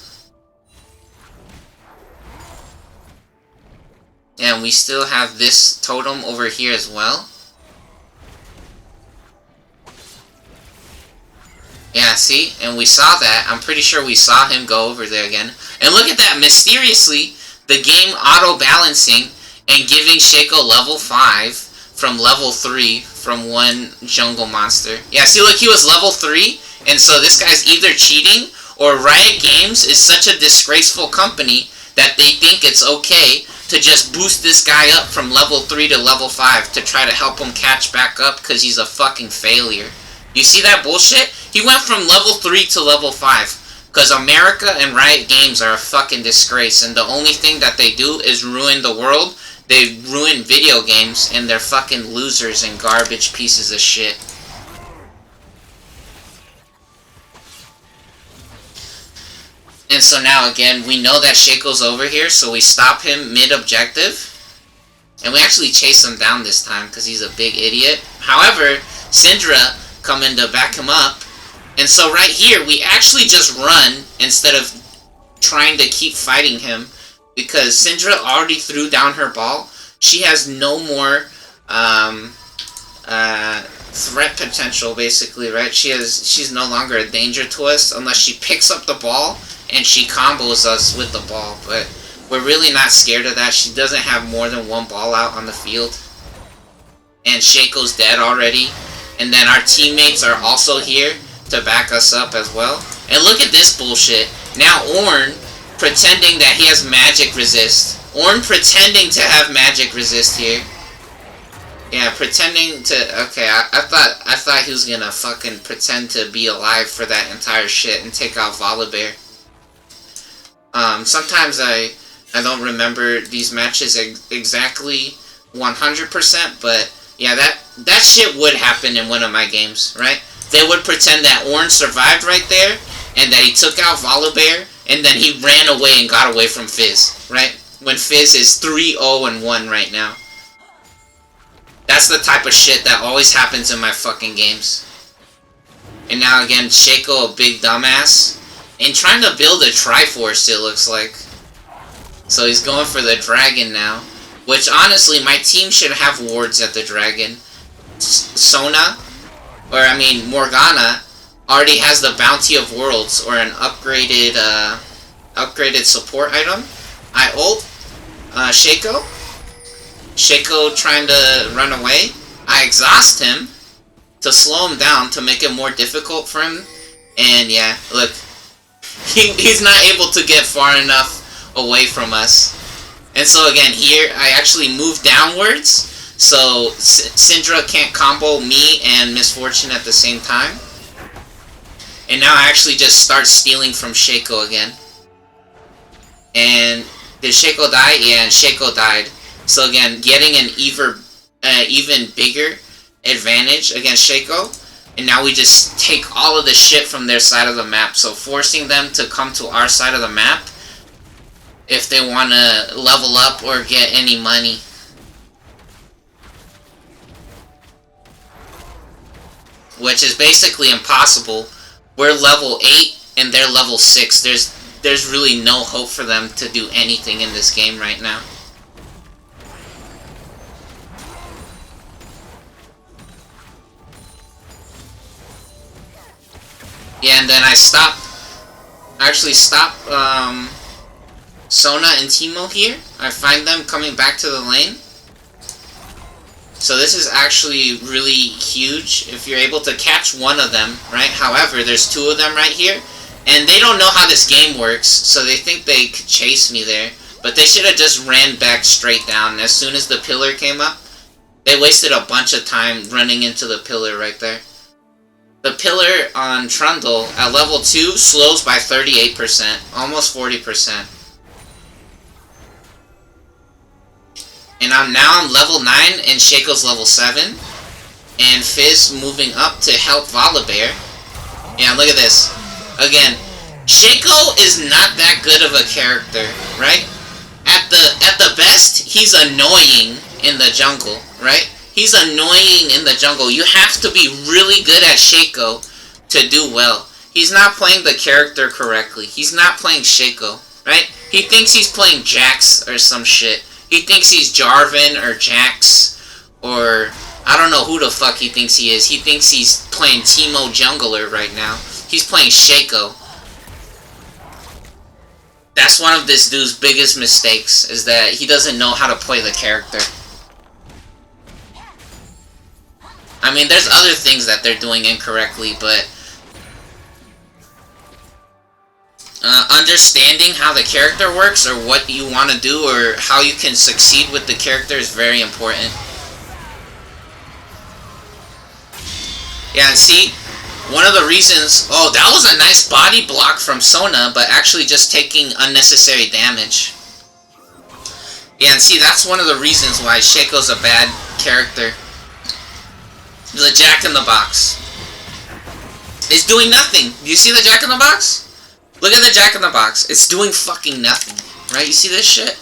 And we still have this totem over here as well. Yeah, see? And we saw that. I'm pretty sure we saw him go over there again. And look at that! Mysteriously, the game auto-balancing and giving Shaco level 5 from level 3 from one jungle monster. Yeah, see, look, he was level 3, and so this guy's either cheating, or Riot Games is such a disgraceful company that they think it's okay to just boost this guy up from level 3 to level 5 to try to help him catch back up because he's a fucking failure. You see that bullshit? He went from level 3 to level 5. Because America and Riot Games are a fucking disgrace, and the only thing that they do is ruin the world. They ruin video games, and they're fucking losers and garbage pieces of shit. And so now again, we know that Shaco's over here, so we stop him mid-objective. And we actually chase him down this time, because he's a big idiot. However, Syndra coming to back him up. And so right here, we actually just run instead of trying to keep fighting him. Because Syndra already threw down her ball. She has no more threat potential, basically, right? She's no longer a danger to us unless she picks up the ball and she combos us with the ball. But we're really not scared of that. She doesn't have more than one ball out on the field. And Shaco's dead already. And then our teammates are also here to back us up as well. And look at this bullshit. Now Ornn pretending that he has magic resist. Ornn pretending to have magic resist here. Yeah, pretending to... Okay, I thought he was gonna fucking pretend to be alive for that entire shit and take out Volibear. Sometimes I don't remember these matches exactly 100%, but yeah, that shit would happen in one of my games, right? They would pretend that Ornn survived right there, and that he took out Volibear, and then he ran away and got away from Fizz, right? When Fizz is 3-0-1 right now. That's the type of shit that always happens in my fucking games. And now again, Shaco, a big dumbass, and trying to build a Triforce, it looks like. So he's going for the dragon now. Which, honestly, my team should have wards at the dragon. Sona, or I mean Morgana, already has the Bounty of Worlds, or an upgraded support item. I ult Shaco. Shaco trying to run away. I exhaust him to slow him down, to make it more difficult for him. And yeah, look. He's not able to get far enough away from us. And so again, here, I actually move downwards, so Syndra can't combo me and Misfortune at the same time. And now I actually just start stealing from Shaco again. And did Shaco die? Yeah, and Shaco died. So again, getting an even bigger advantage against Shaco. And now we just take all of the shit from their side of the map. So forcing them to come to our side of the map if they want to level up or get any money. Which is basically impossible. We're level 8 and they're level 6. There's really no hope for them to do anything in this game right now. Yeah, and then I actually stop Sona and Teemo here. I find them coming back to the lane. So this is actually really huge if you're able to catch one of them, right? However, there's two of them right here, and they don't know how this game works, so they think they could chase me there. But they should have just ran back straight down. As soon as the pillar came up, they wasted a bunch of time running into the pillar right there. The pillar on Trundle at level 2 slows by 38%, almost 40%. And I'm level 9 and Shaco's level 7. And Fizz moving up to help Volibear. Yeah, look at this. Again, Shaco is not that good of a character, right? At the best, he's annoying in the jungle, right? He's annoying in the jungle. You have to be really good at Shaco to do well. He's not playing the character correctly. He's not playing Shaco, right? He thinks he's playing Jax or some shit. He thinks he's Jarvan or Jax, or I don't know who the fuck he thinks he is. He thinks he's playing Teemo Jungler right now. He's playing Shaco. That's one of this dude's biggest mistakes, is that he doesn't know how to play the character. I mean, there's other things that they're doing incorrectly, but understanding how the character works, or what you want to do, or how you can succeed with the character is very important. Yeah, and see, one of the reasons... Oh, that was a nice body block from Sona, but actually just taking unnecessary damage. Yeah, and see, that's one of the reasons why Shaco's a bad character. The Jack-in-the-Box is doing nothing. Do you see the Jack-in-the-Box? Look at the Jack-in-the-Box. It's doing fucking nothing. Right? You see this shit?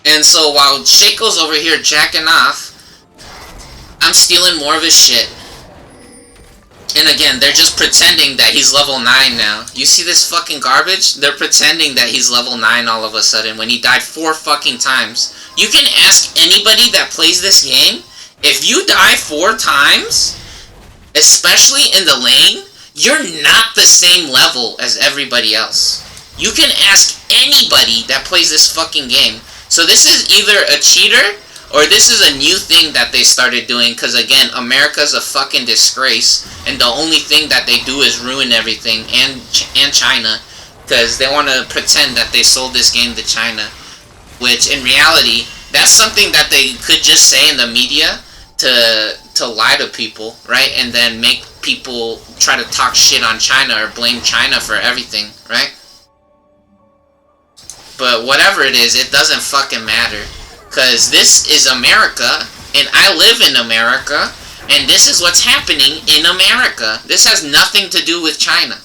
And so while Shaco's over here jacking off, I'm stealing more of his shit. And again, they're just pretending that he's level 9 now. You see this fucking garbage? They're pretending that he's level 9 all of a sudden when he died 4 fucking times. You can ask anybody that plays this game, if you die 4 times, especially in the lane, you're not the same level as everybody else. You can ask anybody that plays this fucking game. So this is either a cheater, or this is a new thing that they started doing, because again, America's a fucking disgrace, and the only thing that they do is ruin everything, and China, because they want to pretend that they sold this game to China, which in reality, that's something that they could just say in the media to lie to people, right? And then make people try to talk shit on China or blame China for everything, right? But whatever it is, it doesn't fucking matter. Because this is America, and I live in America, and this is what's happening in America. This has nothing to do with China.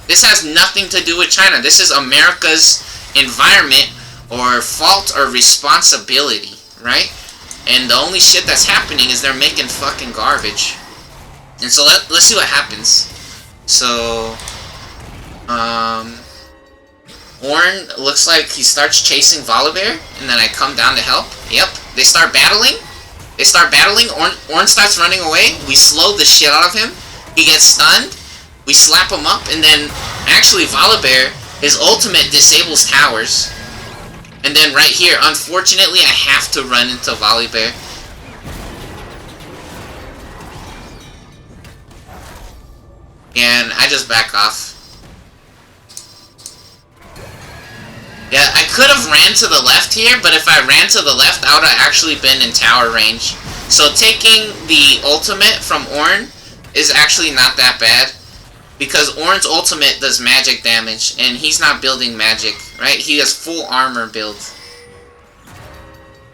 This has nothing to do with China. This is America's environment, or fault, or responsibility, right? And the only shit that's happening is they're making fucking garbage. And so let's see what happens. So, Ornn looks like he starts chasing Volibear, and then I come down to help. Yep, they start battling. Ornn starts running away. We slow the shit out of him. He gets stunned. We slap him up, and then actually Volibear, his ultimate disables towers. And then right here, unfortunately, I have to run into Volibear. And I just back off. Yeah, I could have ran to the left here, but if I ran to the left, I would have actually been in tower range. So taking the ultimate from Ornn is actually not that bad, because Ornn's ultimate does magic damage, and he's not building magic, right? He has full armor build.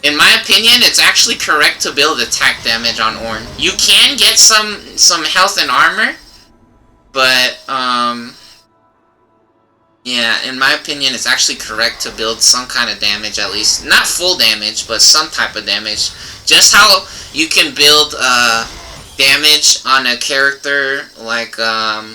In my opinion, it's actually correct to build attack damage on Ornn. You can get some health and armor, but, yeah, in my opinion, it's actually correct to build some kind of damage at least. Not full damage, but some type of damage. Just how you can build, damage on a character like,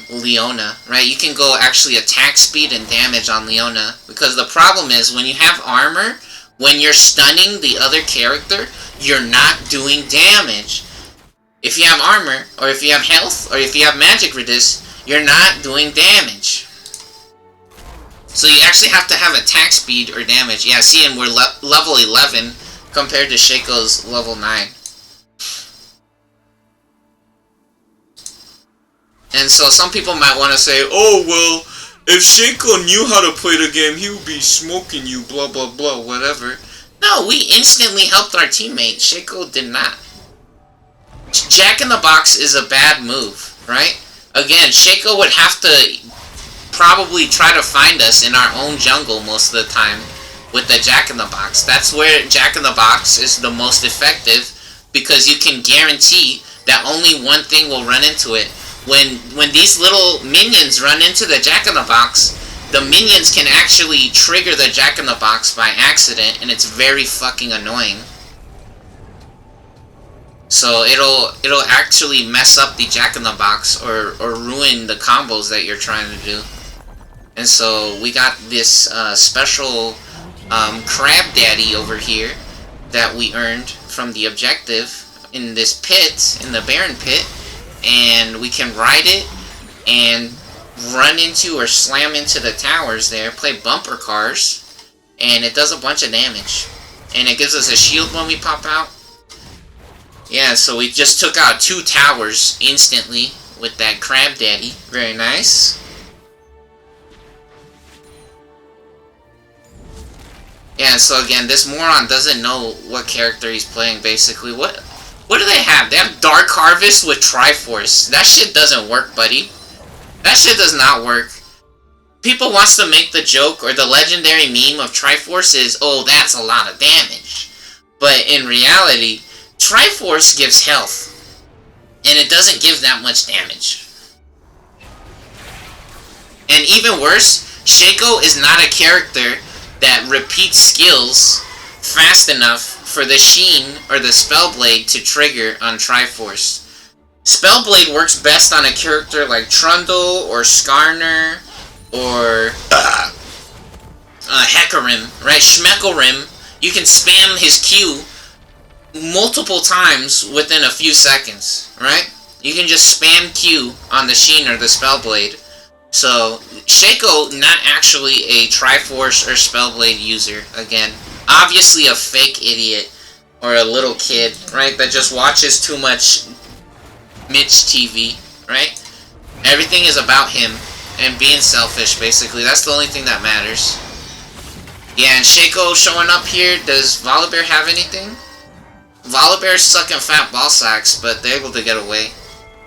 Leona, right? You can go actually attack speed and damage on Leona. Because the problem is, when you have armor, when you're stunning the other character, you're not doing damage. If you have armor, or if you have health, or if you have magic resist, you're not doing damage. So you actually have to have attack speed or damage. Yeah, see, and we're level 11 compared to Shaco's level 9. And so some people might want to say, oh, well, if Shaco knew how to play the game, he would be smoking you, blah, blah, blah, whatever. No, we instantly helped our teammate. Shaco did not. Jack in the Box is a bad move, right? Again, Shaco would have to probably try to find us in our own jungle most of the time with the Jack in the Box. That's where Jack in the Box is the most effective, because you can guarantee that only one thing will run into it. When these little minions run into the Jack in the Box, the minions can actually trigger the Jack in the Box by accident, and it's very fucking annoying. So it'll actually mess up the Jack in the Box or ruin the combos that you're trying to do. And so we got this special Crab Daddy over here that we earned from the objective in this pit, in the Baron Pit, and we can ride it and run into or slam into the towers there, play bumper cars, and it does a bunch of damage. And it gives us a shield when we pop out. Yeah, so we just took out 2 towers instantly with that Crab Daddy. Very nice. Yeah, so again, this moron doesn't know what character he's playing, basically. What do they have? They have Dark Harvest with Triforce. That shit doesn't work, buddy. That shit does not work. People wants to make the joke, or the legendary meme of Triforce is, oh, that's a lot of damage. But in reality, Triforce gives health, and it doesn't give that much damage. And even worse, Shaco is not a character that repeats skills fast enough for the Sheen or the Spellblade to trigger on Triforce. Spellblade works best on a character like Trundle or Skarner or Hecarim, right? Schmeckelrim. You can spam his Q multiple times within a few seconds, right? You can just spam Q on the Sheen or the Spellblade. So, Shaco, not actually a Triforce or Spellblade user, again. Obviously a fake idiot, or a little kid, right, that just watches too much Mitch TV, right? Everything is about him, and being selfish, basically. That's the only thing that matters. Yeah, and Shaco showing up here, does Volibear have anything? Volibear's sucking fat ball sacks, but they're able to get away.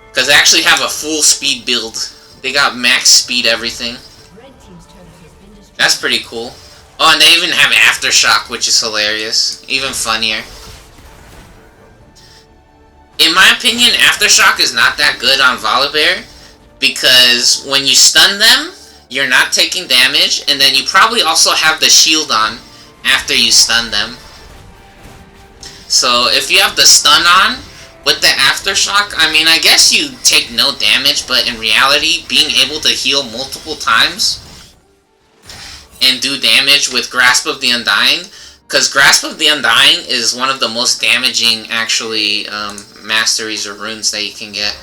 Because they actually have a full speed build. They got max speed everything. That's pretty cool. Oh, and they even have Aftershock, which is hilarious. Even funnier. In my opinion, Aftershock is not that good on Volibear, because when you stun them, you're not taking damage, and then you probably also have the shield on after you stun them. So if you have the stun on with the Aftershock, I mean, I guess you take no damage, but in reality, being able to heal multiple times and do damage with Grasp of the Undying, because Grasp of the Undying is one of the most damaging, actually, masteries or runes that you can get.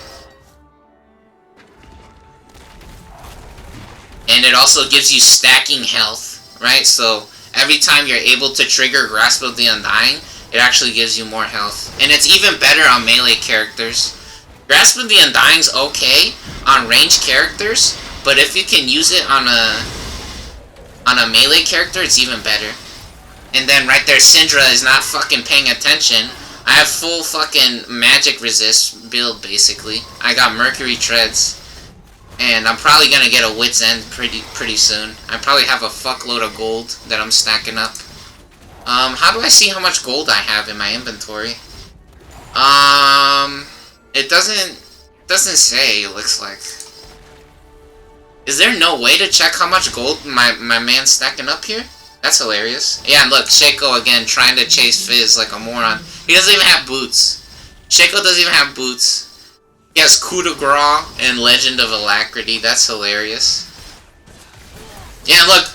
And it also gives you stacking health, right? So every time you're able to trigger Grasp of the Undying, it actually gives you more health. And it's even better on melee characters. Grasp of the Undying's okay on ranged characters, but if you can use it on a melee character, it's even better. And then right there, Syndra is not fucking paying attention. I have full fucking magic resist build, basically. I got Mercury Treads. And I'm probably gonna get a Wit's End pretty soon. I probably have a fuckload of gold that I'm stacking up. How do I see how much gold I have in my inventory? It doesn't say, it looks like. Is there no way to check how much gold my man's stacking up here? That's hilarious. Yeah, and look, Shaco again trying to chase Fizz like a moron. He doesn't even have boots. Shaco doesn't even have boots. He has Coup de Grace and Legend of Alacrity. That's hilarious. Yeah, look.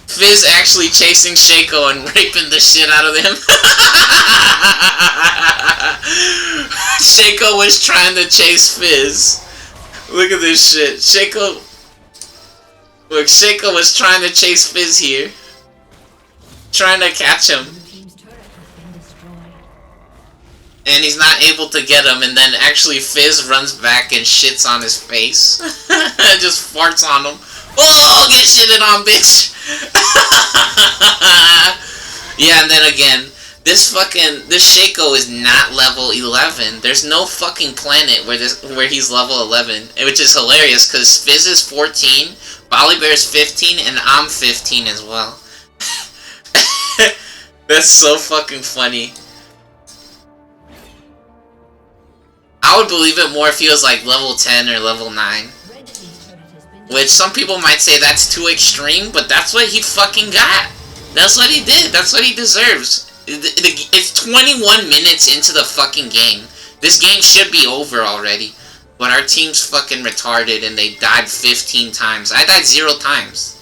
Fizz actually chasing Shaco and raping the shit out of him. Shaco was trying to chase Fizz. Look at this shit. Shaco was trying to chase Fizz here. Trying to catch him. and he's not able to get him, and then actually Fizz runs back and shits on his face. Just farts on him. Oh, get shitted on, bitch! Yeah, and then again, this Shaco is not level 11. There's no fucking planet where he's level 11, which is hilarious, because Fizz is 14, Volibear's 15, and I'm 15 as well. That's so fucking funny. I would believe it more if he was like level 10 or level 9. Which some people might say that's too extreme, but that's what he fucking got. That's what he did. That's what he deserves. It's 21 minutes into the fucking game. This game should be over already. But our team's fucking retarded and they died 15 times. I died 0 times.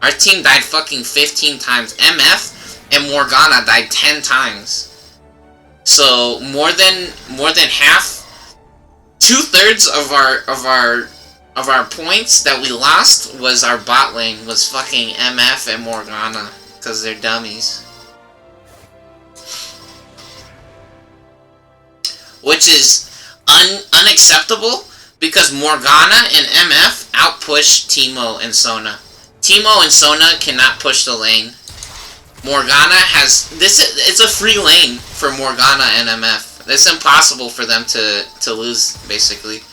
Our team died fucking 15 times. MF and Morgana died 10 times. So more than half, 2/3 of our points that we lost was our bot lane, was fucking MF and Morgana, because they're dummies. Which is unacceptable, because Morgana and MF outpush Teemo and Sona. Teemo and Sona cannot push the lane. Morgana has... it's a free lane for Morgana and MF. It's impossible for them to lose, basically.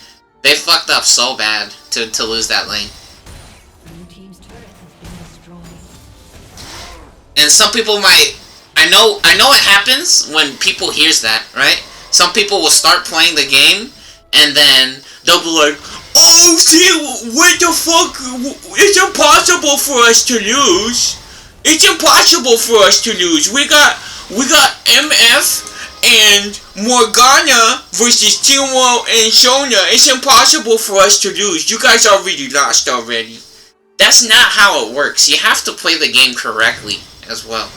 They fucked up so bad to lose that lane. And some people might... I know what happens when people hears that, right? Some people will start playing the game, and then they'll be like, "Oh, see, what the fuck? It's impossible for us to lose. It's impossible for us to lose. We got MF and Morgana versus Teemo and Sona. It's impossible for us to lose. You guys already lost already." That's not how it works. You have to play the game correctly as well.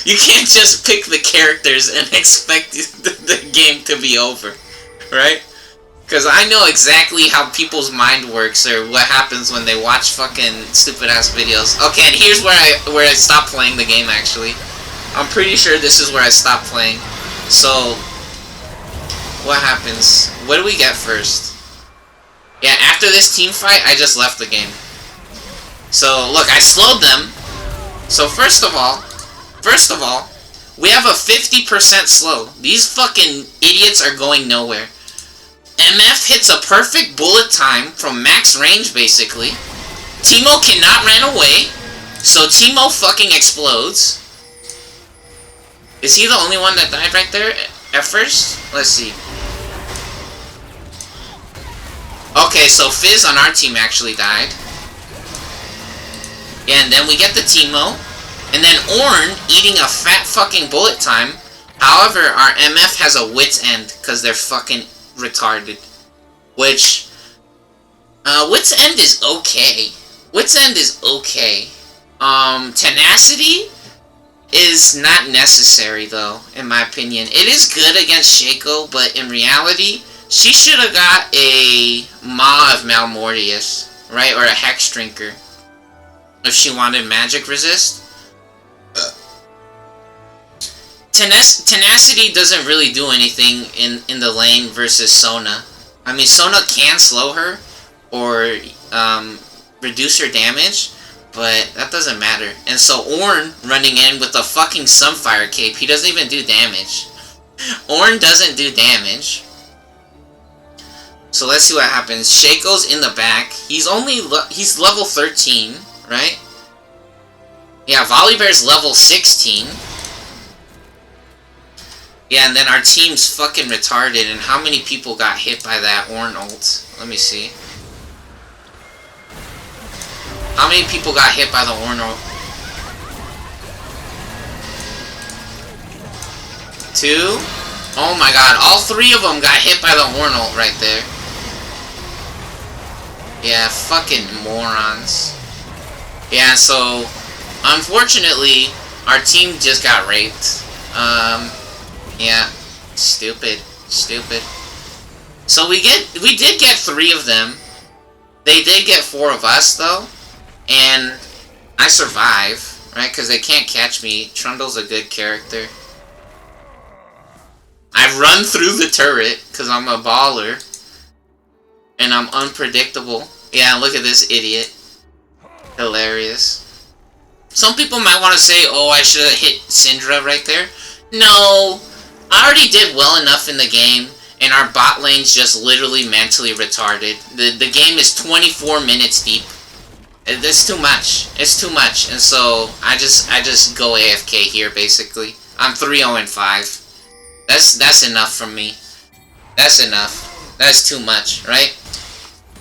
You can't just pick the characters and expect the game to be over, right? Because I know exactly how people's mind works, or what happens when they watch fucking stupid-ass videos. Okay, and here's where I stopped playing the game, actually. I'm pretty sure this is where I stopped playing. So, what happens? What do we get first? Yeah, after this team fight, I just left the game. So, look, I slowed them. So, first of all, we have a 50% slow. These fucking idiots are going nowhere. MF hits a perfect bullet time from max range, basically. Teemo cannot run away, so Teemo fucking explodes. Is he the only one that died right there at first? Let's see. Okay, so Fizz on our team actually died. Yeah, and then we get the Teemo. And then Ornn eating a fat fucking bullet time. However, our MF has a wit's end because they're fucking retarded. Which, wit's end is okay. Wit's end is okay. Tenacity is not necessary though, in my opinion. It is good against Shaco, but in reality, she should have got a Maw of Malmortius, right? Or a Hex Drinker. If she wanted magic resist. Tenacity doesn't really do anything in the lane versus Sona. I mean, Sona can slow her or reduce her damage, but that doesn't matter. And so Ornn running in with a fucking Sunfire Cape, he doesn't even do damage. Ornn doesn't do damage. So let's see what happens. Shaco's in the back. He's level 13, right? Yeah, Volibear's level 16. Yeah, and then our team's fucking retarded, and how many people got hit by that Ornn ult? Let me see. How many people got hit by the Ornn ult? 2? Oh my god, all 3 of them got hit by the Ornn ult right there. Yeah, fucking morons. Yeah, so, unfortunately, our team just got raped. Yeah, stupid. So we did get 3 of them. They did get 4 of us though, and I survive, right? Because they can't catch me. Trundle's a good character. I run through the turret because I'm a baller. And I'm unpredictable. Yeah, look at this idiot. Hilarious. Some people might want to say, oh, I should have hit Syndra right there. No. I already did well enough in the game. And our bot lane's just literally mentally retarded. The game is 24 minutes deep. It's too much. It's too much. And so, I just go AFK here, basically. I'm 3-0-5. That's enough from me. That's enough. That's too much, right?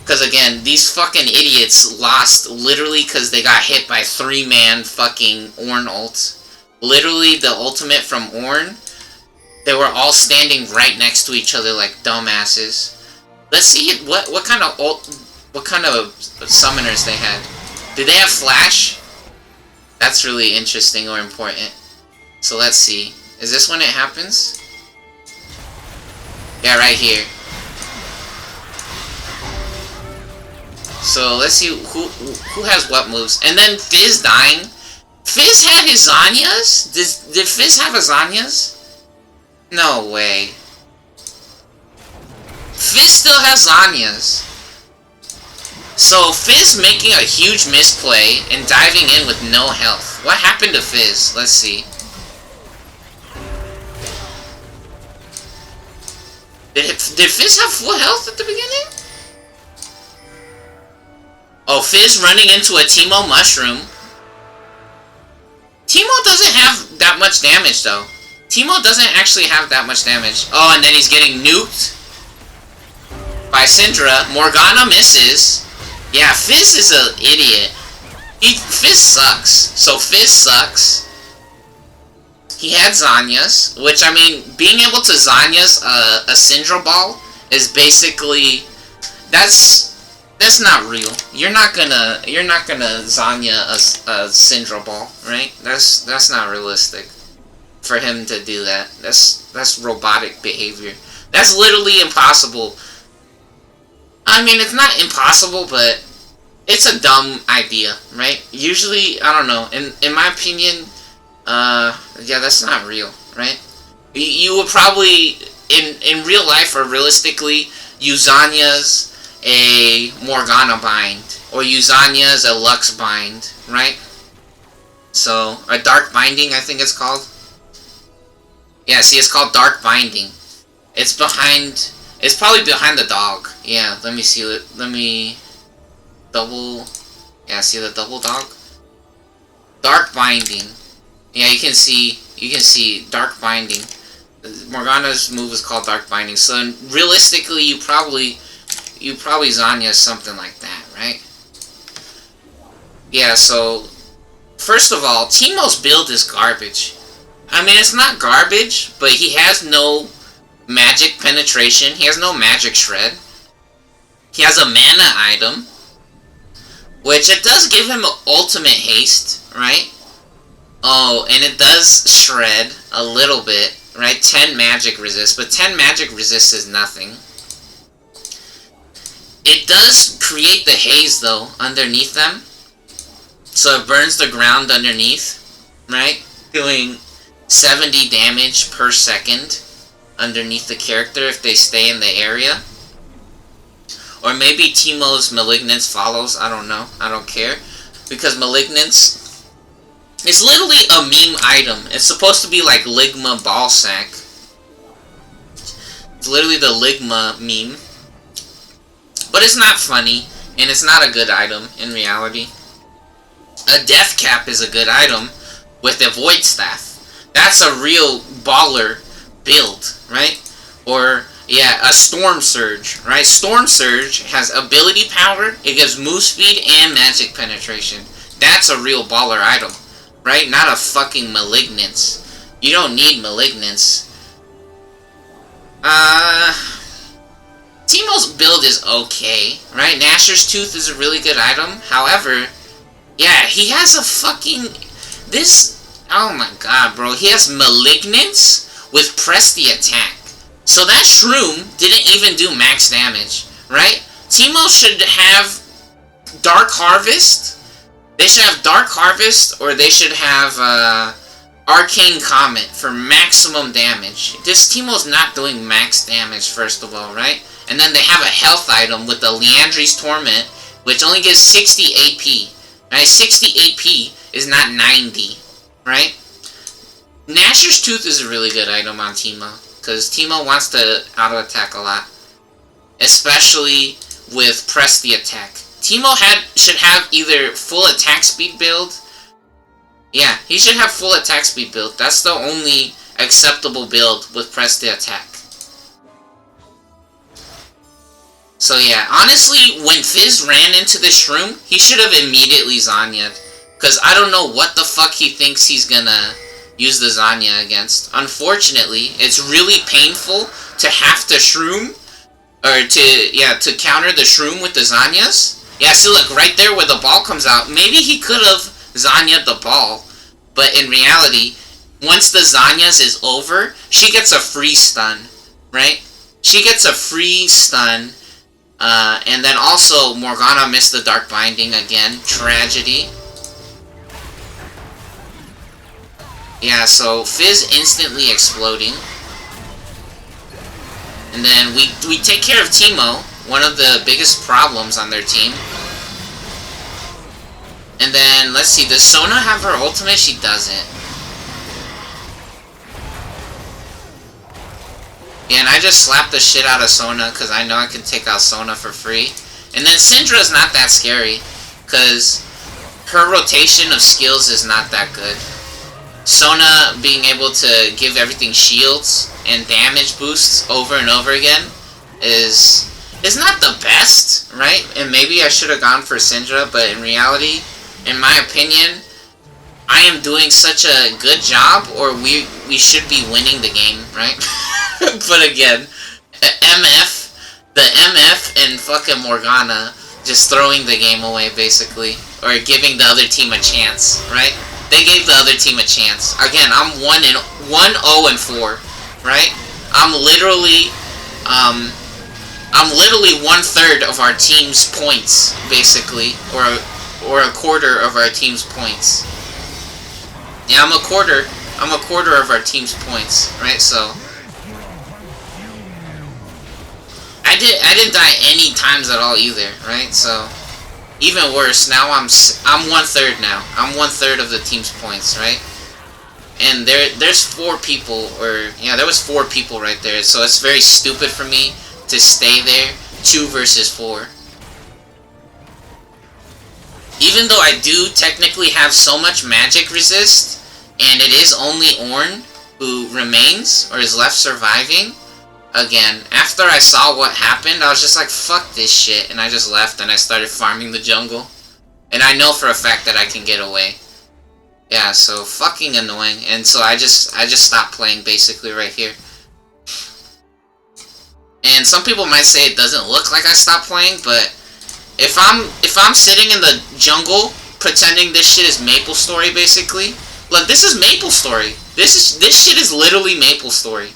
Because again, these fucking idiots lost literally because they got hit by 3-man fucking Ornn ult. Literally, the ultimate from Ornn. They were all standing right next to each other like dumbasses. Let's see what kind of summoners they had. Did they have flash? That's really interesting or important. So let's see. Is this when it happens? Yeah, right here. So let's see who has what moves. And then Fizz dying. Fizz had his Zanyas? Did Fizz have a Zanyas? No way. Fizz still has Zanyas. So Fizz making a huge misplay and diving in with no health. What happened to Fizz? Let's see. Did Fizz have full health at the beginning? Oh, Fizz running into a Teemo mushroom. Teemo doesn't have that much damage, though. Teemo doesn't actually have that much damage. Oh, and then he's getting nuked by Syndra. Morgana misses. Yeah, Fizz is an idiot. Fizz sucks. So Fizz sucks. He had Zanyas, which, I mean, being able to Zanyas a Syndra ball is basically... That's not real. You're not gonna Zanya a Syndra ball, right? That's not realistic for him to do that. That's robotic behavior. That's literally impossible. I mean, it's not impossible, but it's a dumb idea, right? Usually, I don't know. In my opinion, yeah, that's not real, right? You would probably in real life or realistically use Zanya's a Morgana bind, or use Zanya's a Lux bind, right? So, a Dark Binding, I think it's called. Yeah, see, it's called Dark Binding. It's probably behind the dog. Yeah, let me see it. Let me double. Yeah, see the double dog? Dark Binding. Yeah, you can see Dark Binding. Morgana's move is called Dark Binding. So realistically, you probably Zanya something like that, right? Yeah, so first of all, Teemo's build is garbage. I mean, it's not garbage, but he has no magic penetration. He has no magic shred. He has a mana item, which it does give him ultimate haste, right? Oh, and it does shred a little bit, right? 10 magic resist, but 10 magic resist is nothing. It does create the haze, though, underneath them. So it burns the ground underneath, right? Doing 70 damage per second underneath the character if they stay in the area. Or maybe Teemo's Malignance follows, I don't know, I don't care. Because Malignance is literally a meme item. It's supposed to be like Ligma Ballsack. It's literally the Ligma meme. But it's not funny, and it's not a good item in reality. A Death Cap is a good item with a Void Staff. That's a real baller build, right? Or, yeah, a Storm Surge, right? Storm Surge has ability power, it gives move speed and magic penetration. That's a real baller item, right? Not a fucking Malignance. You don't need Malignance. Teemo's build is okay, right? Gnasher's Tooth is a really good item. However, yeah, he has a fucking... Oh my god, bro. He has Malignance with Press the Attack. So that Shroom didn't even do max damage, right? Teemo should have Dark Harvest. They should have Dark Harvest, or they should have Arcane Comet for maximum damage. This Teemo's not doing max damage, first of all, right? And then they have a health item with the Leandri's Torment, which only gives 60 AP. Right? 60 AP is not 90, right? Gnasher's Tooth is a really good item on Teemo, because Teemo wants to auto-attack a lot. Especially with Press the Attack. Teemo should have either full attack speed build. Yeah, he should have full attack speed build. That's the only acceptable build with Press the Attack. So yeah, honestly, when Fizz ran into the Shroom, he should have immediately Zanya'd. Because I don't know what the fuck he thinks he's gonna use the Zanya against. Unfortunately, it's really painful to have to Shroom, or to counter the Shroom with the Zanyas. Yeah, see look, right there where the ball comes out, maybe he could have Zanya'd the ball, but in reality, once the Zanyas is over, she gets a free stun, right? She gets a free stun, and then also Morgana missed the Dark Binding again, tragedy. Yeah, so Fizz instantly exploding. And then we take care of Teemo, one of the biggest problems on their team. And then, let's see, does Sona have her ultimate? She doesn't. Yeah, and I just slapped the shit out of Sona, because I know I can take out Sona for free. And then Syndra's not that scary, because her rotation of skills is not that good. Sona being able to give everything shields and damage boosts over and over again is not the best, right? And maybe I should have gone for Syndra, but in reality, in my opinion, I am doing such a good job, or we should be winning the game, right? But again, the MF and fucking Morgana just throwing the game away, basically, or giving the other team a chance, right? They gave the other team a chance. Again, I'm 1-0-4, right? I'm literally 1/3 of our team's points, basically, or a quarter of our team's points. Yeah, I'm a quarter of our team's points, right? So I didn't die any times at all either, right? So even worse, now I'm 1/3 now. I'm 1/3 of the team's points, right? And there's 4 people, or yeah, there was 4 people right there. So it's very stupid for me to stay there 2 versus 4. Even though I do technically have so much magic resist, and it is only Ornn who remains or is left surviving. Again, after I saw what happened, I was just like, fuck this shit, and I just left and I started farming the jungle. And I know for a fact that I can get away. Yeah, so fucking annoying. And so I just stopped playing basically right here. And some people might say it doesn't look like I stopped playing, but if I'm sitting in the jungle pretending this shit is Maple Story basically, look, this is Maple Story. This shit is literally Maple Story.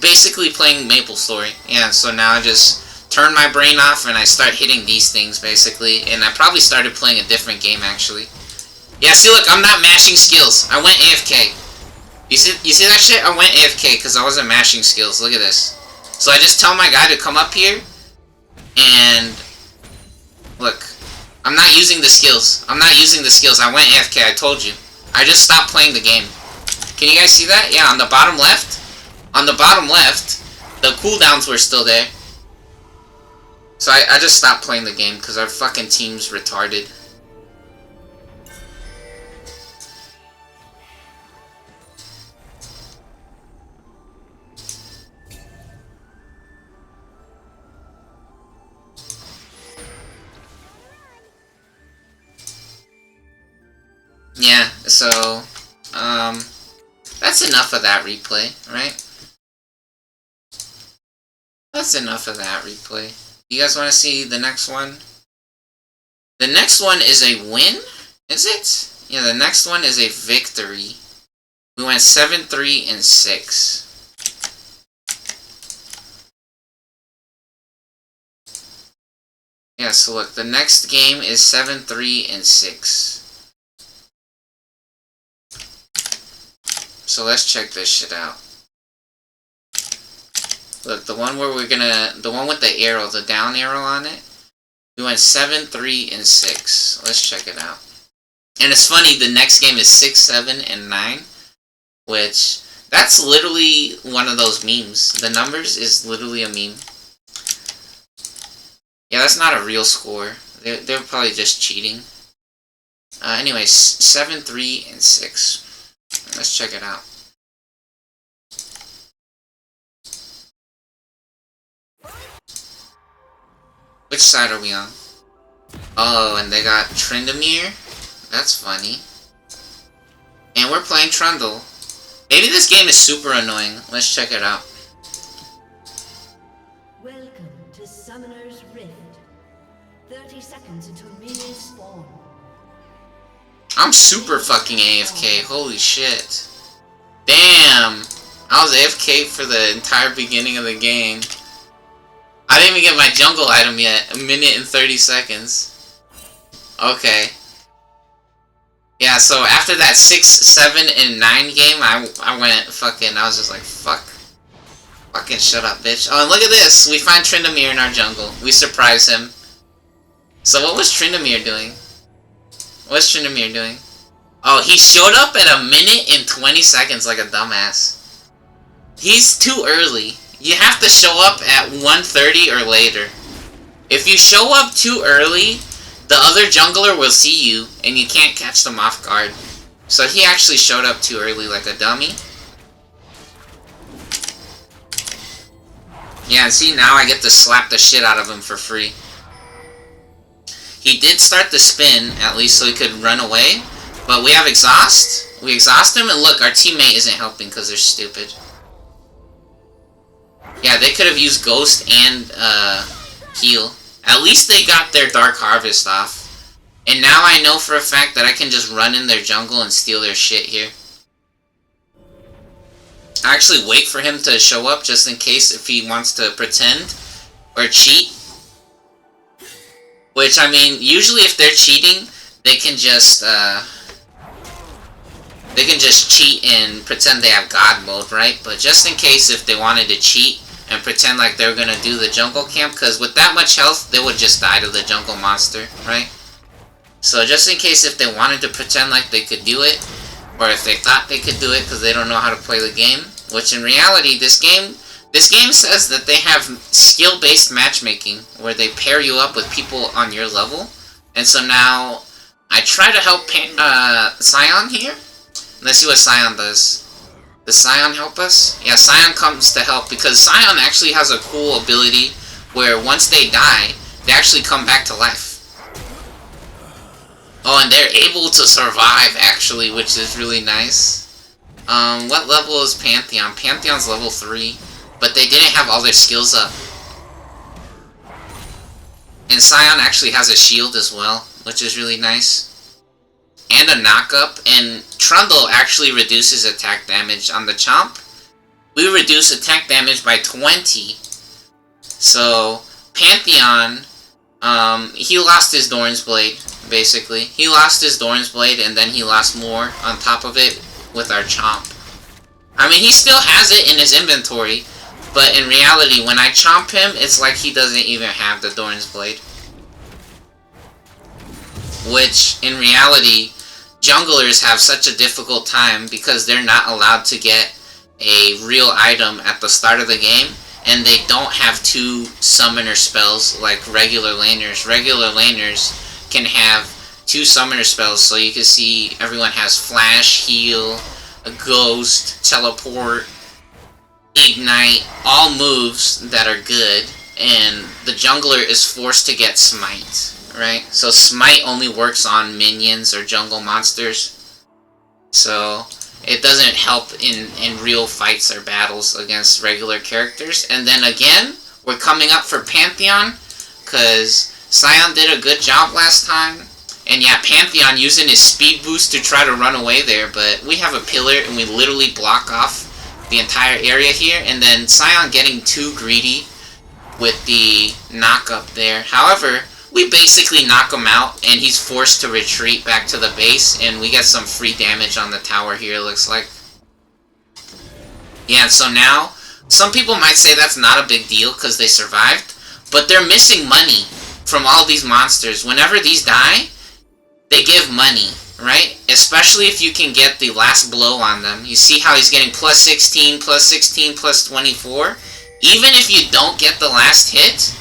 Basically playing Maple Story. Yeah, so now I just turn my brain off and I start hitting these things basically, and I probably started playing a different game actually. Yeah, see look, I'm not mashing skills. I went AFK. You see that shit? I went AFK because I wasn't mashing skills. Look at this. So I just tell my guy to come up here, and look, I'm not using the skills. I'm not using the skills. I went AFK, I told you. I just stopped playing the game. Can you guys see that? Yeah, on the bottom left. On the bottom left, the cooldowns were still there. So I just stopped playing the game because our fucking team's retarded. Yeah, so, that's enough of that replay, right? That's enough of that replay. You guys want to see the next one? The next one is a win? Is it? Yeah, the next one is a victory. We went 7-3 and 6. Yeah, so look, the next game is 7-3 and 6. So let's check this shit out. Look, the one where the one with the arrow, the down arrow on it, we went 7, 3, and 6. Let's check it out. And it's funny, the next game is 6, 7, and 9, which, that's literally one of those memes. The numbers is literally a meme. Yeah, that's not a real score. They're probably just cheating. Anyways, 7, 3, and 6. Let's check it out. Which side are we on? Oh, and they got Tryndamere? That's funny. And we're playing Trundle. Maybe this game is super annoying. Let's check it out. Welcome to Summoner's Rift. 30 seconds until minions spawn. I'm super fucking AFK. Holy shit. Damn. I was AFK for the entire beginning of the game. I didn't even get my jungle item yet. 1 minute and 30 seconds. Okay. Yeah, so after that 6, 7, and 9 game, I went fucking, I was just like, fuck. Fucking shut up, bitch. Oh, and look at this. We find Tryndamere in our jungle. We surprise him. So what was Tryndamere doing? What's Tryndamere doing? Oh, he showed up at 1 minute and 20 seconds like a dumbass. He's too early. You have to show up at 1:30 or later. If you show up too early, the other jungler will see you, and you can't catch them off guard. So he actually showed up too early like a dummy. Yeah, and see, now I get to slap the shit out of him for free. He did start the spin, at least so he could run away. But we have exhaust. We exhaust him, and look, our teammate isn't helping because they're stupid. Yeah, they could have used Ghost and heal. At least they got their Dark Harvest off. And now I know for a fact that I can just run in their jungle and steal their shit here. I actually wait for him to show up just in case if he wants to pretend or cheat. Which, I mean, usually if they're cheating, they can just cheat and pretend they have God mode, right? But just in case if they wanted to cheat and pretend like they're gonna do the jungle camp, because with that much health, they would just die to the jungle monster, right? So just in case if they wanted to pretend like they could do it, or if they thought they could do it because they don't know how to play the game, which in reality, this game says that they have skill-based matchmaking, where they pair you up with people on your level. And so now, I try to help Scion here. Let's see what Scion does. Does Scion help us? Yeah, Scion comes to help because Scion actually has a cool ability where once they die, they actually come back to life. Oh, and they're able to survive, actually, which is really nice. What level is Pantheon? Pantheon's level 3, but they didn't have all their skills up. And Scion actually has a shield as well, which is really nice. And a knock-up, and Trundle actually reduces attack damage on the Chomp. We reduce attack damage by 20. So, Pantheon, he lost his Doran's Blade, basically. He lost his Doran's Blade, and then he lost more on top of it with our Chomp. I mean, he still has it in his inventory, but in reality, when I chomp him, it's like he doesn't even have the Doran's Blade. Which, in reality, junglers have such a difficult time because they're not allowed to get a real item at the start of the game, and they don't have 2 summoner spells like regular laners. Regular laners can have 2 summoner spells, so you can see everyone has Flash, Heal, a Ghost, Teleport, Ignite, all moves that are good, and the jungler is forced to get Smite. Right? So Smite only works on minions or jungle monsters. So it doesn't help in real fights or battles against regular characters. And then again, we're coming up for Pantheon, because Scion did a good job last time. And yeah, Pantheon using his speed boost to try to run away there, but we have a pillar and we literally block off the entire area here. And then Scion getting too greedy with the knock-up there. However, we basically knock him out, and he's forced to retreat back to the base, and we get some free damage on the tower here, looks like. Yeah, so now, some people might say that's not a big deal because they survived, but they're missing money from all these monsters. Whenever these die, they give money, right? Especially if you can get the last blow on them. You see how he's getting plus 16, plus 16, plus 24? Even if you don't get the last hit,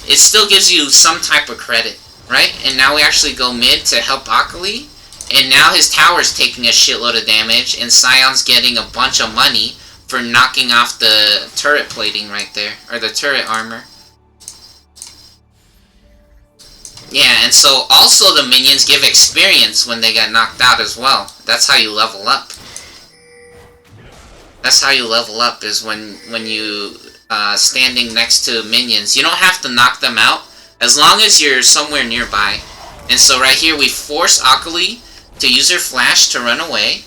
it still gives you some type of credit, right? And now we actually go mid to help Akali. And now his tower's taking a shitload of damage, and Scion's getting a bunch of money for knocking off the turret plating right there, or the turret armor. Yeah, and so also the minions give experience when they get knocked out as well. That's how you level up. That's how you level up, is when you standing next to minions. You don't have to knock them out, as long as you're somewhere nearby. And so right here we force Akali to use her flash to run away,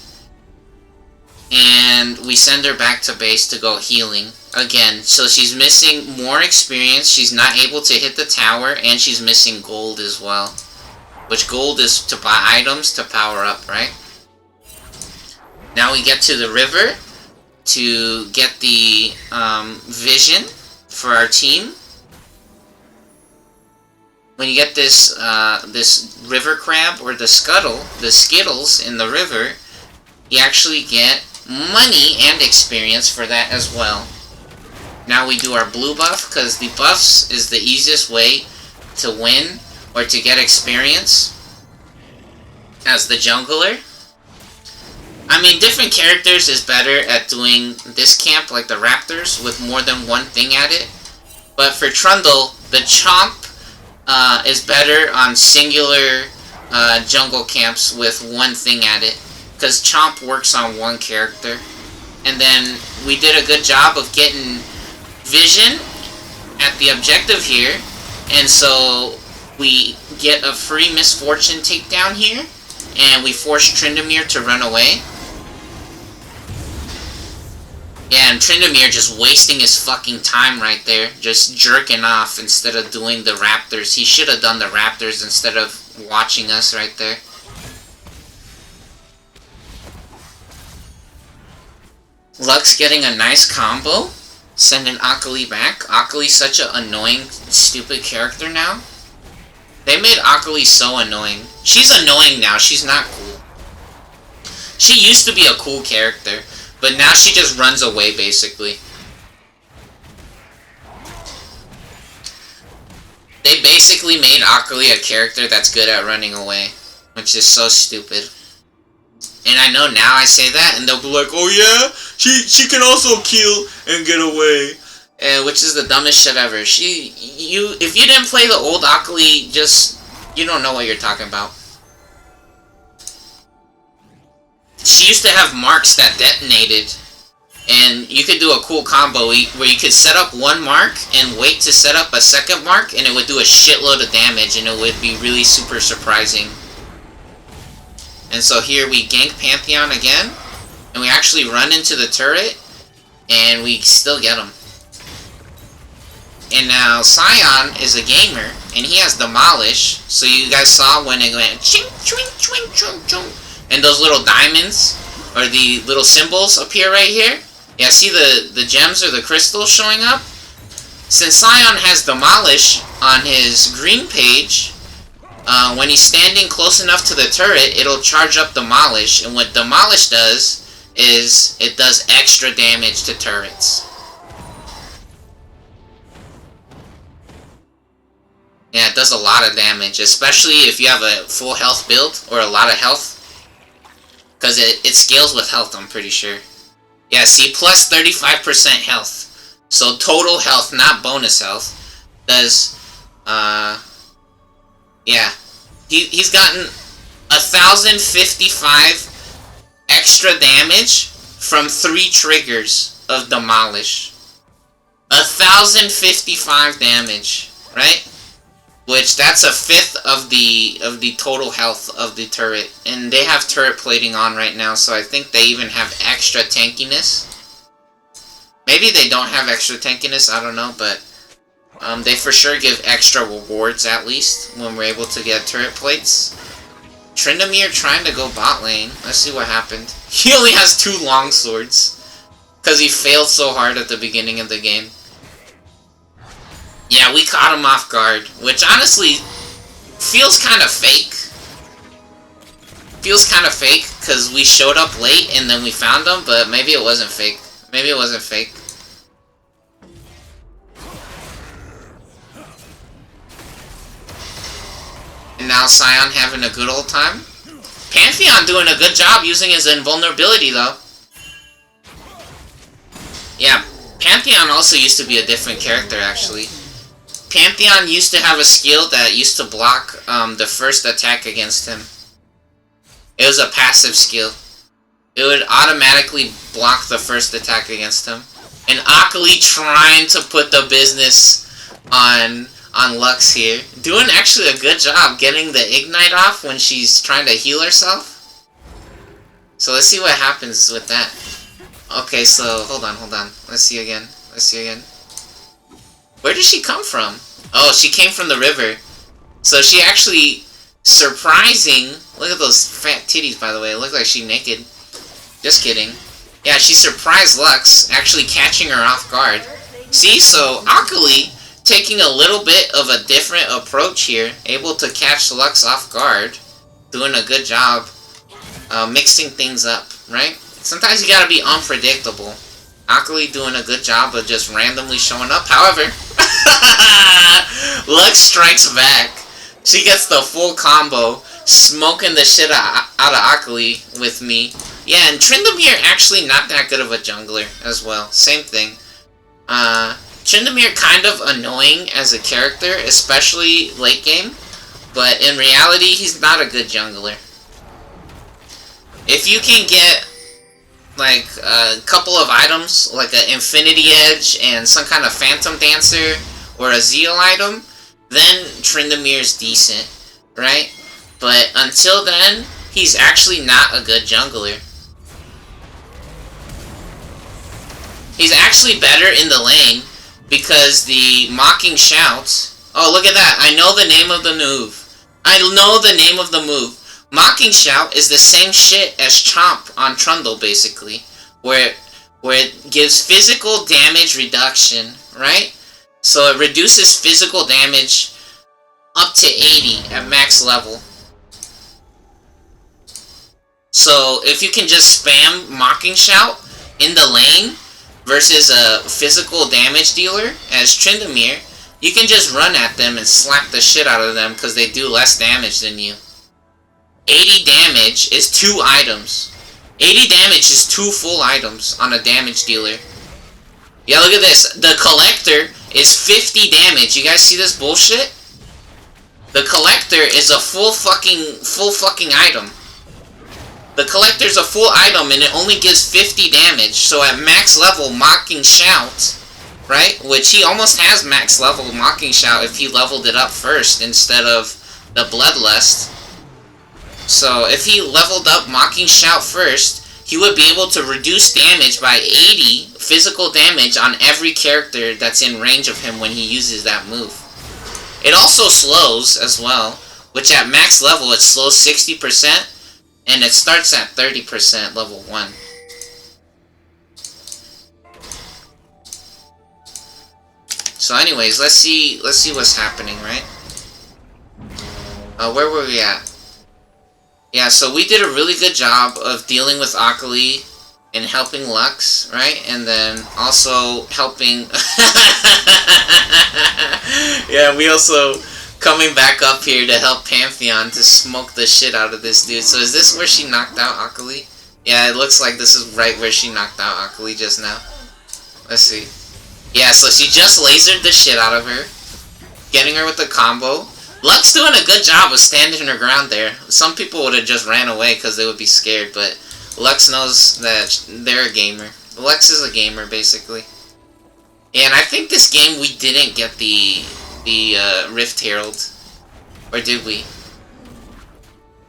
and we send her back to base to go healing again. So she's missing more experience, she's not able to hit the tower, and she's missing gold as well, which gold is to buy items to power up, right? Now we get to the river to get the vision for our team. When you get this this river crab, or the skittles in the river, you actually get money and experience for that as well. Now we do our blue buff, because the buffs is the easiest way to win or to get experience as the jungler. I mean, different characters is better at doing this camp, like the raptors, with more than one thing at it. But for Trundle, the chomp is better on singular jungle camps with one thing at it, because Chomp works on one character. And then we did a good job of getting vision at the objective here, and so we get a free misfortune takedown here, and we force Tryndamere to run away. Yeah, and Tryndamere just wasting his fucking time right there, just jerking off instead of doing the raptors. He should have done the raptors instead of watching us right there. Lux getting a nice combo, sending Akali back. Akali's such an annoying, stupid character now. They made Akali so annoying. She's annoying now, she's not cool. She used to be a cool character, but now she just runs away, basically. They basically made Akali a character that's good at running away, which is so stupid. And I know now I say that, and they'll be like, oh yeah? She can also kill and get away. Which is the dumbest shit ever. If you didn't play the old Akali, you don't know what you're talking about. She used to have marks that detonated, and you could do a cool combo where you could set up one mark and wait to set up a second mark, and it would do a shitload of damage, and it would be really super surprising. And so here we gank Pantheon again, and we actually run into the turret, and we still get him. And now Scion is a gamer, and he has Demolish, so you guys saw when it went ching, ching, ching, ching, ching. And those little diamonds, or the little symbols appear right here. Yeah, see the gems or the crystals showing up? Since Scion has Demolish on his green page, when he's standing close enough to the turret, it'll charge up Demolish. And what Demolish does is it does extra damage to turrets. Yeah, it does a lot of damage, especially if you have a full health build, or a lot of health. Because it scales with health, I'm pretty sure. Yeah, see, plus 35% health. So total health, not bonus health. Does, yeah. He's gotten 1,055 extra damage from 3 triggers of Demolish. 1,055 damage, right? Which, that's a fifth of the total health of the turret. And they have turret plating on right now, so I think they even have extra tankiness. Maybe they don't have extra tankiness, I don't know, but they for sure give extra rewards, at least, when we're able to get turret plates. Tryndamere trying to go bot lane. Let's see what happened. He only has 2 long swords. Because he failed so hard at the beginning of the game. Yeah, we caught him off guard, which honestly feels kind of fake. Feels kind of fake, because we showed up late and then we found him, but maybe it wasn't fake. Maybe it wasn't fake. And now Scion having a good old time. Pantheon doing a good job using his invulnerability, though. Yeah, Pantheon also used to be a different character, actually. Pantheon used to have a skill that used to block the first attack against him. It was a passive skill. It would automatically block the first attack against him. And Akali trying to put the business on Lux here. Doing actually a good job getting the Ignite off when she's trying to heal herself. So let's see what happens with that. Okay, so hold on. Let's see again. Where did she come from? Oh, she came from the river. So she actually surprising. Look at those fat titties, by the way. It looked like she's naked. Just kidding. Yeah, she surprised Lux, actually catching her off guard. See, so Akali taking a little bit of a different approach here, able to catch Lux off guard, doing a good job, mixing things up, right? Sometimes you gotta be unpredictable. Akali doing a good job of just randomly showing up. However, Lux strikes back. She gets the full combo, smoking the shit out of Akali with me. Yeah, and Tryndamere actually not that good of a jungler as well. Same thing. Tryndamere kind of annoying as a character, especially late game. But in reality, he's not a good jungler. If you can get like a couple of items, like an Infinity Edge and some kind of Phantom Dancer or a Zeal item, then Tryndamere's decent, right? But until then, he's actually not a good jungler. He's actually better in the lane because the Mocking Shout. Oh, look at that. I know the name of the move. Mocking Shout is the same shit as Chomp on Trundle, basically. Where it gives physical damage reduction, right? So it reduces physical damage up to 80 at max level. So if you can just spam Mocking Shout in the lane versus a physical damage dealer as Tryndamere, you can just run at them and slap the shit out of them because they do less damage than you. 80 damage is 2 items. 80 damage is 2 full items on a damage dealer. Yeah, look at this. The Collector is 50 damage. You guys see this bullshit? The Collector is a full fucking item. The Collector's a full item and it only gives 50 damage. So at max level, Mocking Shout, right? Which he almost has max level Mocking Shout if he leveled it up first instead of the Bloodlust. So if he leveled up Mocking Shout first, he would be able to reduce damage by 80 physical damage on every character that's in range of him when he uses that move. It also slows as well, which at max level it slows 60%, and it starts at 30% level 1. So anyways, let's see what's happening, right? Where were we at? Yeah, so we did a really good job of dealing with Akali and helping Lux, right? And then also helping... yeah, we also coming back up here to help Pantheon to smoke the shit out of this dude. So is this where she knocked out Akali? Yeah, it looks like this is right where she knocked out Akali just now. Let's see. Yeah, so she just lasered the shit out of her, getting her with the combo. Lux doing a good job of standing her ground there. Some people would have just ran away because they would be scared, but Lux knows that they're a gamer. Lux is a gamer, basically. And I think this game we didn't get the Rift Herald. Or did we?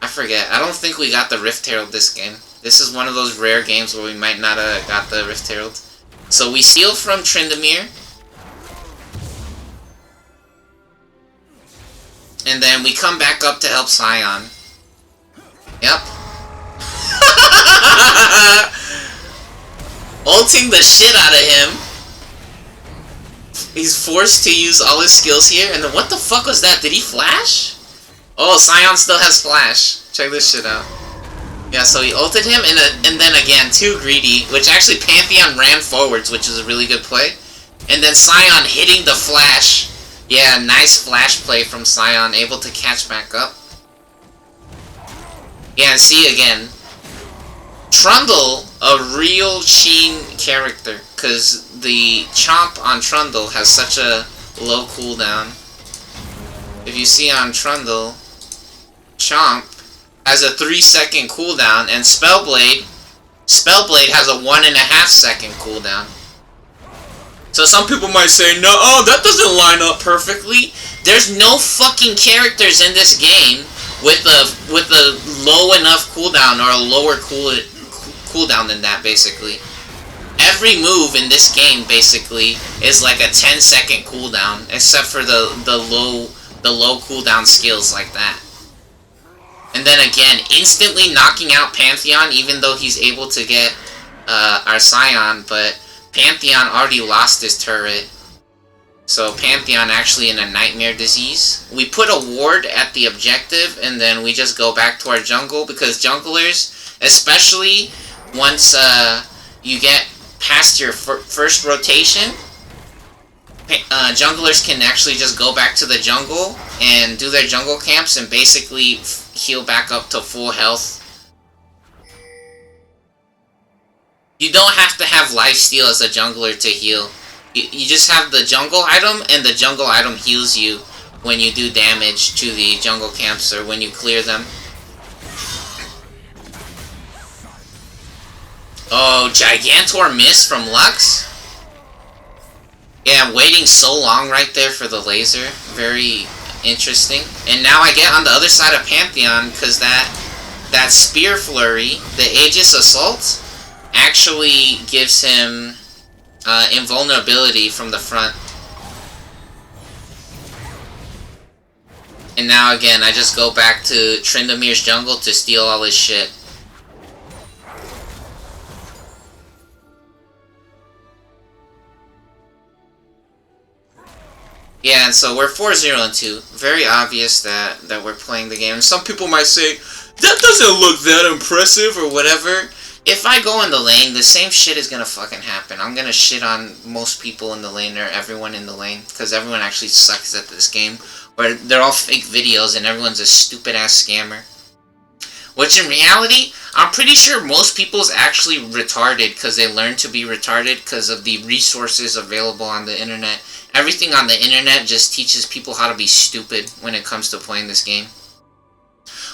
I forget. I don't think we got the Rift Herald this game. This is one of those rare games where we might not have got the Rift Herald. So we steal from Tryndamere. And then we come back up to help Scion. Yep. ulting the shit out of him. He's forced to use all his skills here, and then what the fuck was that? Did he flash? Oh, Scion still has flash. Check this shit out. Yeah, so he ulted him, and then again, too greedy, which actually Pantheon ran forwards, which is a really good play. And then Scion hitting the flash. Yeah, nice flash play from Scion, able to catch back up. Yeah, and see again, Trundle, a real Sheen character, because the Chomp on Trundle has such a low cooldown. If you see on Trundle, Chomp has a 3-second cooldown, and Spellblade has a 1.5-second cooldown. So some people might say, no, oh, that doesn't line up perfectly. There's no fucking characters in this game with a low enough cooldown or a lower cooldown than that, basically. Every move in this game, basically, is like a 10-second cooldown, except for the low cooldown skills like that. And then again, instantly knocking out Pantheon, even though he's able to get our Scion, but Pantheon already lost his turret. So Pantheon actually in a nightmare disease. We put a ward at the objective, and then we just go back to our jungle, because junglers, especially once you get past your first rotation, junglers can actually just go back to the jungle and do their jungle camps and basically heal back up to full health. You don't have to have lifesteal as a jungler to heal. You just have the jungle item, and the jungle item heals you when you do damage to the jungle camps or when you clear them. Oh, Gigantor miss from Lux? Yeah, I'm waiting so long right there for the laser. Very interesting. And now I get on the other side of Pantheon, because that Spear Flurry, the Aegis Assault, actually gives him invulnerability from the front. And now again, I just go back to Trindamir's jungle to steal all his shit. Yeah, and so we're 4-0-2. Very obvious that we're playing the game. And some people might say, that doesn't look that impressive or whatever. If I go in the lane, the same shit is gonna fucking happen. I'm gonna shit on most people in the lane or everyone in the lane, because everyone actually sucks at this game. Where they're all fake videos and everyone's a stupid ass scammer. Which in reality, I'm pretty sure most people's actually retarded because they learn to be retarded because of the resources available on the internet. Everything on the internet just teaches people how to be stupid when it comes to playing this game.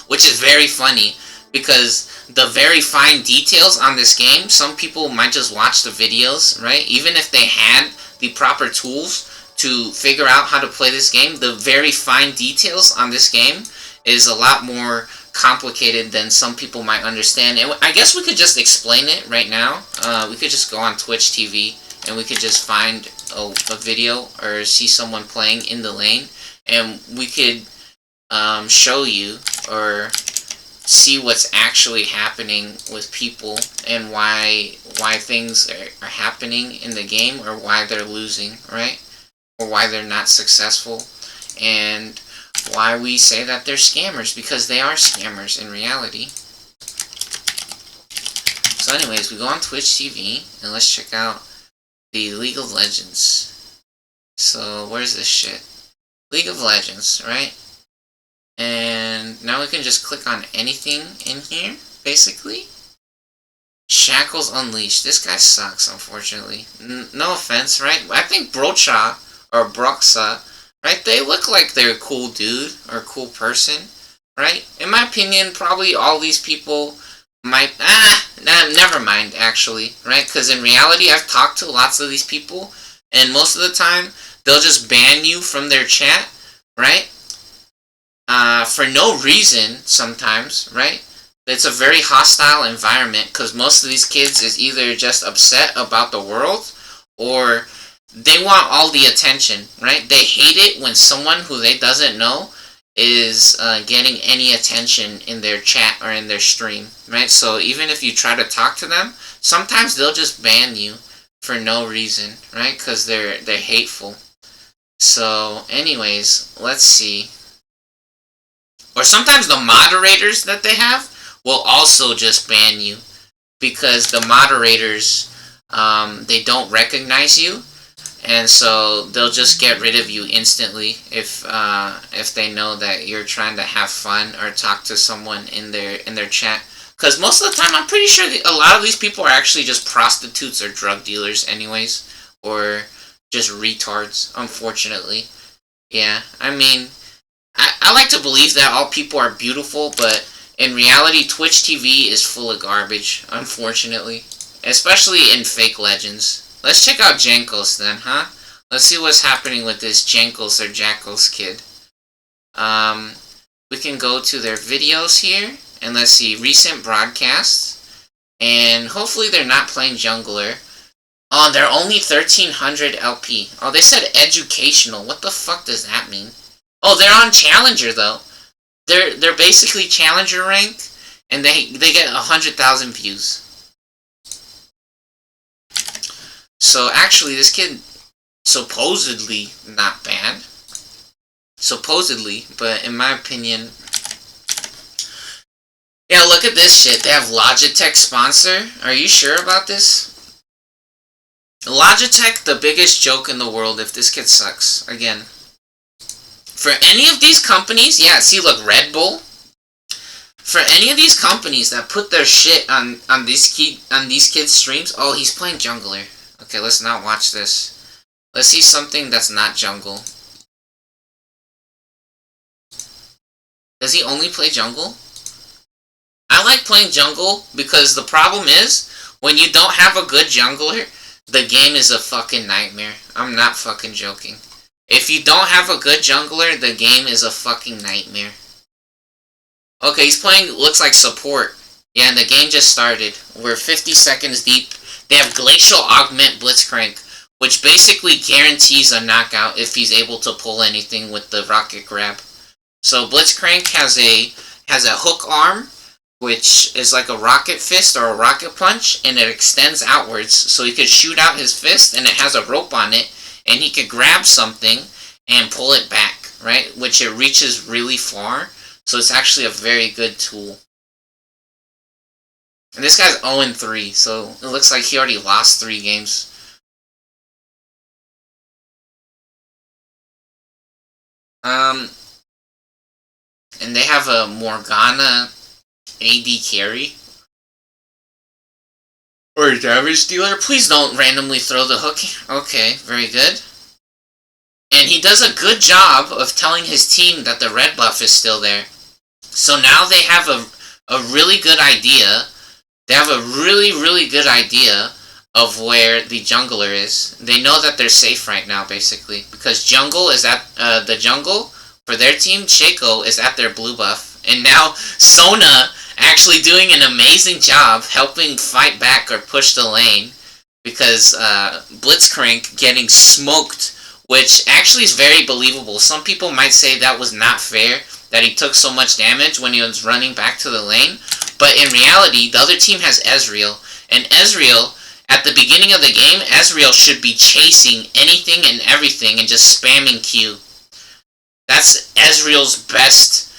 Which is very funny, because the very fine details on this game, some people might just watch the videos, right? Even if they had the proper tools to figure out how to play this game, the very fine details on this game is a lot more complicated than some people might understand. And I guess we could just explain it right now. We could just go on Twitch TV and we could just find a video or see someone playing in the lane, and we could show you or see what's actually happening with people and why things are happening in the game, or why they're losing, right? Or why they're not successful, and why we say that they're scammers, because they are scammers in reality. So anyways, we go on Twitch TV, and let's check out the League of Legends. So, where's this shit? League of Legends, right? And now we can just click on anything in here, basically. Shackles Unleashed. This guy sucks, unfortunately. No offense, right? I think Brocha, or Broxa, right? They look like they're a cool dude, or a cool person, right? In my opinion, probably all these people might... never mind, actually, right? Because in reality, I've talked to lots of these people, and most of the time, they'll just ban you from their chat, right? For no reason, sometimes, right? It's a very hostile environment, because most of these kids is either just upset about the world, or they want all the attention, right? They hate it when someone who they doesn't know is getting any attention in their chat or in their stream, right? So even if you try to talk to them, sometimes they'll just ban you for no reason, right? Because they're hateful. So anyways, let's see. Or sometimes the moderators that they have will also just ban you because the moderators, they don't recognize you, and so they'll just get rid of you instantly if they know that you're trying to have fun or talk to someone in their chat. Because most of the time, I'm pretty sure a lot of these people are actually just prostitutes or drug dealers anyways, or just retards, unfortunately. Yeah, I mean, I like to believe that all people are beautiful, but in reality, Twitch TV is full of garbage, unfortunately. Especially in fake legends. Let's check out Jankos then, huh? Let's see what's happening with this Jankos or Jackals kid. We can go to their videos here, and let's see, recent broadcasts. And hopefully they're not playing Jungler. Oh, they're only 1300 LP. Oh, they said educational. What the fuck does that mean? Oh, they're on Challenger, though. They're basically Challenger rank, and they get 100,000 views. So actually, this kid, supposedly not bad. Supposedly, but in my opinion... Yeah, look at this shit. They have Logitech sponsor. Are you sure about this? Logitech, the biggest joke in the world if this kid sucks. Again. For any of these companies, yeah, see, look, Red Bull. For any of these companies that put their shit on these kids' streams, oh, he's playing jungler. Okay, let's not watch this. Let's see something that's not jungle. Does he only play jungle? I like playing jungle because the problem is, when you don't have a good jungler, the game is a fucking nightmare. I'm not fucking joking. If you don't have a good jungler, the game is a fucking nightmare. Okay, he's playing, looks like support. Yeah, and the game just started. We're 50 seconds deep. They have Glacial Augment Blitzcrank, which basically guarantees a knockout if he's able to pull anything with the rocket grab. So Blitzcrank has a hook arm, which is like a rocket fist or a rocket punch, and it extends outwards, so he could shoot out his fist, and it has a rope on it, and he could grab something and pull it back, right? Which it reaches really far, so it's actually a very good tool. And this guy's 0-3, so it looks like he already lost 3 games. And they have a Morgana AD carry. Or a damage dealer. Please don't randomly throw the hook. Okay, very good. And he does a good job of telling his team that the red buff is still there. So now they have a really good idea. They have a really good idea of where the jungler is. They know that they're safe right now, basically. Because jungle is at, the jungle, for their team, Shaco is at their blue buff. And now, Sona actually doing an amazing job helping fight back or push the lane. Because, Blitzcrank getting smoked, which actually is very believable. Some people might say that was not fair, that he took so much damage when he was running back to the lane. But in reality, the other team has Ezreal. And Ezreal, at the beginning of the game, Ezreal should be chasing anything and everything and just spamming Q. That's Ezreal's best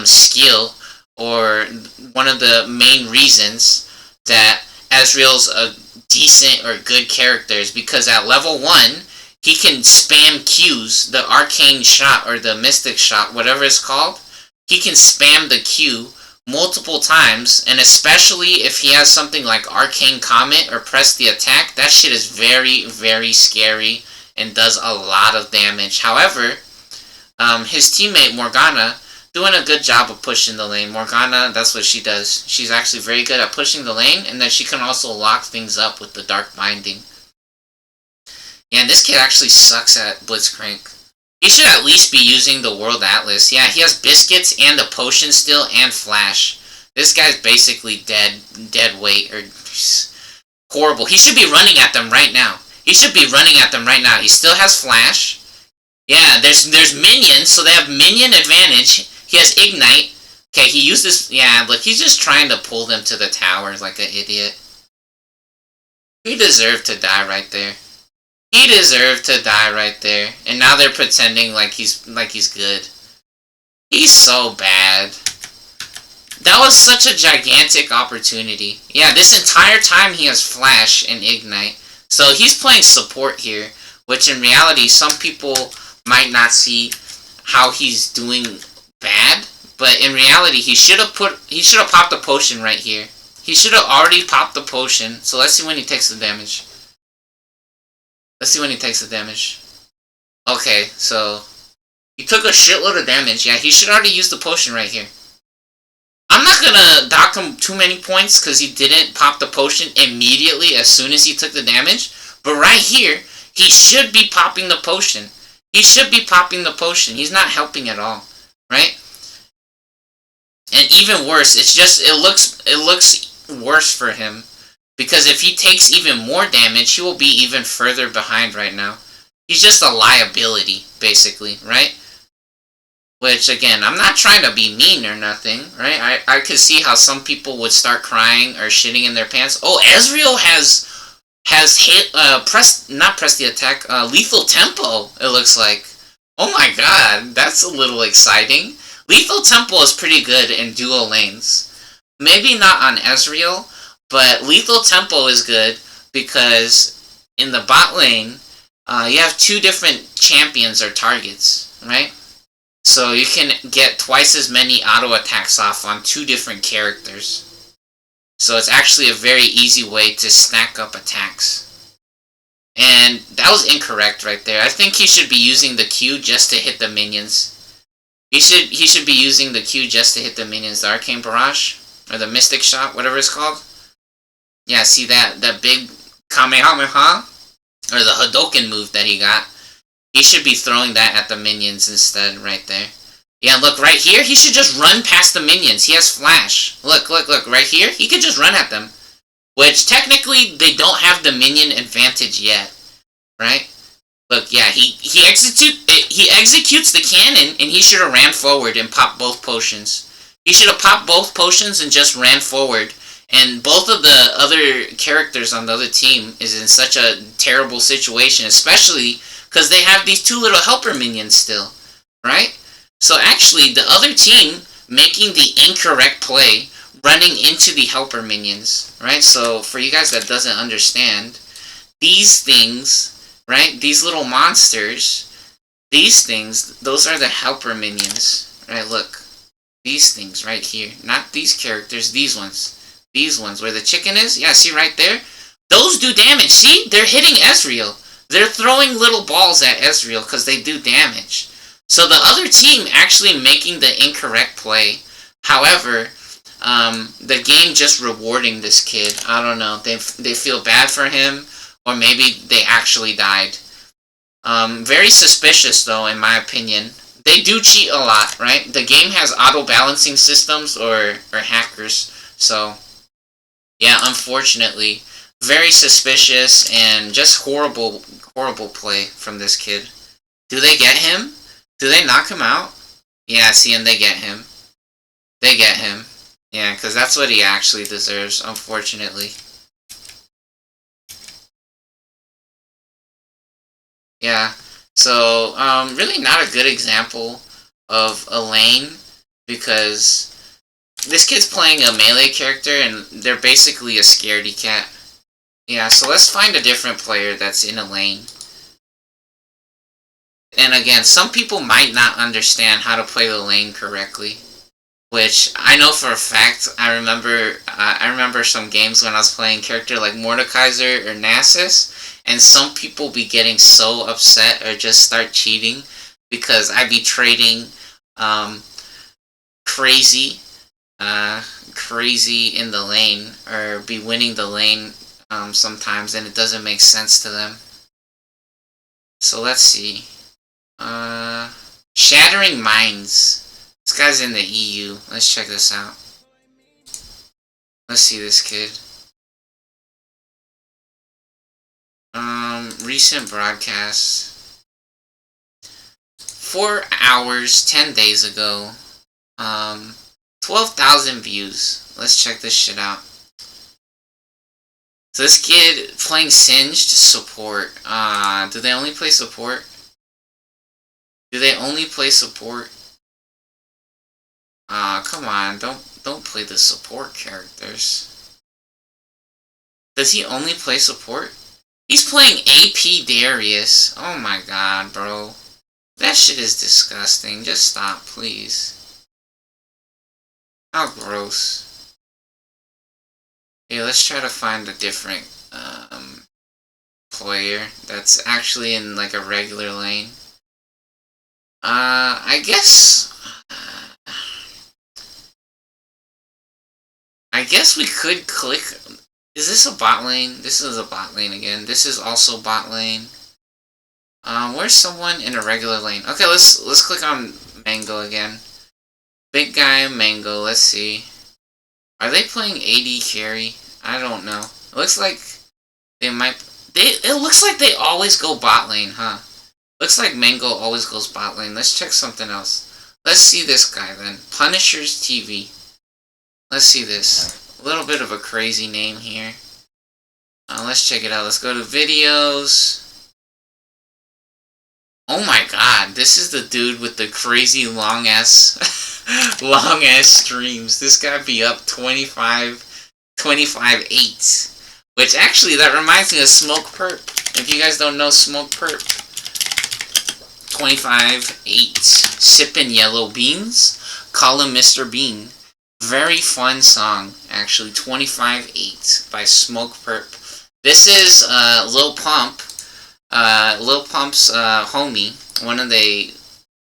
skill, or one of the main reasons that Ezreal's a decent or good character is because at level 1, he can spam Qs, the arcane shot or the mystic shot, whatever it's called. He can spam the Q multiple times, and especially if he has something like arcane comet or press the attack, that shit is very scary and does a lot of damage. However, his teammate Morgana doing a good job of pushing the lane. Morgana, that's what she does. She's actually very good at pushing the lane, and then she can also lock things up with the dark binding. Yeah, and this kid actually sucks at Blitzcrank. He should at least be using the World Atlas. Yeah, he has Biscuits and a Potion still and Flash. This guy's basically dead weight, or horrible. He should be running at them right now. He should be running at them right now. He still has Flash. Yeah, there's minions, so they have minion advantage. He has ignite. Okay, he uses... Yeah, look, he's just trying to pull them to the tower like an idiot. He deserved to die right there. He deserved to die right there. And now they're pretending like he's good. He's so bad. That was such a gigantic opportunity. Yeah, this entire time he has Flash and Ignite. So he's playing support here, which in reality some people might not see how he's doing bad, but in reality he should have popped the potion right here. He should have already popped the potion. So let's see when he takes the damage. Let's see when he takes the damage. Okay, so he took a shitload of damage. Yeah, he should already use the potion right here. I'm not gonna dock him too many points because he didn't pop the potion immediately as soon as he took the damage. But right here, he should be popping the potion. He should be popping the potion. He's not helping at all, right? And even worse, it looks worse for him because if he takes even more damage, he will be even further behind right now. He's just a liability, basically, right? Which, again, I'm not trying to be mean or nothing, right? I could see how some people would start crying or shitting in their pants. Oh, Ezreal has hit, not press the attack, lethal tempo, it looks like. Oh my god, that's a little exciting. Lethal tempo is pretty good in dual lanes. Maybe not on Ezreal, but lethal tempo is good because in the bot lane, you have two different champions or targets, right? So you can get twice as many auto attacks off on two different characters. So it's actually a very easy way to stack up attacks. And that was incorrect right there. I think he should be using the Q just to hit the minions. He should be using the Q just to hit the minions. The Arcane Barrage or the Mystic Shot, whatever it's called. Yeah, see that big Kamehameha or the Hadoken move that he got. He should be throwing that at the minions instead, right there. Yeah, look, right here, he should just run past the minions. He has Flash. Look, right here, he could just run at them. Which, technically, they don't have the minion advantage yet, right? Look, yeah, he executes the cannon, and he should have ran forward and popped both potions. He should have popped both potions and just ran forward. And both of the other characters on the other team is in such a terrible situation, especially because they have these two little helper minions still, right? So actually, the other team making the incorrect play, running into the helper minions, right? So for you guys that doesn't understand, these things, right? These little monsters, these things, those are the helper minions, right? Look, these things right here. Not these characters, these ones. These ones, where the chicken is, yeah, see right there? Those do damage, see? They're hitting Ezreal. They're throwing little balls at Ezreal because they do damage. So the other team actually making the incorrect play. However, the game just rewarding this kid. I don't know. They feel bad for him, or maybe they actually died. Very suspicious, though, in my opinion. They do cheat a lot, right? The game has auto-balancing systems or hackers. So, yeah, unfortunately, very suspicious and just horrible play from this kid. Do they get him? Do they knock him out? Yeah, see, and they get him. They get him. Yeah, because that's what he actually deserves, unfortunately. Yeah, so, really not a good example of a lane, because this kid's playing a melee character, and they're basically a scaredy cat. Yeah, so let's find a different player that's in a lane. And again, some people might not understand how to play the lane correctly. Which, I know for a fact, I remember some games when I was playing character like Mordekaiser or Nasus, and some people be getting so upset or just start cheating because I be trading crazy in the lane, or be winning the lane sometimes, and it doesn't make sense to them. So let's see. Shattering Minds. This guy's in the EU. Let's check this out. Let's see this kid. Recent broadcasts. 4 hours, 10 days ago. 12,000 views. Let's check this shit out. So this kid playing Singed support. Do they only play support? Do they only play support? Come on, don't play the support characters. Does he only play support? He's playing AP Darius. Oh my god, bro. That shit is disgusting. Just stop, please. How gross. Okay, let's try to find a different, player that's actually in, like, a regular lane. I guess we could click. Is this a bot lane? This is a bot lane again. This is also bot lane. Where's someone in a regular lane? Okay, let's click on Mango again. Big guy Mango. Let's see. Are they playing AD carry? I don't know. It looks like they might. It looks like they always go bot lane, huh? Looks like Mango always goes bot lane. Let's check something else. Let's see this guy then. Punisher's TV. Let's see this. A little bit of a crazy name here. Let's check it out. Let's go to videos. Oh my god, this is the dude with the crazy long ass streams. This guy be up 25-8. Which actually, that reminds me of Smoke Perp. If you guys don't know Smoke Perp. 25-8. Sippin' yellow beans. Call him Mr. Bean. Very fun song, actually. 25-8 by Smoke Perp. This is Lil Pump. Lil Pump's homie. One of the...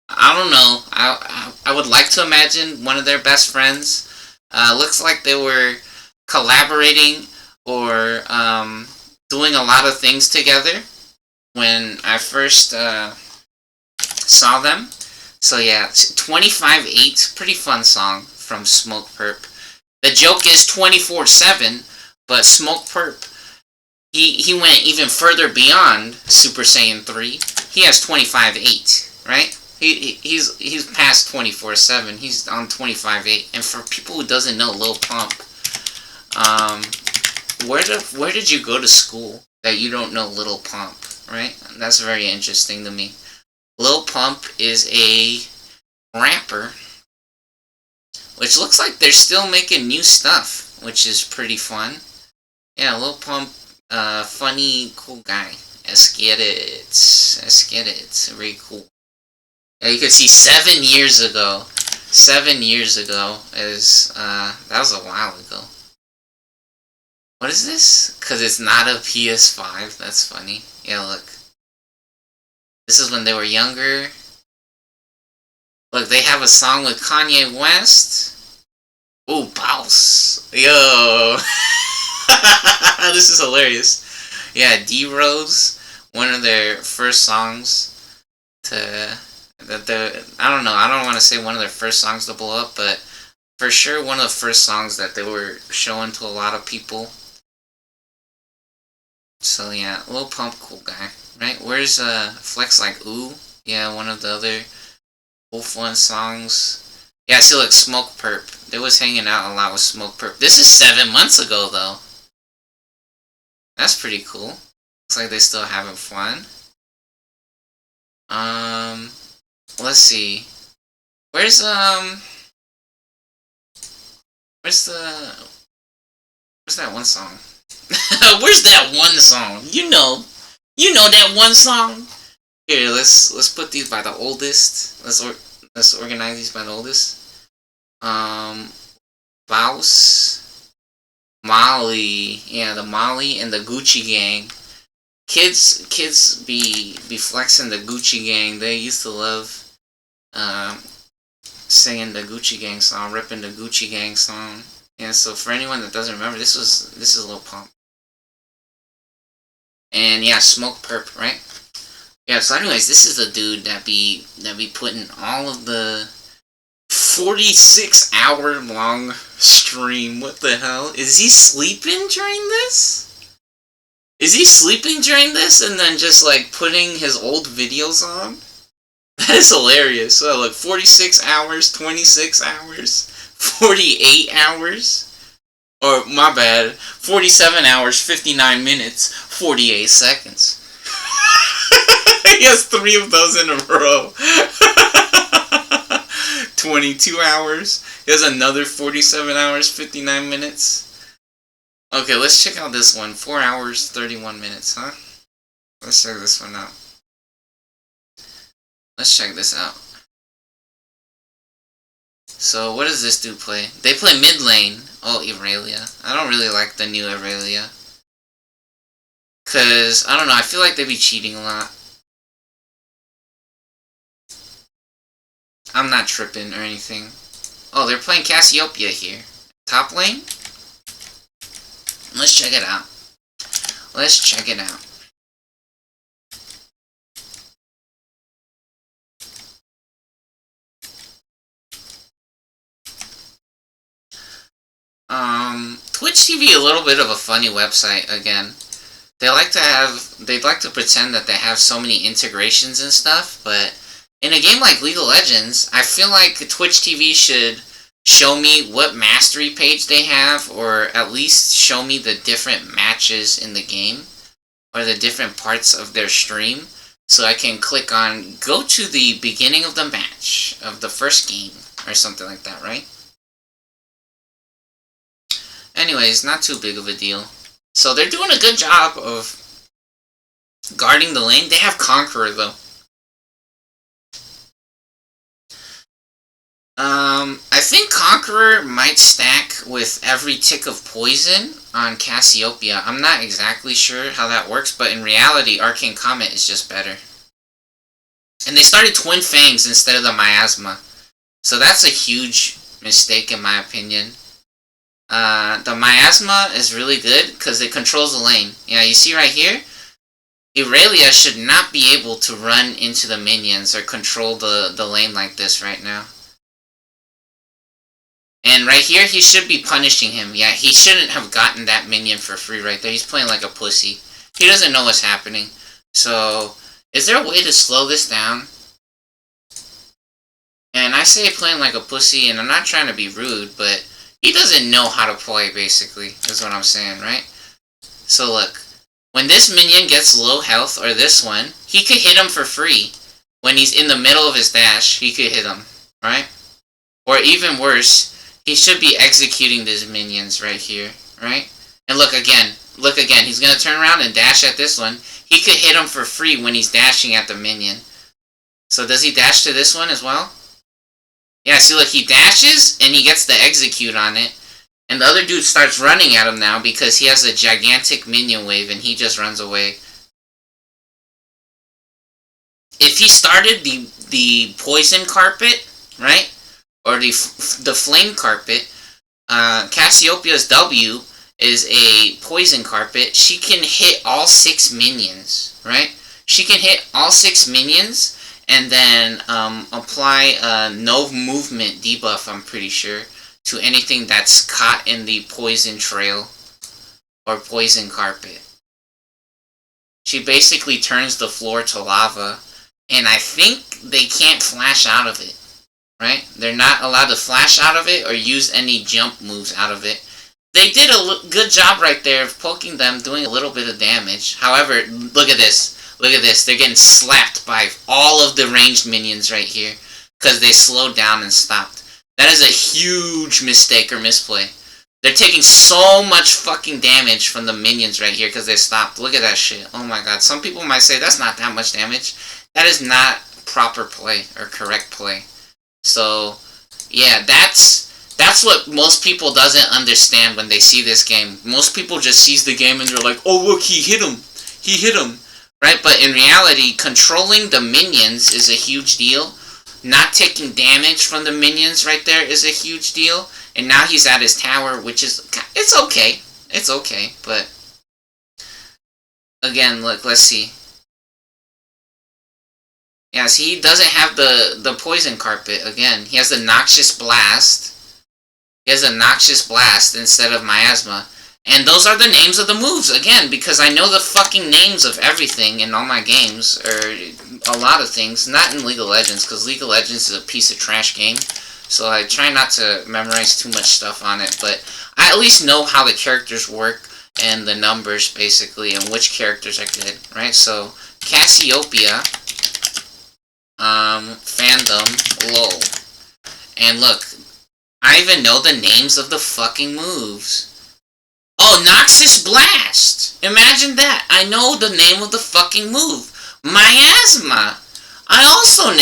I don't know. I would like to imagine one of their best friends. Looks like they were collaborating or doing a lot of things together when I first saw them. So yeah, 25-8, pretty fun song from Smoke Perp. The joke is 24/7, but Smoke Perp, he went even further beyond Super Saiyan 3. He has 25-8, right? He's past 24/7. He's on 25-8. And for people who doesn't know Lil Pump, where did you go to school that you don't know Lil Pump, right? That's very interesting to me. Lil Pump is a rapper, which looks like they're still making new stuff, which is pretty fun. Yeah, Lil Pump, funny, cool guy. Let's get it. Very cool. Yeah, you can see 7 years ago. 7 years ago is, that was a while ago. What is this? Because it's not a PS5. That's funny. Yeah, look. This is when they were younger. Look, they have a song with Kanye West. Ooh, Boss. Yo. This is hilarious. Yeah, D-Rose. One of their first songs to... I don't know. I don't want to say one of their first songs to blow up, but for sure one of the first songs that they were showing to a lot of people. So yeah, Lil Pump, cool guy, right? Where's Flex Like Ooh? Yeah, one of the other cool fun songs. Yeah, see, look, Smoke Perp. They was hanging out a lot with Smoke Perp. This is 7 months ago, though. That's pretty cool. Looks like they still having fun. Let's see. Where's that one song? Where's that one song? You know that one song. Here, let's put these by the oldest. Let's organize these by the oldest. Bouse, Molly, yeah, the Molly and the Gucci Gang. Kids be flexing the Gucci Gang. They used to love singing the Gucci Gang song, ripping the Gucci Gang song. Yeah, so for anyone that doesn't remember, this is Lil Pump. And yeah, Smoke Perp, right? Yeah, so anyways, this is the dude that be putting all of the 46-hour long stream. What the hell? Is he sleeping during this? Is he sleeping during this and then just like putting his old videos on? That is hilarious. So look, 46 hours, 26 hours, 48 hours. Or, my bad, 47 hours, 59 minutes, 48 seconds. He has 3 of those in a row. 22 hours. He has another 47 hours, 59 minutes. Okay, let's check out this one. 4 hours, 31 minutes, huh? Let's check this one out. Let's check this out. So, what does this dude play? They play mid lane. Oh, Irelia. I don't really like the new Irelia. Cause, I don't know, I feel like they be cheating a lot. I'm not tripping or anything. Oh, they're playing Cassiopeia here. Top lane? Let's check it out. Let's check it out. Twitch TV, a little bit of a funny website again. They'd like to pretend that they have so many integrations and stuff, but in a game like League of Legends, I feel like Twitch TV should show me what mastery page they have, or at least show me the different matches in the game, or the different parts of their stream, so I can click on, go to the beginning of the match, of the first game, or something like that, right? Anyways, not too big of a deal. So they're doing a good job of guarding the lane. They have Conqueror, though. I think Conqueror might stack with every tick of poison on Cassiopeia. I'm not exactly sure how that works, but in reality, Arcane Comet is just better. And they started Twin Fangs instead of the Miasma. So that's a huge mistake in my opinion. The Miasma is really good because it controls the lane. Yeah, you see right here? Irelia should not be able to run into the minions or control the lane like this right now. And right here, he should be punishing him. Yeah, he shouldn't have gotten that minion for free right there. He's playing like a pussy. He doesn't know what's happening. So, is there a way to slow this down? And I say playing like a pussy, and I'm not trying to be rude, but he doesn't know how to play, basically, is what I'm saying, right? So look, when this minion gets low health, or this one, he could hit him for free. When he's in the middle of his dash, he could hit him, right? Or even worse, he should be executing these minions right here, right? And look again, he's gonna turn around and dash at this one. He could hit him for free when he's dashing at the minion. So does he dash to this one as well? Yeah, see look, he dashes, and he gets the execute on it. And the other dude starts running at him now because he has a gigantic minion wave and he just runs away. If he started the poison carpet, right? Or the flame carpet, Cassiopeia's W is a poison carpet. She can hit all 6 minions, right? She can hit all 6 minions and then apply a no movement debuff, I'm pretty sure, to anything that's caught in the poison trail or poison carpet. She basically turns the floor to lava, and I think they can't flash out of it, right? They're not allowed to flash out of it or use any jump moves out of it. They did a good job right there of poking them, doing a little bit of damage. However, look at this. Look at this. They're getting slapped by all of the ranged minions right here because they slowed down and stopped. That is a huge mistake or misplay. They're taking so much fucking damage from the minions right here because they stopped. Look at that shit. Oh my god. Some people might say that's not that much damage. That is not proper play or correct play. So, yeah, that's what most people doesn't understand when they see this game. Most people just sees the game and they're like, oh look, he hit him. He hit him. Right? But in reality, controlling the minions is a huge deal. Not taking damage from the minions right there is a huge deal. And now he's at his tower, which is, it's okay. It's okay, but again, look, let's see. Yeah, see, he doesn't have the poison carpet again. He has the Noxious Blast. He has a Noxious Blast instead of Miasma. And those are the names of the moves, again, because I know the fucking names of everything in all my games, or a lot of things. Not in League of Legends, because League of Legends is a piece of trash game. So I try not to memorize too much stuff on it, but I at least know how the characters work and the numbers, basically, and which characters are good, right? So, Cassiopeia, fandom, lol. And look, I even know the names of the fucking moves. Oh, Noxus Blast! Imagine that. I know the name of the fucking move. Miasma! I also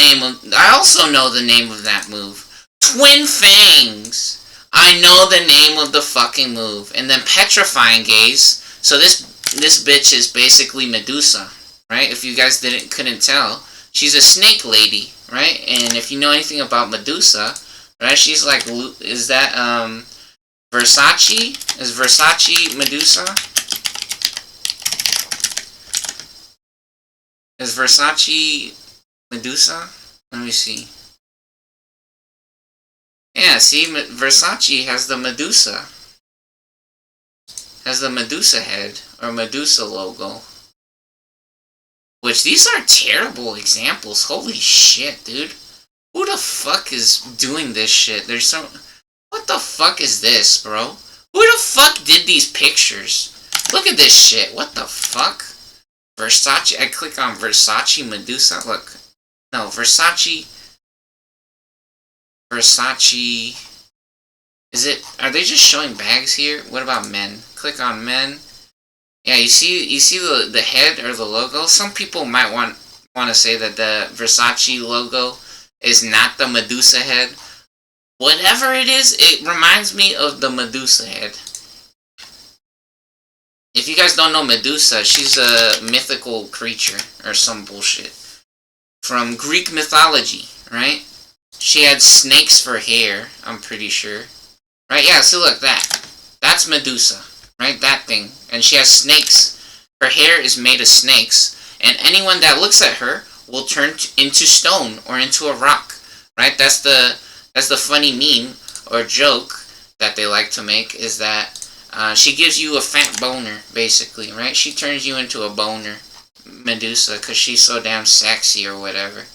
know the name of that move. Twin Fangs! I know the name of the fucking move. And then Petrifying Gaze. So this bitch is basically Medusa, right? If you guys couldn't tell. She's a snake lady, right? And if you know anything about Medusa, right? She's like, is that, Versace? Is Versace Medusa? Is Versace Medusa? Let me see. Yeah, see, Versace has the Medusa. Has the Medusa head, or Medusa logo. Which, these are terrible examples. Holy shit, dude. Who the fuck is doing this shit? There's some... What the fuck is this, bro? Who the fuck did these pictures? Look at this shit. What the fuck? Versace. I click on Versace Medusa. Look. No, Versace. Versace. Is it... Are they just showing bags here? What about men? Click on men. Yeah, you see the head or the logo? Some people might want to say that the Versace logo is not the Medusa head. Whatever it is, it reminds me of the Medusa head. If you guys don't know Medusa, she's a mythical creature or some bullshit from Greek mythology, right? She had snakes for hair, I'm pretty sure. Right, yeah, so look, that's Medusa, right, that thing. And she has snakes. Her hair is made of snakes. And anyone that looks at her will turn into stone or into a rock, right? That's the funny meme or joke that they like to make, is that she gives you a fat boner, basically, right? She turns you into a boner, Medusa, because she's so damn sexy or whatever,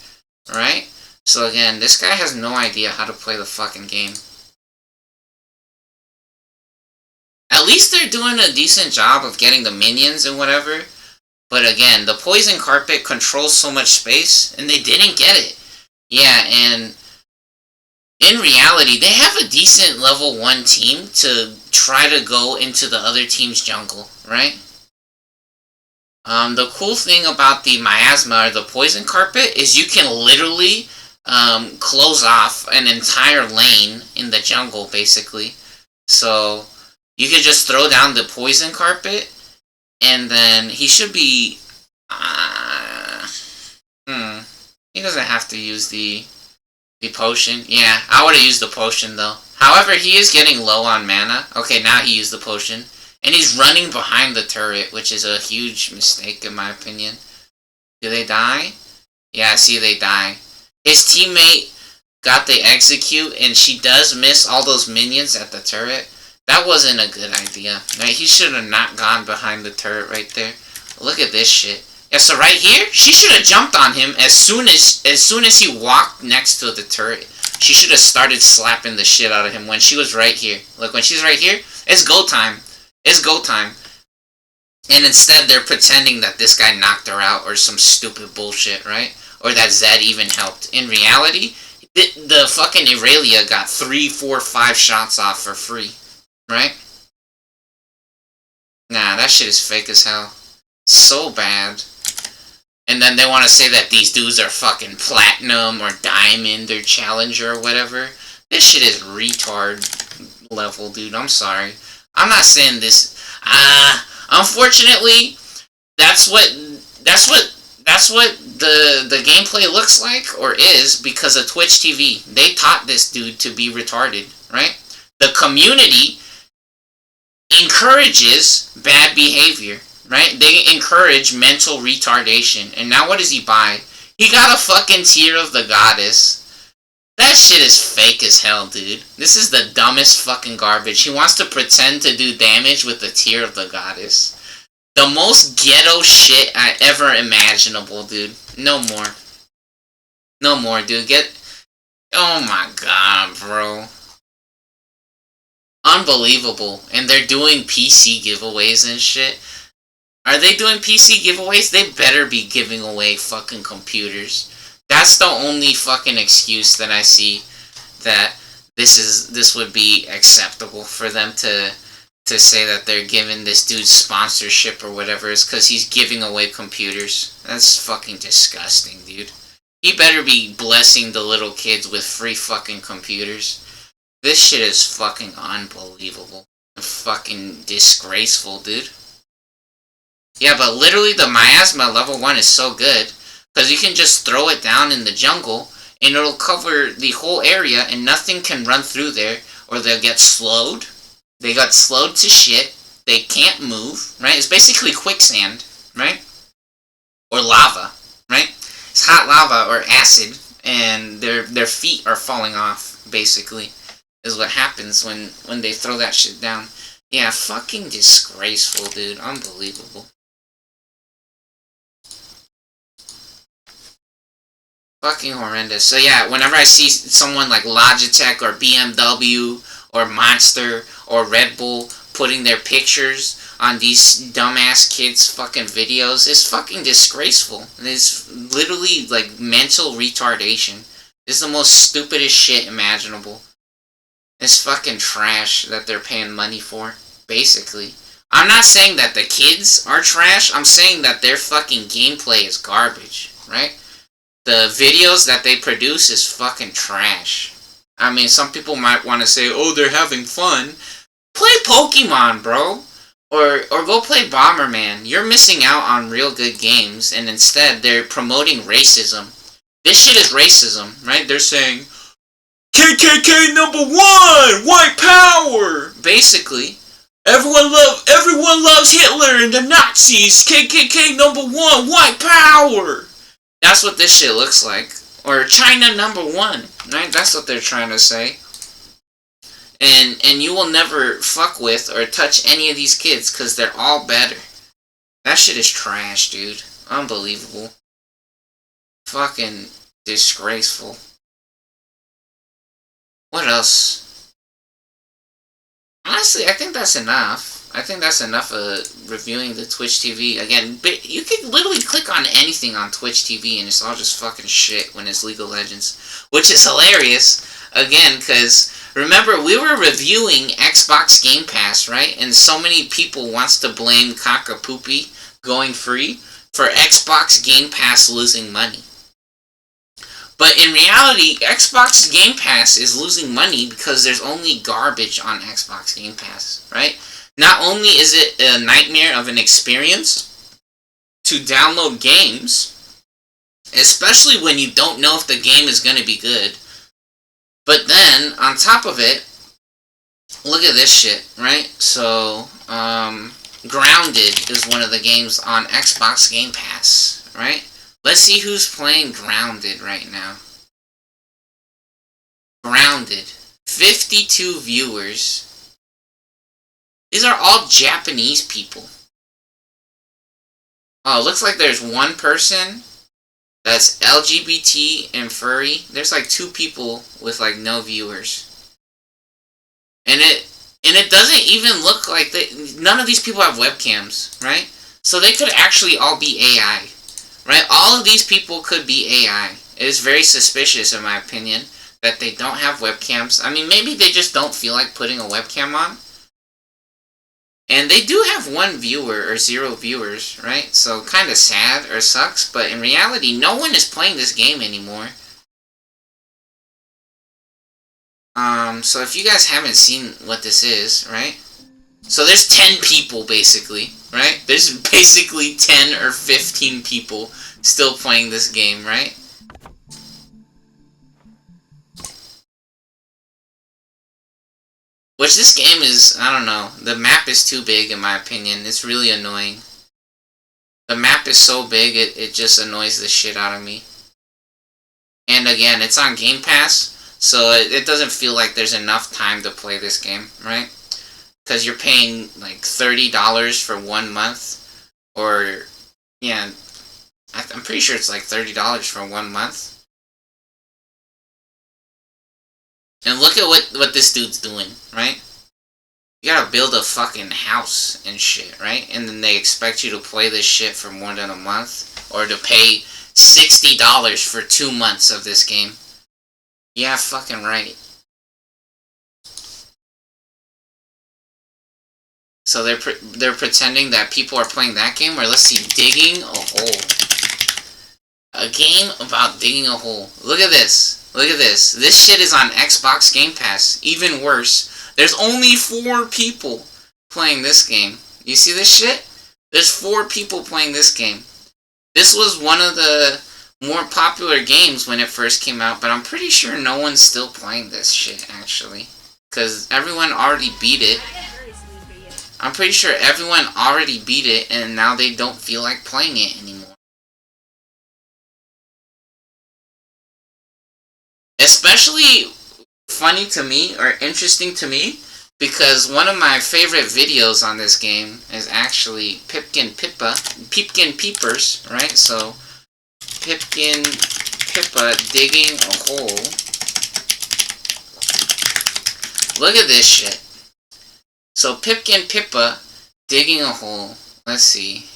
right? So again, this guy has no idea how to play the fucking game. At least they're doing a decent job of getting the minions and whatever. But again, the poison carpet controls so much space, and they didn't get it. Yeah, and in reality, they have a decent level 1 team to try to go into the other team's jungle, right? The cool thing about the miasma or the poison carpet is you can literally close off an entire lane in the jungle, basically. So you could just throw down the poison carpet, and then he should be... He doesn't have to use the potion. Yeah, I would have used the potion, though. However, he is getting low on mana. Okay, now he used the potion. And he's running behind the turret, which is a huge mistake, in my opinion. Do they die? Yeah, see, they die. His teammate got the execute, and she does miss all those minions at the turret. That wasn't a good idea. Right? He should have not gone behind the turret right there. Look at this shit. Yeah, so right here, she should have jumped on him as soon as he walked next to the turret. She should have started slapping the shit out of him when she was right here. Look, when she's right here, it's go time. It's go time. And instead, they're pretending that this guy knocked her out or some stupid bullshit, right? Or that Zed even helped. In reality, the fucking Irelia got 3, 4, 5 shots off for free. Right? Nah, that shit is fake as hell. So bad. And then they want to say that these dudes are fucking platinum or diamond or challenger or whatever. This shit is retard level, dude. I'm sorry. I'm not saying this. Unfortunately, that's what the gameplay looks like or is because of Twitch TV. They taught this dude to be retarded, right? The community encourages bad behavior, right? They encourage mental retardation. And now what does he buy? He got a fucking Tear of the Goddess. That shit is fake as hell, dude. This is the dumbest fucking garbage. He wants to pretend to do damage with the tear of the goddess. The most ghetto shit I ever imaginable, dude. No more. No more, dude. Oh my god, bro. Unbelievable. And they're doing PC giveaways and shit. Are they doing PC giveaways? They better be giving away fucking computers. That's the only fucking excuse that I see that this would be acceptable for them to say that they're giving this dude sponsorship or whatever is because he's giving away computers. That's fucking disgusting, dude. He better be blessing the little kids with free fucking computers. This shit is fucking unbelievable. Fucking disgraceful, dude. Yeah, but literally the miasma level 1 is so good because you can just throw it down in the jungle and it'll cover the whole area and nothing can run through there or they'll get slowed. They got slowed to shit. They can't move, right? It's basically quicksand, right? Or lava, right? It's hot lava or acid, and their feet are falling off, basically, is what happens when they throw that shit down. Yeah, fucking disgraceful, dude. Unbelievable. Fucking horrendous. So yeah, whenever I see someone like Logitech or BMW or Monster or Red Bull putting their pictures on these dumbass kids' fucking videos, it's fucking disgraceful. And it's literally like mental retardation. It's the most stupidest shit imaginable. It's fucking trash that they're paying money for, basically. I'm not saying that the kids are trash, I'm saying that their fucking gameplay is garbage, right? The videos that they produce is fucking trash. I mean, some people might want to say, oh, they're having fun. Play Pokemon, bro. Or go play Bomberman. You're missing out on real good games, and instead they're promoting racism. This shit is racism, right? They're saying, KKK #1! White power! Basically. Everyone loves Hitler and the Nazis! KKK #1! White power! That's what this shit looks like. Or China #1, right? That's what they're trying to say. And you will never fuck with or touch any of these kids because they're all better. That shit is trash, dude. Unbelievable. Fucking disgraceful. What else? Honestly, I think that's enough. I think that's enough of reviewing the Twitch TV. Again, but you can literally click on anything on Twitch TV and it's all just fucking shit when it's League of Legends. Which is hilarious, again, because remember, we were reviewing Xbox Game Pass, right? And so many people wants to blame Kakapoopy going free for Xbox Game Pass losing money. But in reality, Xbox Game Pass is losing money because there's only garbage on Xbox Game Pass, right? Not only is it a nightmare of an experience to download games, especially when you don't know if the game is going to be good, but then, on top of it, look at this shit, right? So, Grounded is one of the games on Xbox Game Pass, right? Let's see who's playing Grounded right now. Grounded. 52 viewers. These are all Japanese people. Oh, it looks like there's one person that's LGBT and furry. There's like 2 people with like no viewers. And it doesn't even look like none of these people have webcams, right? So they could actually all be AI, right? All of these people could be AI. It is very suspicious, in my opinion, that they don't have webcams. I mean, maybe they just don't feel like putting a webcam on. And they do have 1 viewer or 0 viewers, right? So kind of sad or sucks, but in reality, no one is playing this game anymore. So if you guys haven't seen what this is, right? So there's 10 people, basically, right? There's basically 10 or 15 people still playing this game, right? Which this game is, I don't know, the map is too big in my opinion. It's really annoying. The map is so big, it just annoys the shit out of me. And again, it's on Game Pass, So it doesn't feel like there's enough time to play this game, right? Because you're paying like $30 for 1 month, or yeah, I'm pretty sure it's like $30 for 1 month. And look at what this dude's doing, right? You gotta build a fucking house and shit, right? And then they expect you to play this shit for more than a month, or to pay $60 for 2 months of this game. Yeah, fucking right. So they're pretending that people are playing that game, or let's see, digging a hole. A game about digging a hole. Look at this. Look at this. This shit is on Xbox Game Pass. Even worse. There's only 4 people playing this game. You see this shit? There's 4 people playing this game. This was one of the more popular games when it first came out, but I'm pretty sure no one's still playing this shit, actually. Because everyone already beat it. I'm pretty sure everyone already beat it, and now they don't feel like playing it anymore. Especially funny to me, or interesting to me, because one of my favorite videos on this game is actually Pipkin Peepers, right? So, Pipkin Pippa digging a hole. Look at this shit. So Pipkin Pippa digging a hole. Let's see.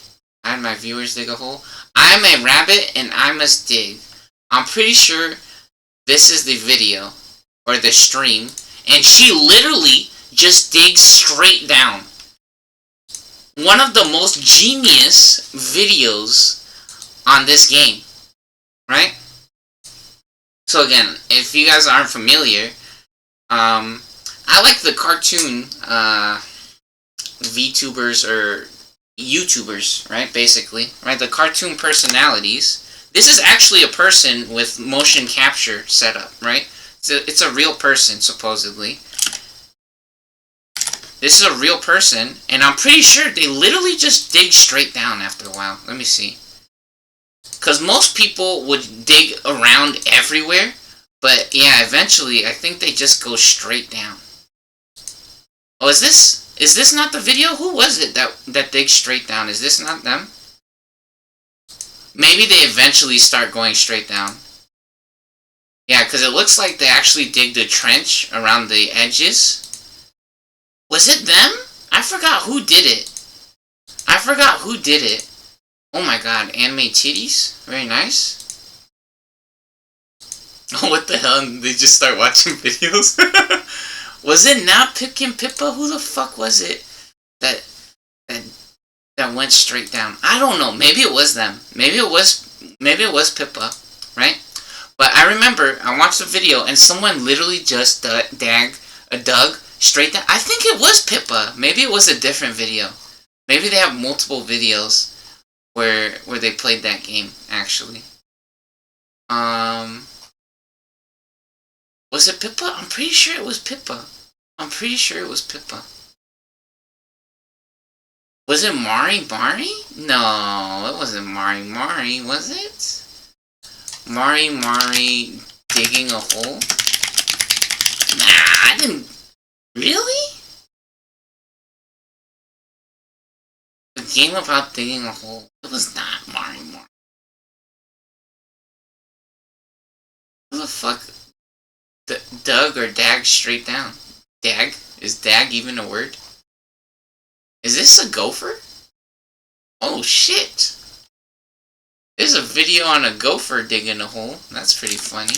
I had my viewers dig a hole. I'm a rabbit and I must dig. I'm pretty sure this is the video, or the stream, and she literally just digs straight down. One of the most genius videos on this game. Right? So again, if you guys aren't familiar, I like the cartoon VTubers, or YouTubers, right? Basically, right? The cartoon personalities. This is actually a person with motion capture setup, right? It's a real person, supposedly. This is a real person, and I'm pretty sure they literally just dig straight down after a while. Let me see. Because most people would dig around everywhere, but yeah, eventually I think they just go straight down. Oh, is this not the video? Who was it that digs straight down? Is this not them? Maybe they eventually start going straight down. Yeah, because it looks like they actually digged a trench around the edges. Was it them? I forgot who did it. I forgot who did it. Oh my god, anime titties? Very nice. Oh, what the hell? They just start watching videos? Was it not Pipkin Pippa? Who the fuck was it that went straight down? I don't know. Maybe it was them. Maybe it was Pippa, right? But I remember I watched the video and someone literally just dug straight down. I think it was Pippa. Maybe it was a different video. Maybe they have multiple videos where they played that game, actually. Was it Pippa? I'm pretty sure it was Pippa. I'm pretty sure it was Pippa. Was it Mari? No, it wasn't Mari, was it? Mari digging a hole? Nah, I didn't... Really? A game about digging a hole. It was not Mari. Who the fuck? Dug or dag straight down? Dag? Is dag even a word? Is this a gopher? Oh shit! There's a video on a gopher digging a hole. That's pretty funny.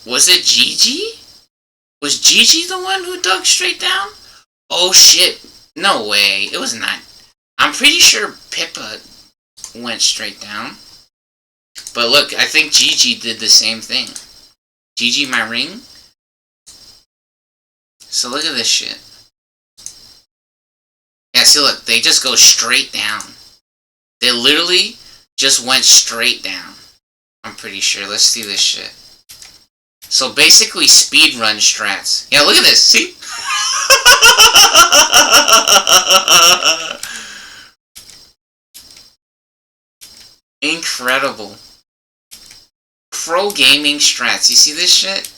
Was it Gigi? Was Gigi the one who dug straight down? Oh shit. No way. It was not. I'm pretty sure Pippa went straight down. But look, I think Gigi did the same thing. Gigi my ring? So look at this shit. Yeah, see look, they just go straight down. They literally just went straight down. I'm pretty sure. Let's see this shit. So basically speedrun strats. Yeah, look at this, see? Incredible. Pro gaming strats. You see this shit?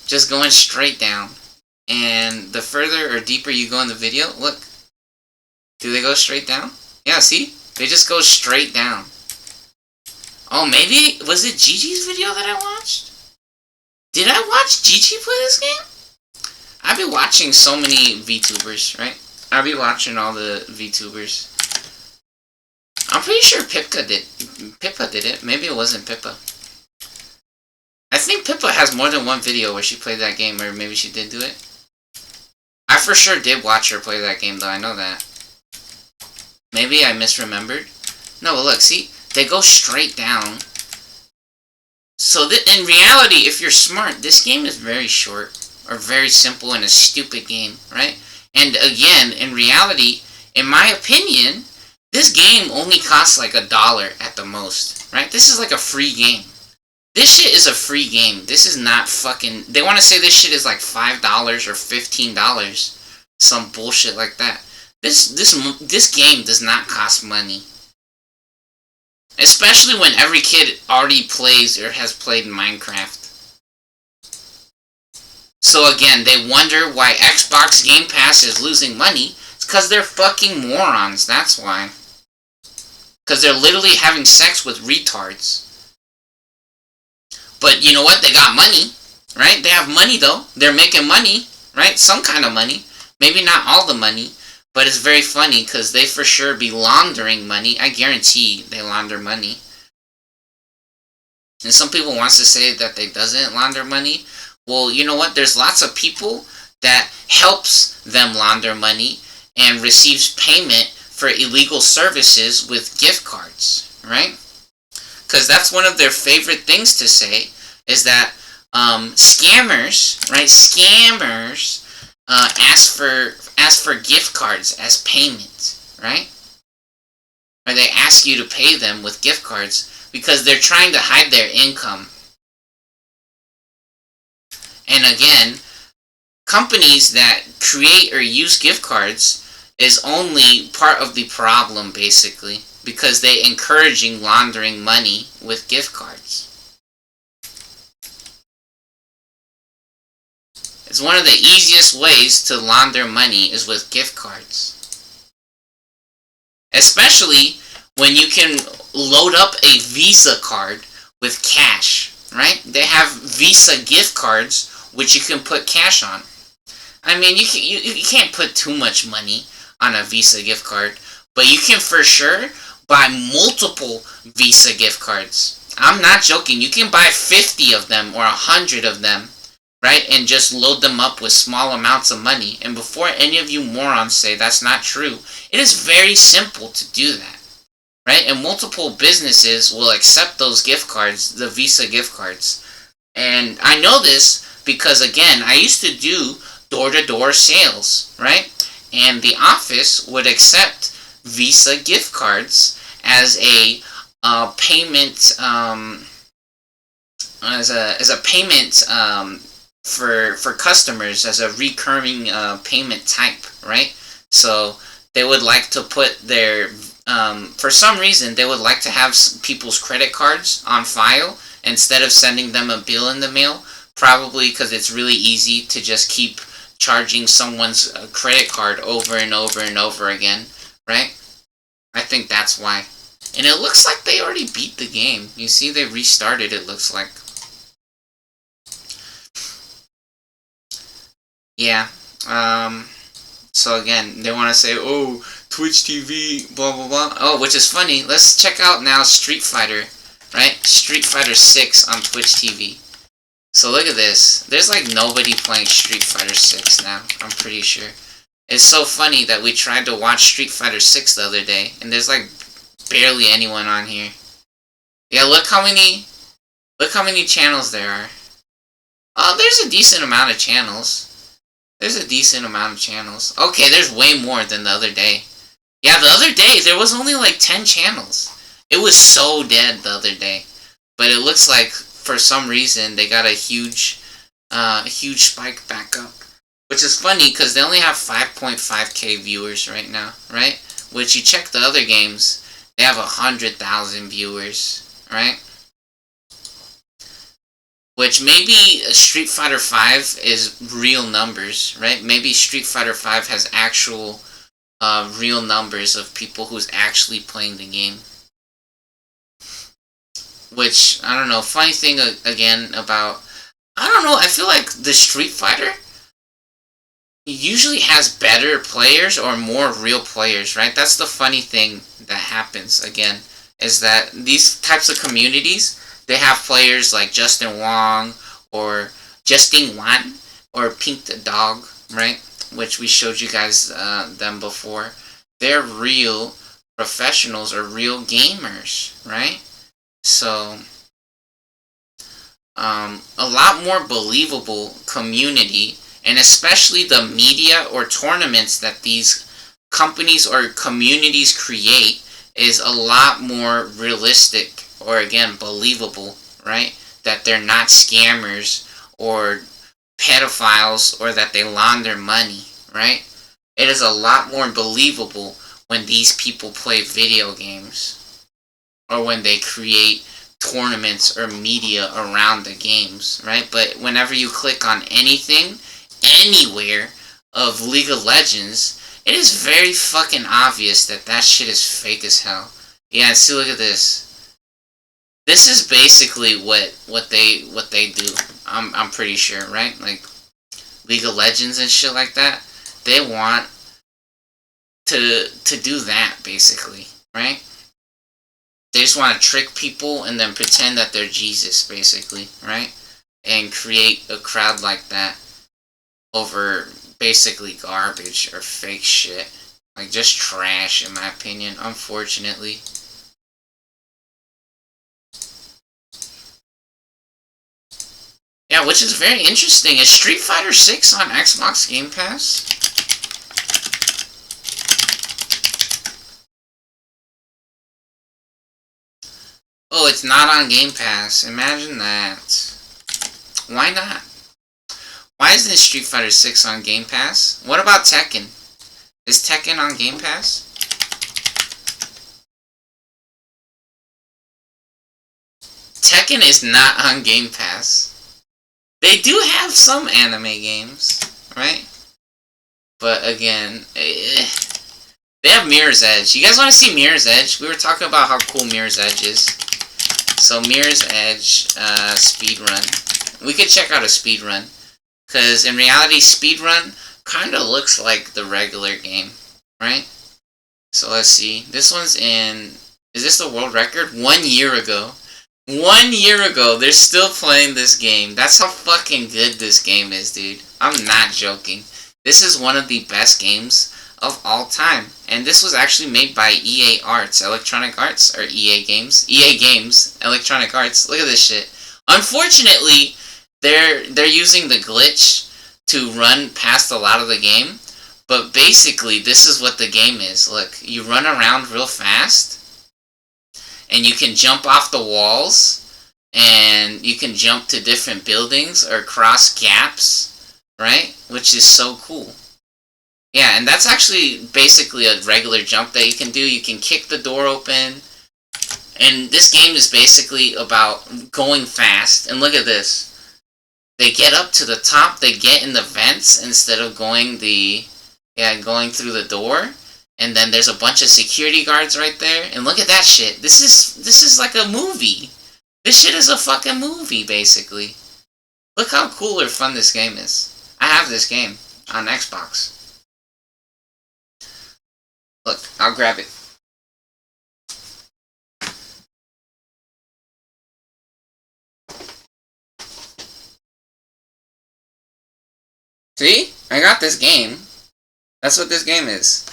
Just going straight down. And the further or deeper you go in the video, look. Do they go straight down? Yeah, see? They just go straight down. Oh, maybe, was it Gigi's video that I watched? Did I watch Gigi play this game? I've been watching so many VTubers, right? I'll be watching all the VTubers. I'm pretty sure Pippa did it. Maybe it wasn't Pippa. I think Pippa has more than one video where she played that game, or maybe she did do it. I for sure did watch her play that game, though. I know that. Maybe I misremembered. No, but look, see? They go straight down. So in reality, if you're smart, this game is very short. Or very simple and a stupid game, right? And again, in reality, in my opinion, this game only costs like $1 at the most, right? This is like a free game. This shit is a free game. This is not fucking... They want to say this shit is like $5 or $15. Some bullshit like that. This game does not cost money. Especially when every kid already plays or has played Minecraft. So again, they wonder why Xbox Game Pass is losing money. It's because they're fucking morons, that's why. Because they're literally having sex with retards. But you know what? They got money, right? They have money though. They're making money, right? Some kind of money. Maybe not all the money. But it's very funny because they for sure be laundering money. I guarantee they launder money. And some people wants to say that they doesn't launder money. Well, you know what? There's lots of people that helps them launder money and receives payment for illegal services with gift cards, right? Because that's one of their favorite things to say is that scammers, right? Scammers ask for gift cards as payment, right? Or they ask you to pay them with gift cards because they're trying to hide their income. And again, companies that create or use gift cards is only part of the problem, basically, because they encouraging laundering money with gift cards. It's one of the easiest ways to launder money is with gift cards. Especially when you can load up a Visa card with cash, right? They have Visa gift cards which you can put cash on. I mean, you can't put too much money on a Visa gift card, but you can for sure buy multiple Visa gift cards. I'm not joking. You can buy 50 of them or 100 of them, right? And just load them up with small amounts of money. And before any of you morons say that's not true, it is very simple to do that, right? And multiple businesses will accept those gift cards, the Visa gift cards. And I know this because, again, I used to do door-to-door sales, right? And the office would accept Visa gift cards as a payment, as a payment for customers, as a recurring payment type, right? So they would like to put their, for some reason, they would like to have people's credit cards on file instead of sending them a bill in the mail. Probably because it's really easy to just keep charging someone's credit card over and over and over again, right? I think that's why. And it looks like they already beat the game. You see, they restarted, it looks like. Yeah. So again, they want to say, oh, Twitch TV, blah, blah, blah. Oh, which is funny. Let's check out now Street Fighter, right? Street Fighter 6 on Twitch TV. So look at this. There's like nobody playing Street Fighter 6 now, I'm pretty sure. It's so funny that we tried to watch Street Fighter 6 the other day, and there's like barely anyone on here. Yeah, look how many channels there are. Oh, there's a decent amount of channels. There's a decent amount of channels. Okay, there's way more than the other day. Yeah, the other day, there was only like 10 channels. It was so dead the other day. But it looks like, for some reason, they got a huge spike back up. Which is funny, because they only have 5.5k viewers right now, right? Which, you check the other games, They have 100,000 viewers, right? Which maybe Street Fighter V is real numbers, right? Maybe Street Fighter V has actual real numbers of people who's actually playing the game. Which, I don't know, funny thing again about, I don't know, I feel like the Street Fighter usually has better players or more real players, right? That's the funny thing that happens, again, is that these types of communities, they have players like Justin Wong or Justin Wan or Pink the Dog, right? Which we showed you guys them before. They're real professionals or real gamers, right? So, a lot more believable community, and especially the media or tournaments that these companies or communities create is a lot more realistic, or again, believable, right? That they're not scammers or pedophiles or that they launder money, right? It is a lot more believable when these people play video games or when they create tournaments or media around the games, right? But whenever you click on anything, anywhere of League of Legends, it is very fucking obvious that that shit is fake as hell. Yeah, see, look at this. This is basically what they do. I'm pretty sure, right? Like League of Legends and shit like that. They want to do that basically, right? They just want to trick people and then pretend that they're Jesus, basically, right? And create a crowd like that over basically garbage or fake shit. Like, just trash, in my opinion, unfortunately. Yeah, which is very interesting. Is Street Fighter 6 on Xbox Game Pass? Oh, it's not on Game Pass. Imagine that. Why not? Why isn't Street Fighter 6 on Game Pass? What about Tekken? Is Tekken on Game Pass? Tekken is not on Game Pass. They do have some anime games, right? But again, they have Mirror's Edge. You guys want to see Mirror's Edge? We were talking about how cool Mirror's Edge is. So Mirror's Edge speedrun. We could check out a speedrun. Because in reality, speedrun kind of looks like the regular game, right? So let's see. This one's in... Is this the world record? 1 year ago. 1 year ago, they're still playing this game. That's how fucking good this game is, dude. I'm not joking. This is one of the best games of all time. And this was actually made by EA Arts, Electronic Arts, or EA Games. EA Games, Electronic Arts. Look at this shit. Unfortunately, they're using the glitch to run past a lot of the game. But basically, this is what the game is. Look, you run around real fast. And you can jump off the walls. And you can jump to different buildings or cross gaps. Right? Which is so cool. Yeah, and that's actually basically a regular jump that you can do. You can kick the door open. And this game is basically about going fast. And look at this. They get up to the top, they get in the vents instead of going going through the door. And then there's a bunch of security guards right there. And look at that shit. This is like a movie. This shit is a fucking movie, basically. Look how cool or fun this game is. I have this game on Xbox. Look, I'll grab it. See? I got this game. That's what this game is.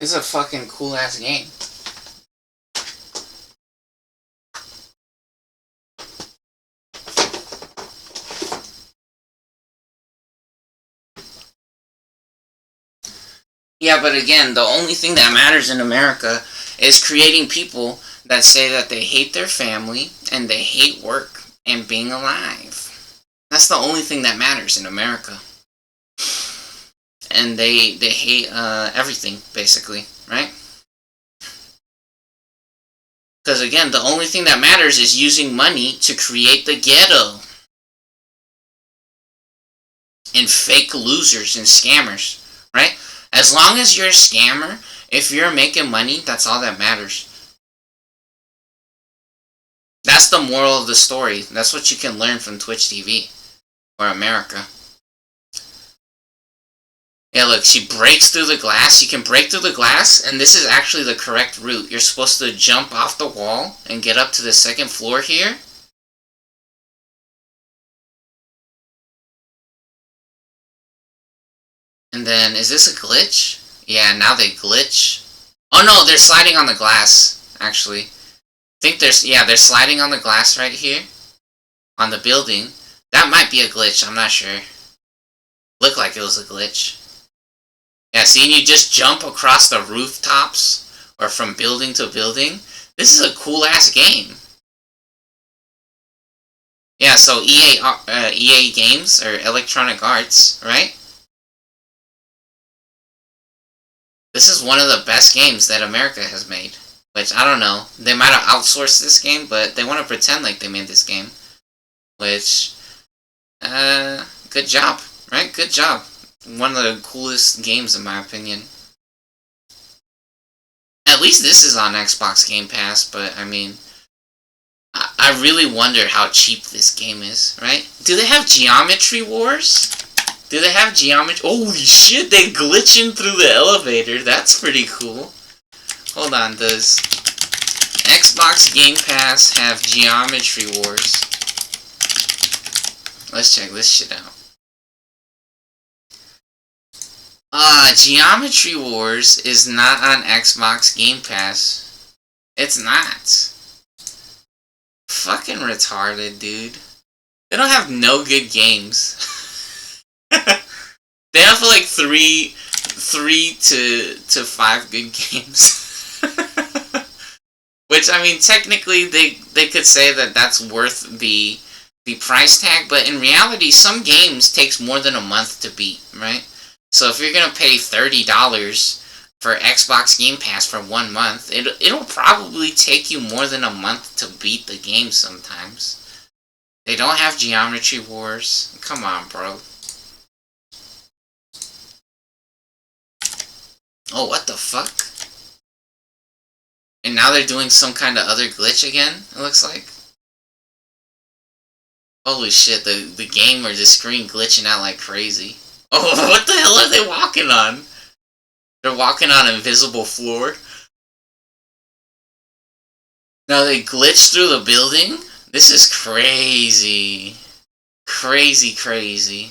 This is a fucking cool ass game. Yeah, but again, the only thing that matters in America is creating people that say that they hate their family and they hate work and being alive. That's the only thing that matters in America. And they hate everything, basically, right? Because again, the only thing that matters is using money to create the ghetto. And fake losers and scammers, right? As long as you're a scammer, if you're making money, that's all that matters. That's the moral of the story. That's what you can learn from Twitch TV. Or America. Yeah, look, she breaks through the glass. You can break through the glass, and this is actually the correct route. You're supposed to jump off the wall and get up to the second floor here. And then, is this a glitch? Yeah, now they glitch. Oh no, they're sliding on the glass, actually. I think they're sliding on the glass right here. On the building. That might be a glitch, I'm not sure. Looked like it was a glitch. Yeah, see, and you just jump across the rooftops, or from building to building. This is a cool-ass game. Yeah, so EA Games, or Electronic Arts, right? This is one of the best games that America has made. Which, I don't know. They might have outsourced this game, but they want to pretend like they made this game. Which, good job, right? Good job. One of the coolest games, in my opinion. At least this is on Xbox Game Pass, but, I mean... I really wonder how cheap this game is, right? Do they have Geometry Wars? Do they have geometry? Holy shit, they glitching through the elevator. That's pretty cool. Hold on, does Xbox Game Pass have Geometry Wars? Let's check this shit out. Geometry Wars is not on Xbox Game Pass. It's not. Fucking retarded, dude. They don't have no good games. They have like three to 5 good games. Which, I mean, technically they could say that that's worth the price tag, but in reality some games takes more than a month to beat, right? So if you're gonna pay $30 for Xbox Game Pass for 1 month, it'll probably take you more than a month to beat the game sometimes. They don't have Geometry Wars. Come on, bro. Oh, what the fuck? And now they're doing some kind of other glitch again, it looks like. Holy shit, the game or the screen glitching out like crazy. Oh, what the hell are they walking on? They're walking on an invisible floor. Now they glitch through the building? This is crazy. Crazy, crazy.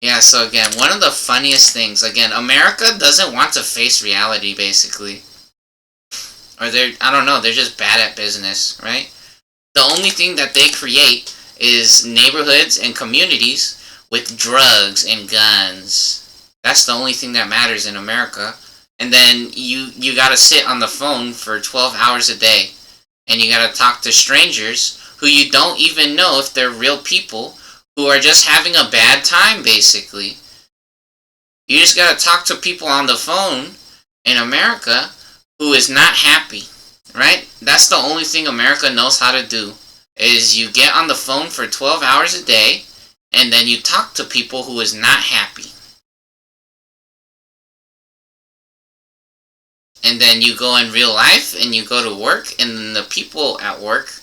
Yeah, so again, one of the funniest things, again, America doesn't want to face reality, basically. Or I don't know, they're just bad at business, right? The only thing that they create is neighborhoods and communities with drugs and guns. That's the only thing that matters in America. And then you gotta sit on the phone for 12 hours a day. And you gotta talk to strangers who you don't even know if they're real people, who are just having a bad time, basically. You just gotta talk to people on the phone in America who is not happy, right? That's the only thing America knows how to do, is you get on the phone for 12 hours a day, and then you talk to people who is not happy. And then you go in real life, and you go to work, and then the people at work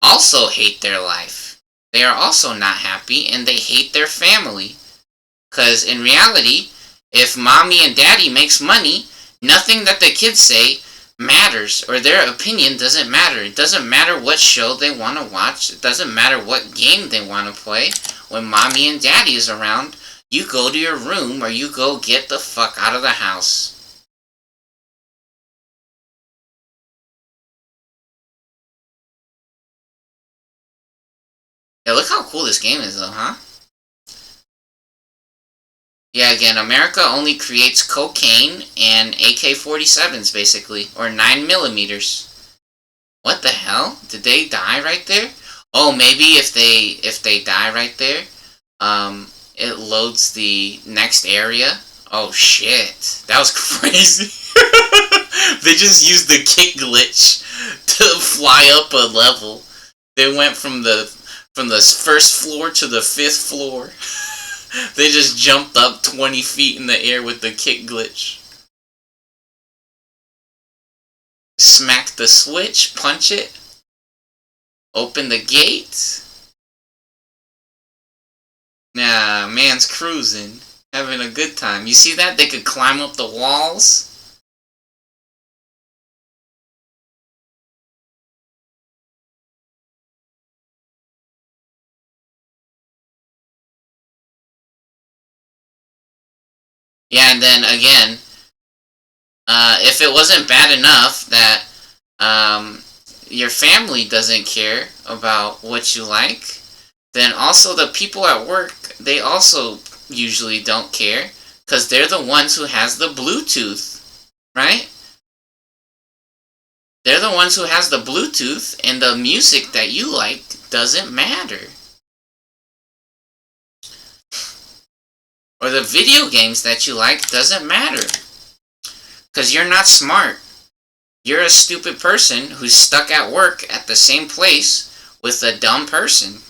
also hate their life. They are also not happy, and they hate their family. Because in reality, if mommy and daddy makes money, nothing that the kids say matters, or their opinion doesn't matter. It doesn't matter what show they want to watch. It doesn't matter what game they want to play. When mommy and daddy is around, you go to your room, or you go get the fuck out of the house. Yeah, look how cool this game is though, huh? Yeah, again, America only creates cocaine and AK-47s, basically. Or 9mm. What the hell? Did they die right there? Oh, maybe if they die right there, it loads the next area. Oh shit, that was crazy. They just used the kick glitch to fly up a level. They went from the first floor to the 5th floor. They just jumped up 20 feet in the air with the kick glitch. Smack the switch, punch it, open the gate. Nah, man's cruising, having a good time. You see that? They could climb up the walls. Yeah, and then again, if it wasn't bad enough that your family doesn't care about what you like, then also the people at work, they also usually don't care, because they're the ones who has the Bluetooth, right? They're the ones who has the Bluetooth, and the music that you like doesn't matter. Or the video games that you like doesn't matter. Because you're not smart. You're a stupid person who's stuck at work at the same place with a dumb person.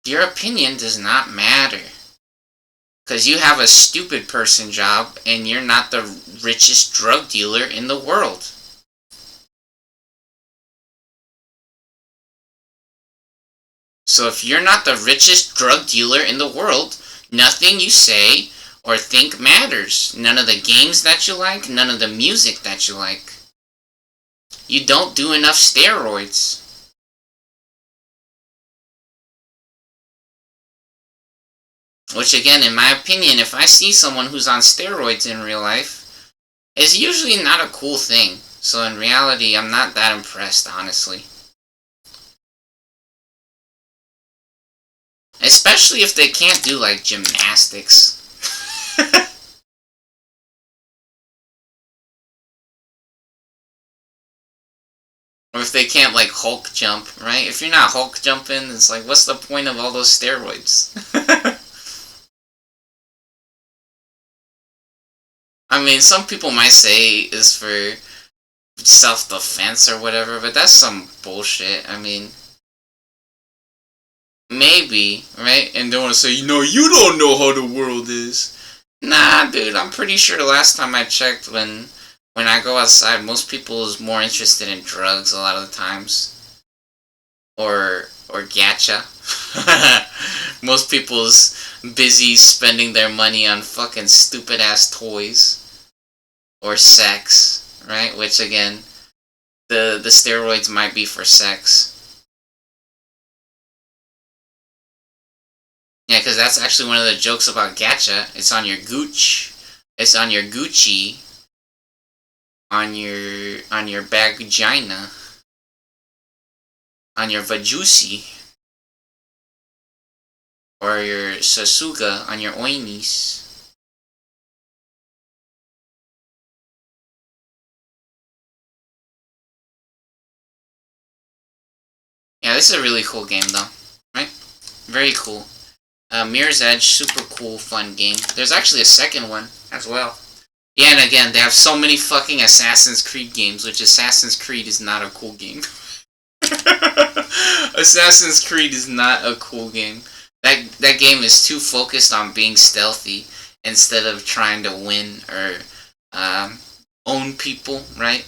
Your opinion does not matter. Because you have a stupid person job and you're not the richest drug dealer in the world. So if you're not the richest drug dealer in the world, nothing you say or think matters. None of the games that you like, none of the music that you like. You don't do enough steroids. Which again, in my opinion, if I see someone who's on steroids in real life, it's usually not a cool thing. So in reality, I'm not that impressed, honestly. Especially if they can't do, like, gymnastics. Or if they can't, like, Hulk jump, right? If you're not Hulk jumping, it's like, what's the point of all those steroids? I mean, some people might say it's for self-defense or whatever, but that's some bullshit. I mean, maybe, right? And they want to say, you don't know how the world is. Nah, dude, I'm pretty sure the last time I checked, when I go outside, most people is more interested in drugs a lot of the times. Or gacha. Most people's busy spending their money on fucking stupid-ass toys. Or sex, right? Which, again, the steroids might be for sex. Yeah, because that's actually one of the jokes about gacha. It's on your gooch. It's on your Gucci. On your vagina. On your vajusi. Or your sasuga on your oinis. Yeah, this is a really cool game though, right? Very cool. Mirror's Edge, super cool, fun game. There's actually a second one as well. Yeah, and again, they have so many fucking Assassin's Creed games, which Assassin's Creed is not a cool game. Assassin's Creed is not a cool game. That game is too focused on being stealthy instead of trying to win or own people, right?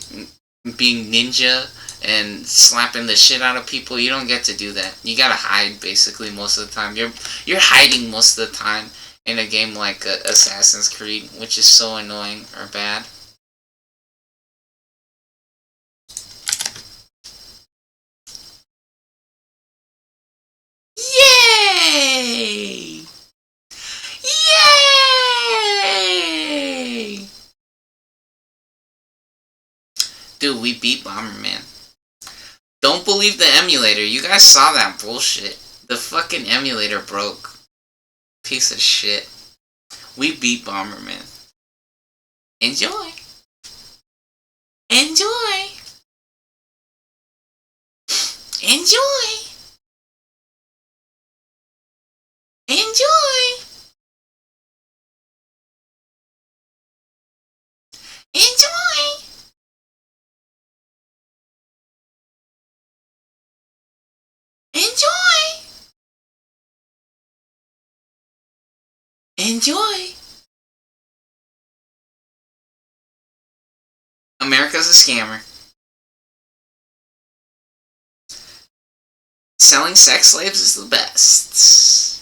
Being ninja and slapping the shit out of people. You don't get to do that. You gotta hide basically most of the time. You're hiding most of the time in a game like Assassin's Creed, which is so annoying or bad. Yay! Yay! Dude, we beat Bomberman. Don't believe the emulator. You guys saw that bullshit. The fucking emulator broke. Piece of shit. We beat Bomberman. Enjoy. Enjoy. Enjoy. Enjoy. Enjoy. Enjoy. Enjoy. America's a scammer. Selling sex slaves is the best.